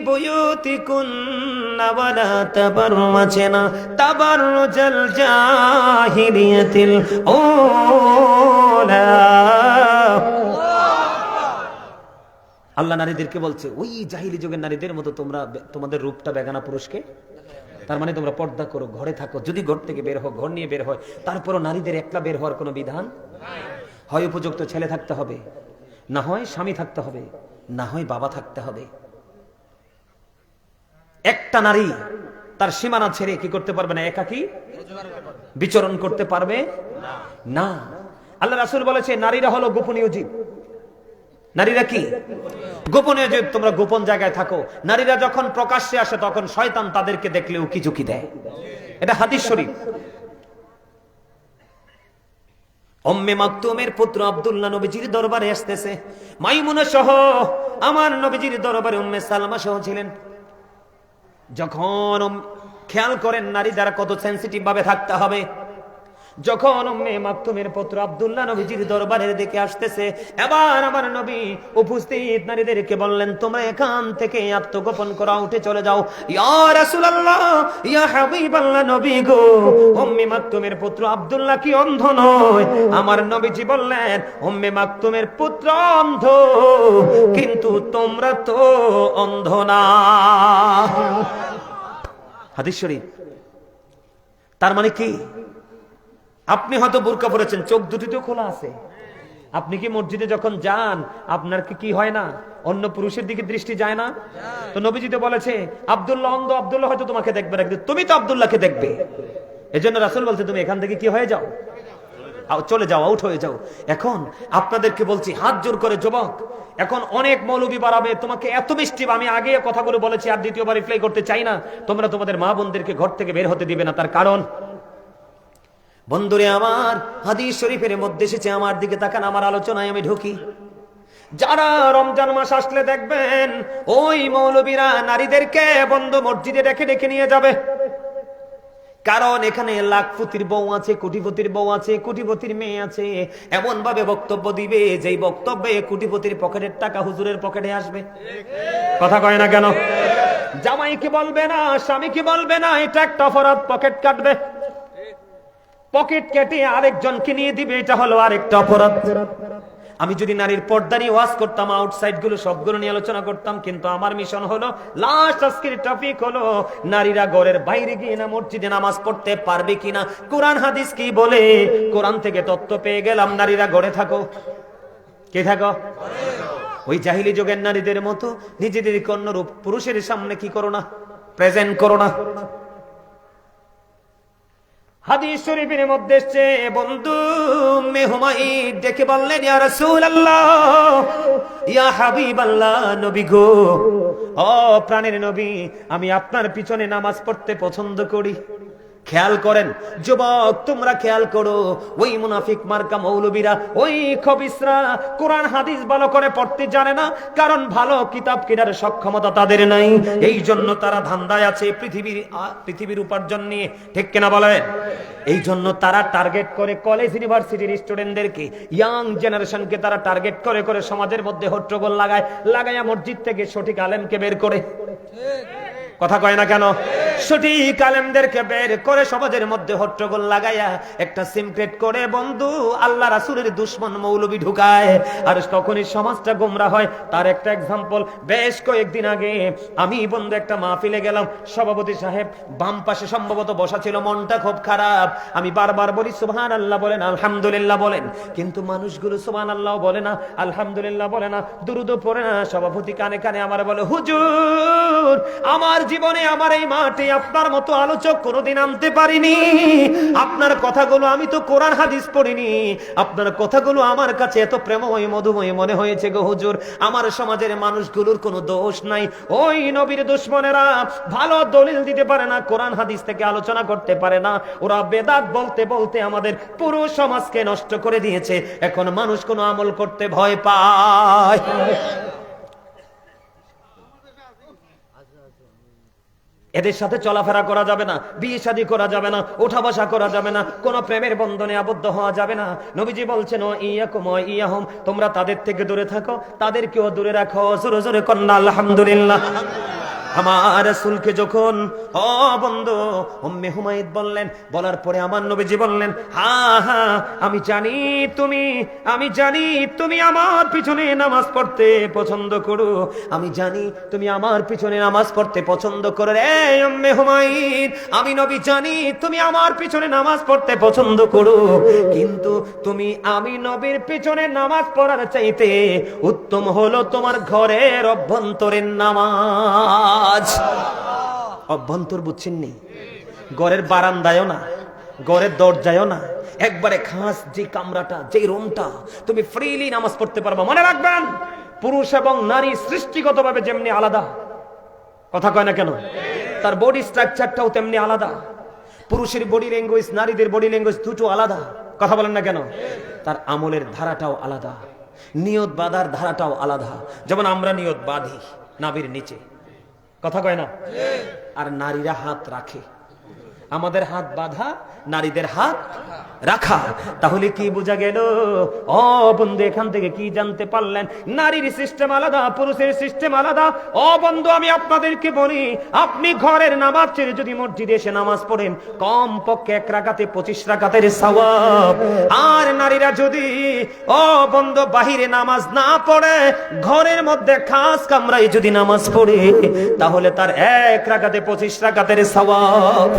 বুয়ুতিকুন্না ওয়ালা তাবাররাজনা তাবাররুজাল জাহিলিয়াতিল উলা। আল্লাহ নারীদেরকে বলছে, ওই জাহিলি যুগের নারীদের মতো তোমরা তোমাদের রূপটা বেগানা পুরুষকে, তার মানে তোমরা পর্দা করো, ঘরে থাকো। যদি ঘর থেকে বের হয়, ঘর নিয়ে বের হয়, তারপরও নারীদের একলা বের হওয়ার কোনো বিধান হয়? উপযুক্ত ছেলে থাকতে হবে, না হয় স্বামী থাকতে হবে, না হয় বাবা থাকতে হবে। একটা নারী তার সীমানা ছেড়ে কি করতে পারবে না? একাকী বিচরণ করতে পারবে না। আল্লাহ রাসূল বলেছে, নারীরা হলো গোপনীয় জীব। নারীরা কি? গোপনীয় জীব। তোমরা গোপন জায়গায় থাকো। নারীরা যখন প্রকাশ্যে আসে তখন শয়তান তাদেরকে দেখলে উকি ঝুঁকি দেয়। এটা হাদিস শরীফ। উম্মে মাকতুমের পুত্র আব্দুল্লাহ নবীজির দরবারে আসতেছে, মাইমুনা সহ আমার নবীজির দরবারে উম্মে সালমা সহ ছিলেন। যখন খেয়াল করেন নারী দ্বারা কত সেনসিটিভ ভাবে থাকতে হবে। যখন উম্মে মাকতুমের পুত্র আব্দুল্লাহ নবীজির দরবারের দিকে আসতেছে, এবার আমার নবী উপস্থিত নারীদেরকে বললেন, তোমরা এখান থেকে আত্মগোপন করা, উঠে চলে যাও। ইয়া রাসূলুল্লাহ, ইয়া হাবিবাল্লাহ, নবী গো, উম্মে মাকতুমের পুত্র আব্দুল্লাহ কি অন্ধ নয়? আমার নবীজি বললেন, উম্মে মাকতুমের পুত্র অন্ধ, কিন্তু তোমরা তো অন্ধ না। হাদিস শরীফ। তার মানে কি? আপনি হয়তো বোরকা পরেছেন, চোখ দুটিতেও খোলা আছে। আপনি কি মসজিদে যখন যান, আপনার কি হয় না? অন্য পুরুষের দিকে দৃষ্টি যায় না? তো নবীজি তো বলেছে, আব্দুল্লাহ অন্ধ, আব্দুল্লাহ হয়তো তোমাকে দেখবে না, কিন্তু তুমি তো আব্দুল্লাহকে দেখবে। এজন্য রাসূল বলছে, তুমি এখান থেকে কি হয়ে যাও, চলে যাও, আউট হয়ে যাও। এখন আপনাদেরকে বলছি, হাত জোর করে যুবক, এখন অনেক মৌলবী বাড়াবে তোমাকে এত মিষ্টি। আমি আগে কথাগুলো বলেছি, আর দ্বিতীয়বার রিপ্লাই করতে চাই না। তোমরা তোমাদের মা বোনদেরকে ঘর থেকে বের হতে দিবে না। তার কারণ, বন্ধুরে আমার, হাদিস শরীফের মধ্যে এসেছে, আমার দিকে তাকান, আমার আলোচনায় আমি ঢুকি। যারা রমজান মাস আসলে দেখবেন ওই মৌলবীরা নারীদেরকে বন্ধ মসজিদে ডেকে ডেকে নিয়ে যাবে। কারণ এখানে লাখপতির বউ আছে, কোটিপতির বউ আছে, কোটিপতির মেয়ে আছে। এমন ভাবে বক্তব্য দিবে, যেই বক্তব্যে কোটিপতির পকেটের টাকা হুজুরের পকেটে আসবে। কথা কয় না কেন? জামাই কি বলবে না, স্বামী কি বলবে না, এটা একটা অপরাধ। পকেট কাটবে, পকেট কেটে আরেকজনকে নিয়ে দিবে, এটা হলো আরেকটা অপরাধ। আমি যদি নারীর পর্দা নিয়ে ওয়াজ করতাম, আউটসাইড গুলো সবগুলো নিয়ে আলোচনা করতাম, কিন্তু আমার মিশন হলো, লাস্ট আজকের টপিক হলো, নারীরা ঘরের বাইরে গিয়ে না মসজিদে নামাজ পড়তে পারবে কিনা। কোরআন হাদিস কি বলে? কোরআন থেকে তথ্য পেয়ে গেলাম, নারীরা ঘরে থাকো। কে থাকো? ওই জাহিলি যুগের নারীদের মতো নিজেদের কন্যরূপ পুরুষের সামনে কি করো না, প্রেজেন্ট করো না। হাদিস শরীফের মধ্যে এসেছে, বন্ধু মেহমাইদ ডেকে বললেন, ইয়া রাসূলুল্লাহ, ইয়া হাবিবাল্লাহ, নবী গো, ও প্রাণের নবী, আমি আপনার পিছনে নামাজ পড়তে পছন্দ করি। খেয়াল করেন যুবক, তোমরা খেয়াল করো, ওই মুনাফিক মার্কা মৌলবীরা, ওই খবিসরা কোরআন হাদিস ভালো করে পড়তে জানে না। কারণ ভালো কিতাব কেনার সক্ষমতা তাদের নাই। এই জন্য তারা ধান্দায় আছে পৃথিবীর উপার্জন নিয়ে। ঠিক কিনা বলেন? এই জন্য তারা টার্গেট করে কলেজ ইউনিভার্সিটির স্টুডেন্টদেরকে, ইয়াং জেনারেশনকে তারা টার্গেট করে করে সমাজের মধ্যে হট্টগোল লাগায়, লাগাইয়া মসজিদ থেকে সঠিক আলেমকে বের করে। কথা কয় না কেন? সঠিক আলেমদেরকে বের করে সমাজের মধ্যে হট্টগোল লাগাইয়া একটা সিমক্রেট করে বন্ধু আল্লাহ রাসূলের দুশমন মৌলবী ঢুকায়, আর তখনই সমাজটা গোমরা হয়। তার একটা এক্সাম্পল, বেশ কয়েকদিন আগে আমি বন্ধু একটা মাহফিলে গেলাম, সভাপতি সাহেব বাম পাশে সম্ভবত বসা ছিল, মনটা খুব খারাপ। আমি বারবার বলি সুবহানাল্লাহ বলেন, আলহামদুলিল্লাহ বলেন, কিন্তু মানুষগুলো সুবহানাল্লাহ বলে না, আলহামদুলিল্লাহ বলে না, দুরূদ পড়ে না। সভাপতি কানে কানে আমার বলে, হুজুর আমার জীবনে আমার এই মাঠে আপনার মতো আলোচক কোনোদিন আনতে পারিনি। আপনার কথাগুলো, আমি তো কোরআন হাদিস পড়িনি, আপনার কথাগুলো আমার কাছে এত প্রেমময় মধুময় মনে হয়েছে গো হুজুর। আমার সমাজের মানুষগুলোর কোনো দোষ নাই, ওই নবীর দুশমনেরা ভালো দলিল দিতে পারে না, কোরআন হাদিস থেকে আলোচনা করতে পারে না, ওরা বেদাত বলতে বলতে আমাদের পুরো সমাজকে নষ্ট করে দিয়েছে। এখন মানুষ কোনো আমল করতে ভয় পায়। এদের সাথে চলাফেরা করা যাবে না, বিয়ে শাদী করা যাবে না, ওঠা বসা করা যাবে না, কোন প্রেমের বন্ধনে আবদ্ধ হওয়া যাবে না। নবীজি বলছেন, ইয়াকুম ওয়া ইয়াহুম, তোমরা তাদের থেকে দূরে থাকো, তাদেরকেও দূরে রাখো। জোরে জোরে কন্না আলহামদুলিল্লাহ। আমার রাসূলকে যখন বন্ধু উম্মে হুমায়দ বললেন, বলার পরে আমার নবীজি বললেন, হ্যাঁ হ্যাঁ আমি জানি তুমি আমার পিছনে নামাজ পড়তে পছন্দ করো, আমি জানি তুমি আমার পিছনে নামাজ পড়তে পছন্দ করো রে উম্মে হুমায়দ, আমি নবী জানি তুমি আমার পিছনে নামাজ পড়তে পছন্দ করো, কিন্তু তুমি আমি নবীর পিছনে নামাজ পড়ার চাইতে উত্তম হলো তোমার ঘরের অভ্যন্তরীণ নামাজ। অভ্যন্তর বুঝছেন নি? ঘরের বারান্দায়ও না, ঘরের দরজায়ও না, একবারে খাস যে কামরাটা, যে রুমটা তুমি ফ্রিলি নামাজ পড়তে পারবা। মনে রাখবেন, পুরুষ এবং নারী সৃষ্টিগতভাবে যেমনি আলাদা, কথা কয় না কেন, তার বডি স্ট্রাকচারটাও তেমনি আলাদা। পুরুষের বডি ল্যাঙ্গুয়েজ, নারীদের বডি ল্যাঙ্গুয়েজ দুটো আলাদা, কথা বলেন না কেন। তার আমলের ধারাটাও আলাদা, নিয়ত বাঁধার ধারাটাও আলাদা। যেমন আমরা নিয়ত বাঁধি নাভির নিচে, কথা কয় না, আর নারীরা হাত রাখে। আমাদের হাত বাঁধা, নারীদের হাত রাখা। তাহলে কি বোঝা গেল? বন্ধু এখান থেকে কি জানতে পারলেন? নারীর সিস্টেম আলাদা, পুরুষের সিস্টেম আলাদা। বন্ধু আমি আপনাদেরকে বলি, আপনি ঘরের নামাজ ছেড়ে যদি মসজিদে এসে নামাজ পড়েন, কম পক্ষে 1 রাকাতে 25 রাকাতের সওয়াব। আর নারীরা যদি বন্ধু বাহিরে নামাজ না পড়ে, ঘরের মধ্যে খাস কামরায় যদি নামাজ পড়ে, তাহলে তার 1 রাকাতে 25 রাকাতের সওয়াব।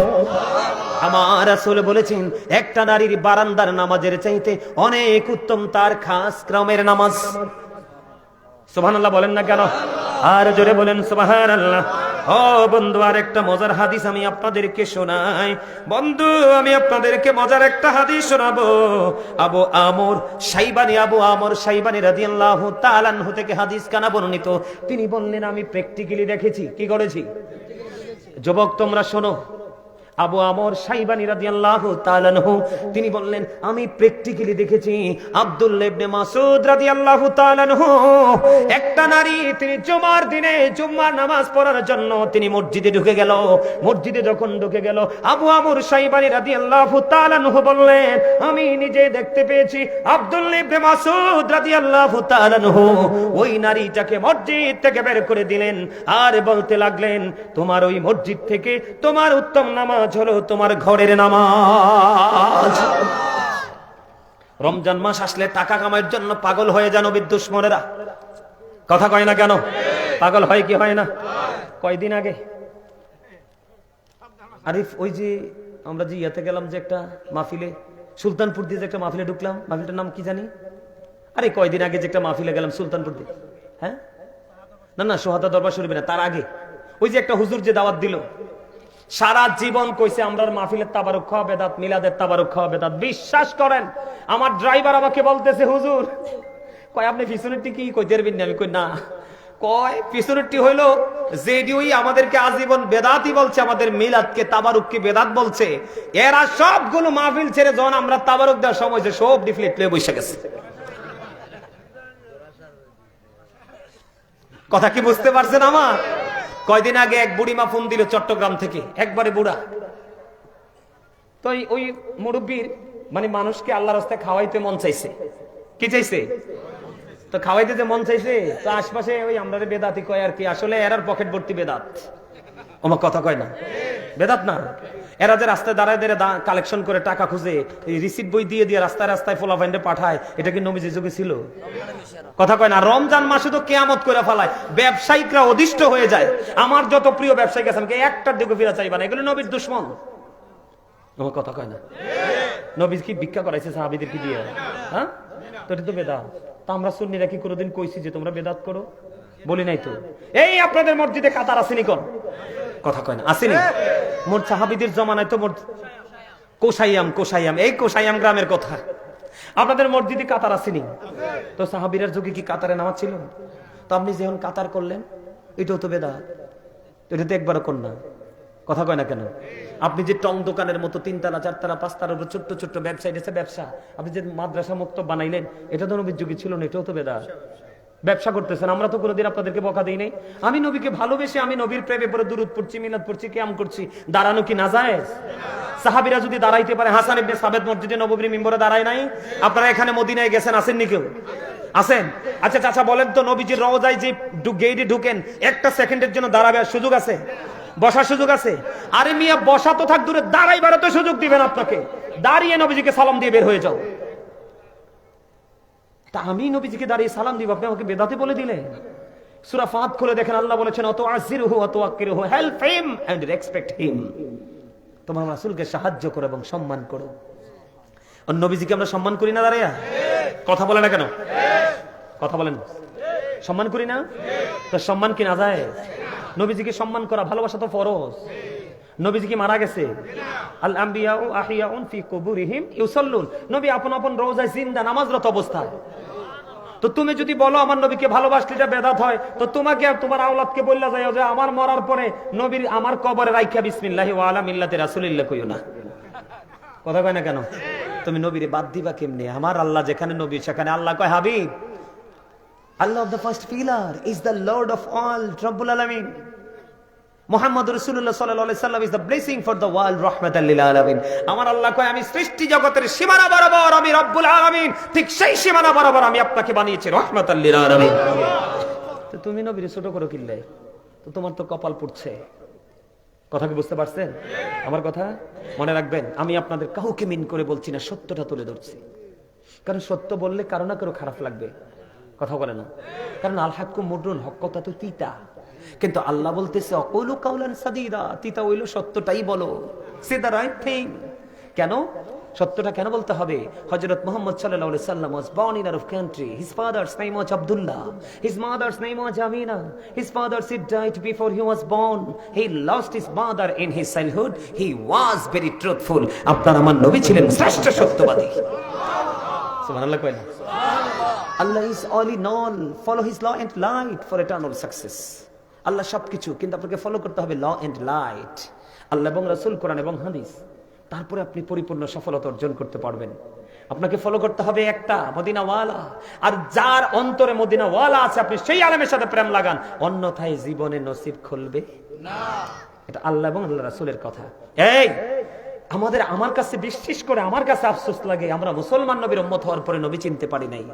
আমার রাসূল বলেছেন, একটা নারীর বারান্দার নামাজের চাইতে অনেক উত্তম তার খাস ক্রমের নামাজ। সুবহানাল্লাহ বলেন না কেন? আর জোরে বলেন সুবহানাল্লাহ। বন্ধু আর একটা মজার হাদিস আমি আপনাদেরকে শোনাই। বন্ধু আমি আপনাদেরকে মজার একটা হাদিস শোনাবো। আবু আমর শাইবানী রাদিয়াল্লাহু তাআলা আনহু থেকে হাদিস কানা বর্ণিত। তিনি বললেন, আমি প্র্যাকটিক্যালি দেখেছি। কি করেছি? যুবক তোমরা শোনো, আবু আমর শাইবানী রাদিয়াল্লাহু তাআলা আনহু তিনি বললেন, আমি প্র্যাকটিক্যালি দেখেছি আব্দুল্লাহ ইবনে মাসউদ রাদিয়াল্লাহু তাআলা আনহু, একটা নারী তিনি জুমার দিনে জুম্মার নামাজ পড়ার জন্য তিনি মসজিদে ঢুকে গেল। মসজিদে যখন ঢুকে গেল, আবু আমর শাইবানী রাদিয়াল্লাহু তাআলা আনহু বললেন, আমি নিজে দেখতে পেয়েছি আব্দুল্লাহ ইবনে মাসউদ রাদিয়াল্লাহু তাআলা আনহু ওই নারীটাকে মসজিদ থেকে বের করে দিলেন, আর বলতে লাগলেন, তোমার ওই মসজিদ থেকে তোমার উত্তম নামাজ হলো তোমার ঘরের নামাজ। রমজান মাস আসলে টাকা কামাইয়ের জন্য পাগল হয়ে যান নবীর দুশমনেরা, কথা কয় না কেন? পাগল হয় কি হয় না? কয়দিন আগে আরিফ, ওই যে আমরা যে ইয়াতে গেলাম, যে একটা মাহফিলে, সুলতানপুর দিয়ে যে একটা মাহফিলে ঢুকলাম, মাহফিলটার নাম কি জানি? আরে কয়দিন আগে যে একটা মাহফিলে গেলাম সুলতানপুর দিয়ে, হ্যাঁ না সোহাদা দরবার শরীফে না, তার আগে ওই যে একটা হুজুর যে দাওয়াত দিল, সারা জীবন কইছে আমরা মাহফিলের তাবারুক খাওয়া বেদাত, মিলাদের তাবারুক খাওয়া বেদাত। বিশ্বাস করেন, আমার ড্রাইভার আমাকে বলতেছে, হুজুর কয় আপনি পিছনেরটি কি কইতে পারবেন না? আমি কই না, কয় পিছনেরটি হইলো যেই আমাদেরকে আজীবন বেদাতই বলছে, আমাদের মিলাদকে তাবারুককে বেদাত বলছে, এরা সবগুলো মাহফিল ছেড়ে যখন আমরা তাবারুক দেওয়ার সময় যে সব ডিফলেট প্লে বসে গেছে। কথা কি বুঝতে পারছেন আমার? কয়দিন আগে এক বুড়িমা ফোন দিল চট্টগ্রাম থেকে, একবারে বুড়া। তো ওই মুরব্বীর মানে মানুষকে আল্লাহর রাস্তায় খাওয়াইতে মন চাইছে। কি চাইছে? তো খাওয়াইতে যে মন চাইছে, তো আশপাশে ওই আমরা বেদাতি কয় আর কি, আসলে এরার পকেট ভর্তি বেদাত। আমার কথা কয় না, বেদাত না। এরা যে রাস্তায় দাঁড়ায় দাঁড়ায় কালেকশন করে টাকা খুঁজে এই রিসিট বই দিয়ে দিয়ে রাস্তায় রাস্তায় ফোলাফাইন্ডে পাঠায়, এটা কি নবীজির যুগে ছিল? কথা কয় না। রমজান মাসে তো কেয়ামত করে ফেলায়, ব্যবসায়িকরা অধিষ্ঠ হয়ে যায়। আমার যত প্রিয় ব্যবসায়িক আছে আমাকে একটার দিকে ফিরা চাইবা না, এগুলো নবীর দুশ্মন। আমার কথা কয় না। নবী কি ভিক্ষা করাইছে সাহাবীদের কি দিয়ে? হ্যাঁ, তো এটা তো বেদাত। তা আমরা সুন্নিরা কি কোনোদিন কইছি যে তোমরা বেদাত করো? বলি নাই তো। এই আপনাদের মসজিদে কাতার আসেনি কোন? কথা কয় না, আসেনি? মোর সাহাবীদের জমানায় তো কোসাইয়াম, এই কোসাইয়াম গ্রামের কথা। আপনাদের মসজিদে কাতার আসেনি? তো সাহাবীর যুগে কি কাতারে নামাজ ছিল? তো আপনি যখন কাতার করলেন, এটাও তো বেদাত। এটা তো একবারও কর না। কথা কয় না কেন? আপনি যে টং দোকানের মতো 3 তলা 4 তলা 5 তলার উপর ছোট্ট ছোট্ট ব্যবসা, আপনি যে মাদ্রাসা মুক্ত বানাইলেন, এটা তো নবীর যুগে ছিল না, এটাও তো বেদাত। ব্যবসা করতেছেন, আমরা তো কোনোদিন আপনাদেরকে বকা দিই নাই। আমি নবীকে ভালোবেসে আমি নবীর প্রেমে পড়ে দুরূদ পড়ছি, মিলাদ পড়ছি, কিয়াম করছি, দাঁড়ানো কি নাজায়েজ? সাহাবীরা যদি দাঁড়াইতে পারে, হাসান ইবনে সাবিত মসজিদে নববীর মিম্বরে দাঁড়ায় নাই? আপনারা এখানে মদিনায় গেছেন, আসেননি কেউ? আসেন? আচ্ছা চাচা বলেন তো, নবীজির রওজায় যে গেটে ঢুকেন, একটা সেকেন্ডের জন্য দাঁড়াবার সুযোগ আছে? বসার সুযোগ আছে? আরে মিয়া, বসা তো থাক দূরে, দাঁড়াইবার তো সুযোগ দিবেন আপনাকে। দাঁড়িয়ে নবীজিকে সালাম দিয়ে বের হয়ে যাও। তা আমি নবীজিকে দাঁড়িয়ে সালাম দিব, আপনি আমাকে বেদাতে বলে দিলেন? সূরা ফাত খুলে দেখেন, আল্লাহ বলেছেন অত আজিরহু অত আকিরহু, help him and respect him. তোমার রাসূলকে সাহায্য করো এবং সম্মান করো। আর নবীজিকে আমরা সম্মান করি না দাঁড়িয়ে? কথা বলে না কেন? কথা বলেন, সম্মান করি না? তো সম্মান কি না যায়? নবীজিকে সম্মান করা, ভালোবাসা তো ফরজ। নবীজি কি মারা গেছে? আল আম্বিয়া ও আহিয়াউন ফি কুবুরিহিম ইউসাল্লুন। নবী আপন আপন রওজায় জিন্দা নামাজরত অবস্থায়। তো তুমি যদি বলো আমার নবীকে ভালোবাসলে এটা বেদাত হয়, তো তোমাকে আর তোমার আওলাদকে বললা যায় যে আমার মরার পরে নবীর আমার কবরে রাইখা বিসমিল্লাহি ওয়া আলা মিল্লাতি রাসূলিল্লাহ কইও না। কথা কয় না কেন? তুমি নবীরে বাদ দিবা কেমনে? আমার আল্লাহ যেখানে নবী সেখানে আল্লাহ কয় হাবিব। Allah of the first pillar is the lord of all, রব্বুল আলামিন। মুহাম্মদ রাসূলুল্লাহ সাল্লাল্লাহু আলাইহি সাল্লাম is the blessing for the world, রাহমাতাল লিল আলামিন। আমার আল্লাহ কয় আমি সৃষ্টি জগতের সীমানা বরাবর আমি রব্বুল আলামিন, ঠিক সেই সীমানা বরাবর আমি আপনাকে বানিয়েছি রাহমাতাল লিল আলামিন। তো তুমি নবীর ছোট করো কিল্লে? তো তোমার তো কপাল পুড়ছে। কথা কি বুঝতে পারছেন আমার কথা? মনে রাখবেন, আমি আপনাদের কাউকে মিন করে বলছি না, সত্যটা তুলে ধরছি। কারণ সত্য বললে কারো না কারো খারাপ লাগবে। কথা বলে না? কারণ আল হাক্কু মুররুন, হক কথা তো তিতা। কিন্তু আল্লাহ বলতেছে অকুলু কাউলান সাদীদা, তিতা হইলো সত্যটাই বলো, সে দ্য রাইট থিং। কেন সত্যটা কেন বলতে হবে? হযরত মুহাম্মদ সাল্লাল্লাহু আলাইহি সাল্লাম was born in Arab country. His father's name was Abdullah. His mother's name was Amina. His father died before he was born. He lost his mother in his childhood. He was very truthful. আপনার আমার নবী ছিলেন শ্রেষ্ঠ সত্যবাদী। সুবহানাল্লাহ কয় না? Allah is all in all. Follow his law and light for eternal success. আল্লাহ সবকিছু, কিন্তু আপনাকে ফলো করতে হবে ল এন্ড লাইট, আল্লাহ এবং রাসূল, কোরআন এবং হাদিস। তারপরে আপনি পরিপূর্ণ সফলতা অর্জন করতে পারবেন। আপনাকে ফলো করতে হবে একটা মদিনাওয়ালা, আর যার অন্তরে মদিনাওয়ালা আছে আপনি সেই আলেমের সাথে প্রেম লাগান, অন্যথায় জীবনে নসিব খুলবে না। এটা আল্লাহ এবং আল্লাহ রাসূলের কথা। এই আমার কাছে বিশেষ করে আমার কাছে আফসোস লাগে, আমরা মুসলমান নবীর উম্মত হওয়ার পরে নবী চিনতে পারি নাই।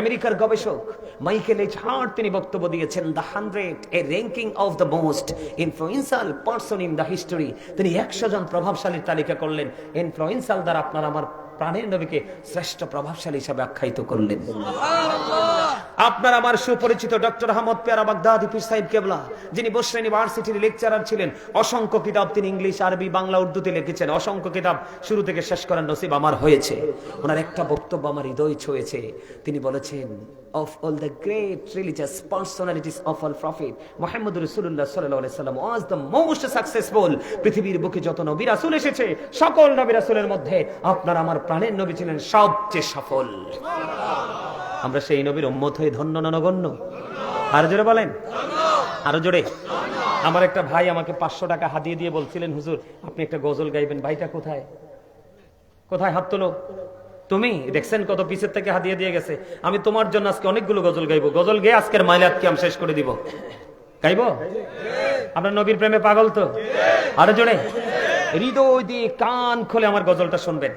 আমেরিকার গবেষক মাইকেল এইচ হার্ট তিনি বক্তব্য দিয়েছেন, the 100 A ranking of the most influential person in the history. তিনি 100 জন প্রভাবশালীর তালিকা করলেন। ইনফ্লুয়েন্সিয়াল দ্বারা আপনার আমার প্রাণের নবীকে শ্রেষ্ঠ প্রভাবশালী হিসেবে আখ্যায়িত করলেন। আপনার আমার সুপরিচিত ডক্টর আহমদ পেয়ারা বাগদাদি পীর সাহেব কেবলা, যিনি বসরা ইউনিভার্সিটির লেকচারার ছিলেন, অসংখ্য কিতাব তিনি ইংলিশ, আরবি, বাংলা, উর্দুতে লিখেছেন। অসংখ্য কিতাব শুরু থেকে শেষ করার নসিব আমার হয়েছে। ওনার একটা বক্তব্য আমার হৃদয় ছুঁয়েছে। তিনি বলেছেন, of all the great religious personalities of all prophet, Muhammad Rasulullah sallallahu alaihi wasallam was the most successful. পৃথিবীর বুকে যত নবী রাসূল এসেছে, সকল নবী রাসূলের মধ্যে আপনার আমার প্রাণের নবী ছিলেন সবচেয়ে সফল। আমরা সেই নবীর উম্মত হয়ে ধন্য না নগণ্য? আরো জোরে বলেন, আরো জোরে। আমার একটা ভাই আমাকে 500 টাকা হাদিয়ে দিয়ে বলছিলেন, হুজুর আপনি একটা গজল গাইবেন। ভাইটা কোথায়? কোথায়? হাত তোলো। তুমি দেখছেন কত পিছের থেকে হাদিয়া দিয়ে গেছে। আমি তোমার জন্য আজকে অনেকগুলো গজল গাইবো। গজল গেয়ে আজকের মাইলাত কি আমি শেষ করে দিব। গাইবো? আপনার নবীর প্রেমে পাগল তো? আরো জোরে। হৃদয় দিয়ে কান খুলে আমার গজলটা শুনবেন।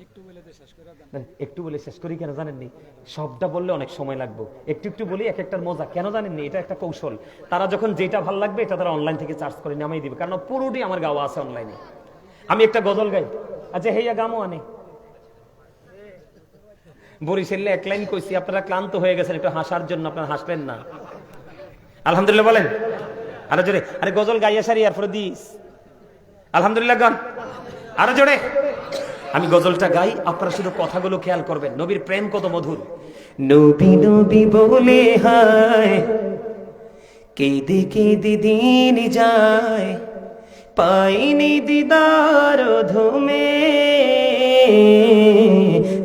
একটু বলে দে, শেষ করে দাও। একটু বলে শেষ করি কেন জানেননি? সবটা বললে অনেক সময় লাগবে, একটু একটু বলি এক একটার মজা কেন জানেননি? এটা একটা কৌশল। তারা যখন যেটা ভালো লাগবে এটা তারা অনলাইন থেকে চার্জ করে নামাই দিবে, কারণ পুরোটি আমার গাওয়া আছে অনলাইনে। আমি একটা গজল গাই, আচ্ছা হেয়া গামও আনে বরিশালে এক লাইন কইছি, আপনারা ক্লান্ত হয়ে গেছেন একটু হাসার জন্য, আপনারা হাসলেন না, আলহামদুলিল্লাহ বলেন আরো জোরে। আরে গজল গাইয়া সারি এরপরে দিস আলহামদুলিল্লাহ গান আরো জোরে। আমি গজলটা গাই, আপনারা শুধু কথাগুলো খেয়াল করবেন। নবীর প্রেম কত মধুর। নবী নবী বলে হায় কেঁদে কেঁদে দিন যায়, পাইনি দিদার ধুমে,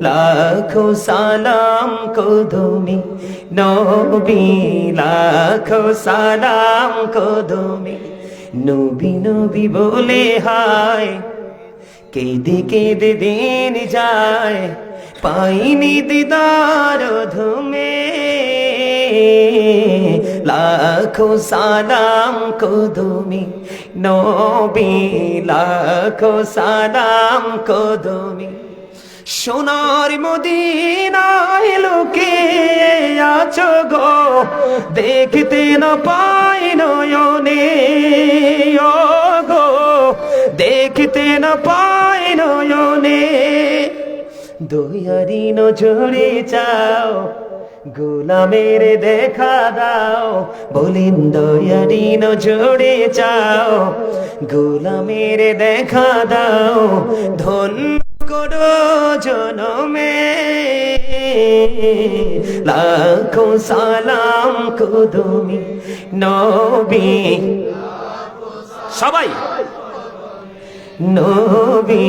লাখো সালাম কদমি নবী, লাখো সালাম কদমি। নবী নবী বলে হায় কেঁদে কেঁদে দিন যায়, পাইনি দিদার ধুমে, লাখো সালাম কদমি নবী, লাখো সালাম কদমি। সোনার মদিনায় লোকে আছো গো, দেখতে না পাই নয়নে ও গো, দেখতে না পাই নয়নে, দয়ারি নজরে চাও গোলামের দেখা দাও, বলেন দয়ারি নজরে চাও গোলামের দেখা দাও, ধন্য করো জনমে, লাখো সালাম কদমি নবী, সবাই নবী,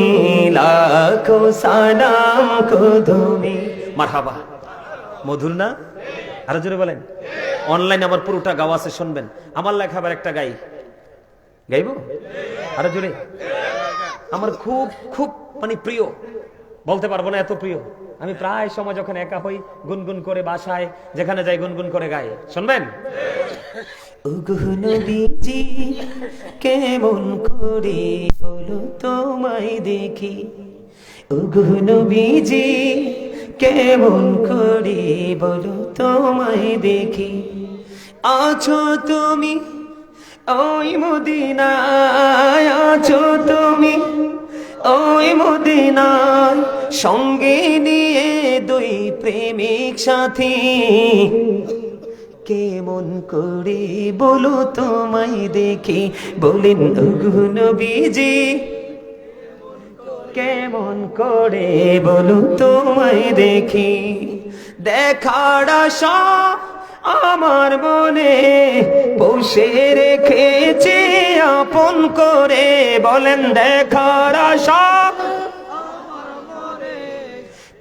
লাখো সালাম কদমি। মারহাবা, মধুর না? আরো জোরে বলেন। অনলাইন আমার পুরোটা গাওয়া আছে, শুনবেন। আমার লেখা আবার একটা গাই, গাইব আরো জোরে। আমার খুব খুব মানে প্রিয়, বলতে পারবো না এত প্রিয়। আমি প্রায় সময় যখন একা হই গুনগুন করে বাসায় যেখানে যাই গুনগুন করে গাই, শুনবেন। ওগো নবীজি কেমন করে বলো তোমায় দেখি, ওগো নবীজি কেমন করে বলো তোমায় দেখি, আছো তুমি ওই মদিনায়, আছো তুমি ওই মদিনায়, সঙ্গে নিয়ে দুই প্রেমিক সাথী, কেমন করে বলো তোমায় দেখি, বলেন ওগো নবীজি কেমন করে বলো তোমায় দেখি, দেখার আশা আমার মনে বসে রেখেছে আপন করে, বলেন দেখার আশা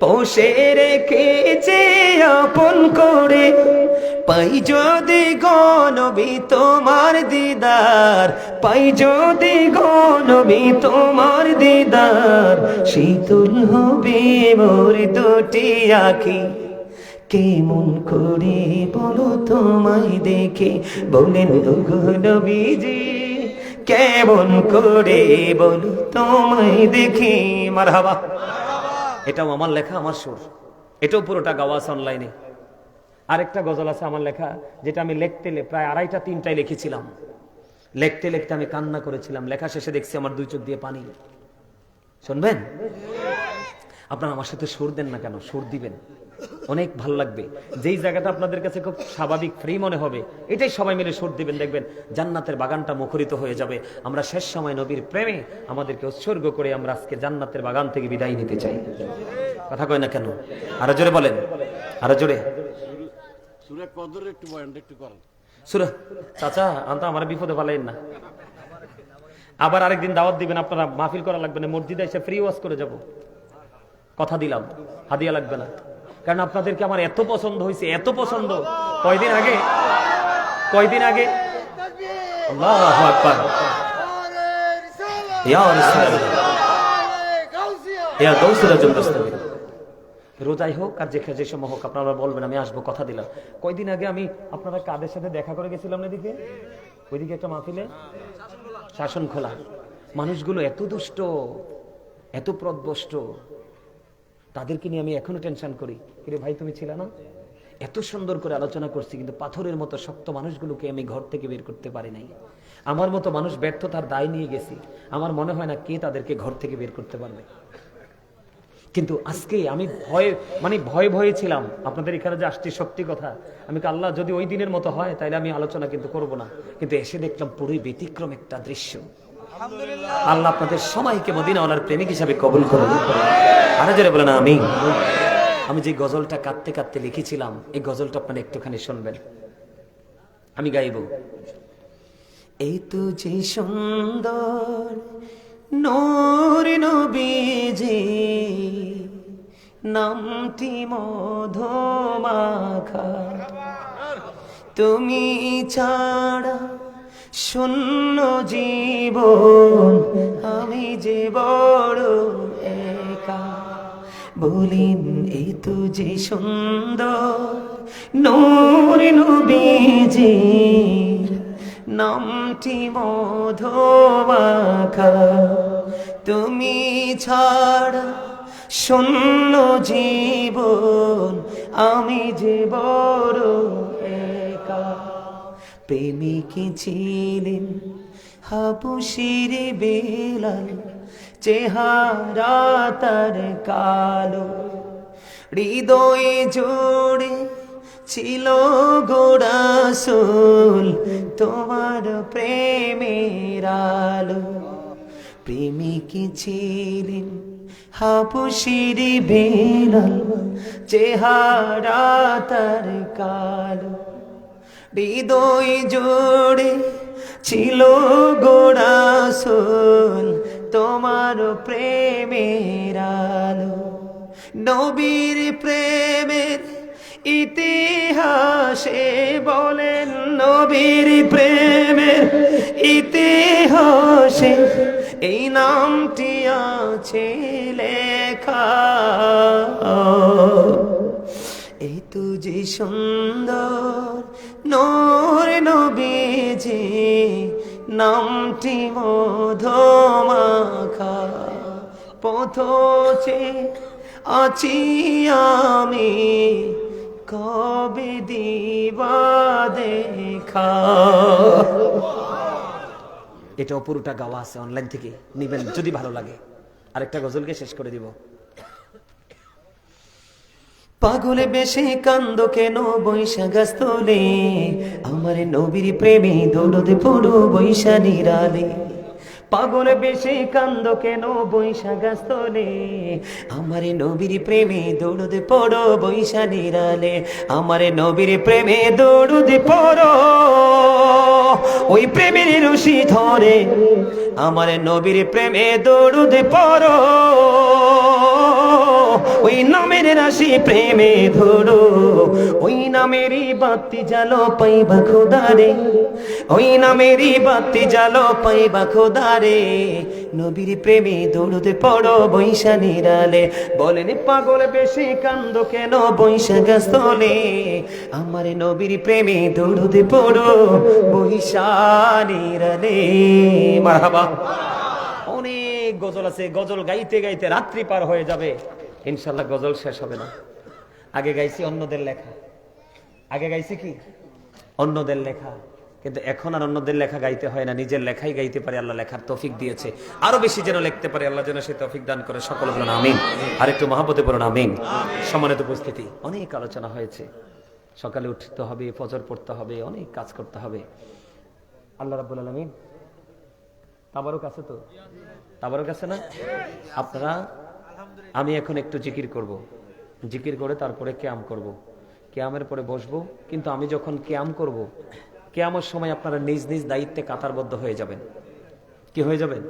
বসে রেখেছে আপন করে, পাই যদি গো নবী তোমার দিদার, পাই যদি গো নবী তোমার দিদার, শীতল হবে মোর দুটি আঁখি, কেমন করে বলো তোমায় দেখে, বলেন ওগো নবীজি কেমন করে বলো তোমায় দেখি। মারহাবা। এটাও আমার লেখা, আমার সুর, এটাও পুরোটা গাওয়া আছে অনলাইনে। আরেকটা গজল আছে আমার লেখা, যেটা আমি লিখতে প্রায় 2:30-3টায় লিখেছিলাম। লিখতে লিখতে আমি কান্না করেছিলাম, লেখা শেষে দেখছি আমার দুই চোখ দিয়ে পানি। শুনবেন? আপনারা আমার সাথে সুর দেন না কেন? সুর দিবেন, অনেক ভালো লাগবে। যেই জায়গাটা আপনাদের কাছে খুব স্বাভাবিক ফ্রি মনে হবে, এটাই সবাই মিলে সুর দিবেন, দেখবেন জান্নাতের বাগানটা মুখরিত হয়ে যাবে। আমরা শেষ সময় নবীর প্রেমে আমাদেরকে উৎসর্গ করে আমরা আজকে জান্নাতের বাগান থেকে বিদায় নিতে চাই। কথা কয় না কেন? আরো জোরে বলেন, আরো জোরে। সূরা চাচা আনতা আমার বিপদে ফেলেন না। আবার আরেকদিন দাওয়াত দিবেন, আপনারা মাহফিল করা লাগবে না, মসজিদে এসে ফ্রি ওয়াজ করে যাব, কথা দিলাম, হাদিয়া লাগবে না। কারণ আপনাদেরকে আমার এত পছন্দ হয়েছে, এত পছন্দ। কয়দিন আগে আল্লাহু আকবার, ইয়া রাসূলুল্লাহ, ইয়া গাউসুল আজম দস্তগীর, রোজাই হোক আর যে সময় হোক আপনারা বলবেন, আমি আসবো, কথা দিলাম। কয়দিন আগে আমি আপনারা কাদের সাথে দেখা করে গেছিলাম না, এদিকে ওইদিকে একটা মাহফিলে, শাসন খোলা। মানুষগুলো এত দুষ্ট, এত প্রদবষ্ট, তাদেরকে নিয়ে আমি এখনো টেনশন করি, কিরে ভাই তুমি ছিলে না, এত সুন্দর করে আলোচনা করছি, কিন্তু পাথরের মতো শক্ত মানুষগুলোকে আমি ঘর থেকে বের করতে পারি নাই। আমার মতো মানুষ ব্যর্থতার দায় নিয়ে গেছি, আমার মনে হয় না কে তাদেরকে ঘর থেকে বের করতে পারবে। কিন্তু আজকে আমি ভয়ে ভয়ে ছিলাম আপনাদের এখানে যে আসছি, সত্যি কথা। আমি আল্লাহ যদি ওই দিনের মতো হয় তাহলে আমি আলোচনা কিন্তু করব না, কিন্তু এসে দেখলাম পুরোই ব্যতিক্রম একটা দৃশ্য। আল্লাহ আপনাদের সবাইকে মদিনাওয়ালার প্রেমিক হিসাবে কবুল করুন। আরো জোরে বলেন আমিন। আমি যে গজলটা কাঁদতে কাঁদতে লিখেছিলাম, এই গজলটা আপনারা একটুখানি শুনবেন, আমি গাইব। এই তো যে সুন্দর নূর নবীজি, নামটি মধুমাখা, তুমি ছাড়া শূন্য জীবন, আমি যে বড় একা। বলিন এই তো যে সুন্দর নূর নবীজি, নামটি মধুমাখা, তুমি ছাড়া শূন্য জীবন, আমি যে বড় একা। প্রেমিক ছিলেন হাবশীর বেলাল, চেহারা তার কালো, হৃদয়ে জোড়ে ছিল গো রাসূল তোমার প্রেমের আলো। প্রেমিক ছিলেন হাবশীর বেলাল, চেহারা তার কালো, হৃদয় জোড়ে ছিল গো রাসূল তোমার প্রেমের আলো। নবীর প্রেমের ইতিহাসে বলেন, নবীর প্রেমের ইতিহাসে এই নামটি আছে লেখা। এই তো যে সুন্দর নূর নবীজি, নামটি মধুমাখা, পথে আছি আমি, কবে দিবা দেখা। এটা পুরোটা গাওয়া আছে, অনলাইন থেকে নিবেন যদি ভালো লাগে। আরেকটা গজলকে শেষ করে দিব। পাগলে বেশে কান্দ কেন বৈশাখ স্থলে, আমার নবীর প্রেমে দৌড় পড়ো বৈশা নিরালে। পাগলে বেশে কান্দ কেন বৈশাখ স্থলে, আমার নবীর প্রেমে দৌড় পড়ো বৈশা নিরালে। আমার নবীর প্রেমে দৌড় পড়ো, ওই প্রেমের রশি ধরে, আমার নবীর প্রেমে দৌড় পড়ো, ওই নামের রাশি প্রেমে ধরো। ওই নামেরই বাতি জালো পাইবা খোদারে, ওই নামেরই বাতি জালো পাইবা খোদারে। নবীর প্রেমে দৌড়তে পড়ো বৈশা নিরালে। বলেন পাগল বেশি কান্দ কেন বৈশাখ স্থলে, আমার নবীর প্রেমে দৌড়তে পড়ো বৈশা নিরালে। মারহাবা। অনেক গজল আছে, গজল গাইতে গাইতে রাত্রি পার হয়ে যাবে, ইনশাল্লাহ গজল শেষ হবে না। আগে গাইছি অন্যদের লেখা, আগে গাইছি কি অন্যদের লেখা, কিন্তু এখন আর অন্যদের লেখা গাইতে হয় না, নিজের লেখাই গাইতে পারে। আল্লাহ লেখার তৌফিক দিয়েছে, আরো বেশি যেন লিখতে পারে, আল্লাহ যেন সেই তৌফিক দান করে। সকলে বলুন আমিন, আর একটু মহব্বতে বলুন আমিন। সম্মানিত উপস্থিতি, অনেক আলোচনা হয়েছে, সকালে উঠতে হবে, ফজর পড়তে হবে, অনেক কাজ করতে হবে। আল্লাহ রাব্বুল আলামিন তাবারক আছে তো, তাবারক আছে না আপনারা? আমি এখন একটু জিকির করব, জিকির করে তারপরে কিয়াম করব, কিয়ামের পরে বসবো। কিন্তু আমি যখন কিয়াম করব, কিয়ামের সময় আপনারা নিজ নিজ দায়িত্বে কাতারবদ্ধ হয়ে যাবেন। কি হয়ে যাবেন?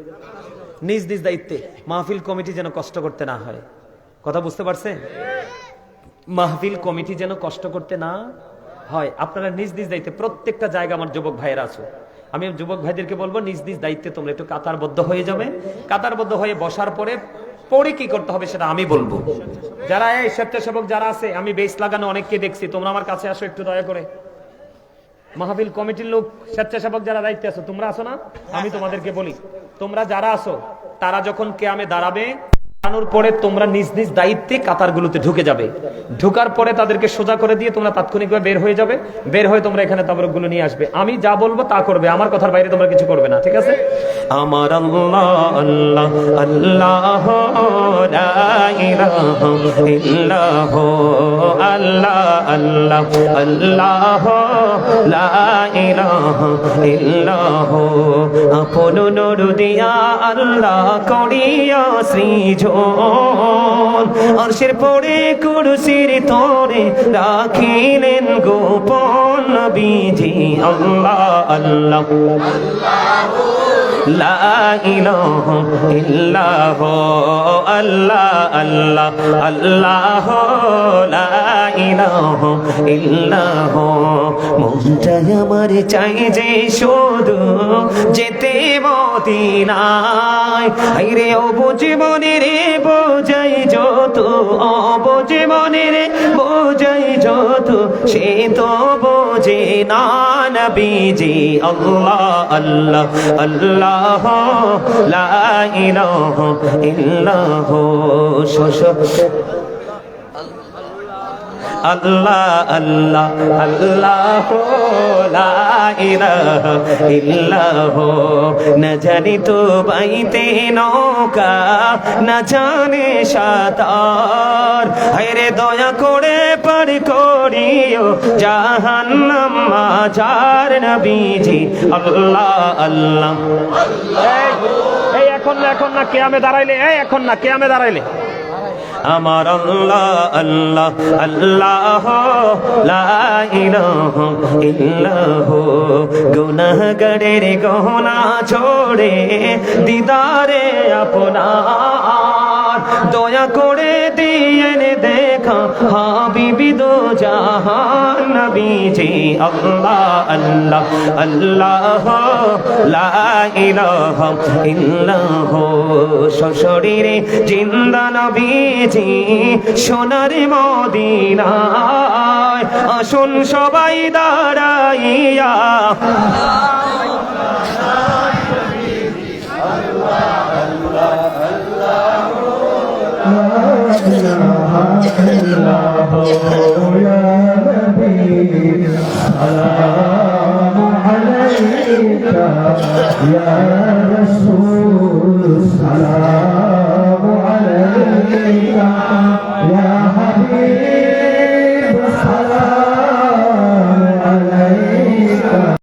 নিজ নিজ দায়িত্বে। মাহফিল কমিটি যেন কষ্ট করতে না হয়, কথা বুঝতে পারছেন? মাহফিল কমিটি যেন কষ্ট করতে না হয়, আপনারা নিজ নিজ দায়িত্বে। প্রত্যেকটা জায়গা আমার যুবক ভাইয়েরা আছো, আমি যুবক ভাইদেরকে বলবো নিজ নিজ দায়িত্বে তোমরা একটু কাতারবদ্ধ হয়ে যাবে। কাতারবদ্ধ হয়ে বসার পরে কি করতে হবে সেটা আমি বলবো। যারা এই স্বেচ্ছাসেবক যারা আছে, আমি বেস লাগানো অনেককে দেখছি, তোমরা আমার কাছে আসো একটু দয়া করে। মাহফিল কমিটির লোক, স্বেচ্ছাসেবক যারা দায়িত্বে আছো, তোমরা আসো না? আমি তোমাদেরকে বলি, তোমরা যারা আসো তারা যখন কিয়ামে দাঁড়াবে, দাঁড়ানোর পরে তোমরা নিজ নিজ দায়িত্বে কাতারগুলোতে ঢুকে যাবে। ঢোকার পরে তাদেরকে সোজা করে দিয়ে তোমরা তাৎক্ষণিকভাবে বের হয়ে যাবে। বের হয়ে তোমরা এখানে তাবরকগুলো নিয়ে আসবে। আমি যা বলবো তা করবে, আমার কথার বাইরে তোমরা কিছু করবে না, ঠিক আছে? আমার আল্লাহ আল্লাহ আল্লাহ লা ইলাহা ইল্লাহু আল্লাহ আল্লাহ আল্লাহ লা ইলাহা ইল্লাহু আপন নূর দিয়া আল্লাহ করিয়া সৃজন আরশের পরে কুরসির তরে রাখিলেন গোপন নবীজি আল্লাহ আল্লাহ লা ইলাহা ইল্লাহু আল্লাহ আল্লাহ আল্লাহ লা ইলাহা ইল্লাহু মনটা আমার চাই যে শুধু যেতে মদিনায় আইরে অবুঝমনে রে বোঝাই যত অবুঝমনে রে বোঝাই যত সে তো বোঝে না নবীজি আল্লাহ আল্লাহ আল্লাহ লা ইলাহা ইল্লাহু আল্লাহ আল্লাহ আল্লাহ লা ইলাহা ইল্লাহু না জানি তো বাইতে নৌকা না জানে সাঁতার হায়রে দয়া করে পার করিও জাহান্নাম মাঝার নবীজি আল্লাহ আল্লাহ এই এখন না কিয়ামে দাঁড়াইলে, এখন না কিয়ামে দাঁড়াইলে আমার আল্লাহ আল্লাহ আল্লাহ লা ইলাহা ইল্লাহু গুনাহগারের গহনা ছোড়ে দিদারে আপনার দয়া করে দিয়েন দেখা হাবিবি দো জাহান নবীজি আল্লাহ আল্লাহ আল্লাহ লা ইলাহা ইল্লাহু সশরীরে জিন্দা নবীজি সোনার মদিনায় আসুন সবাই দাঁড়াইয়া يا رسول الله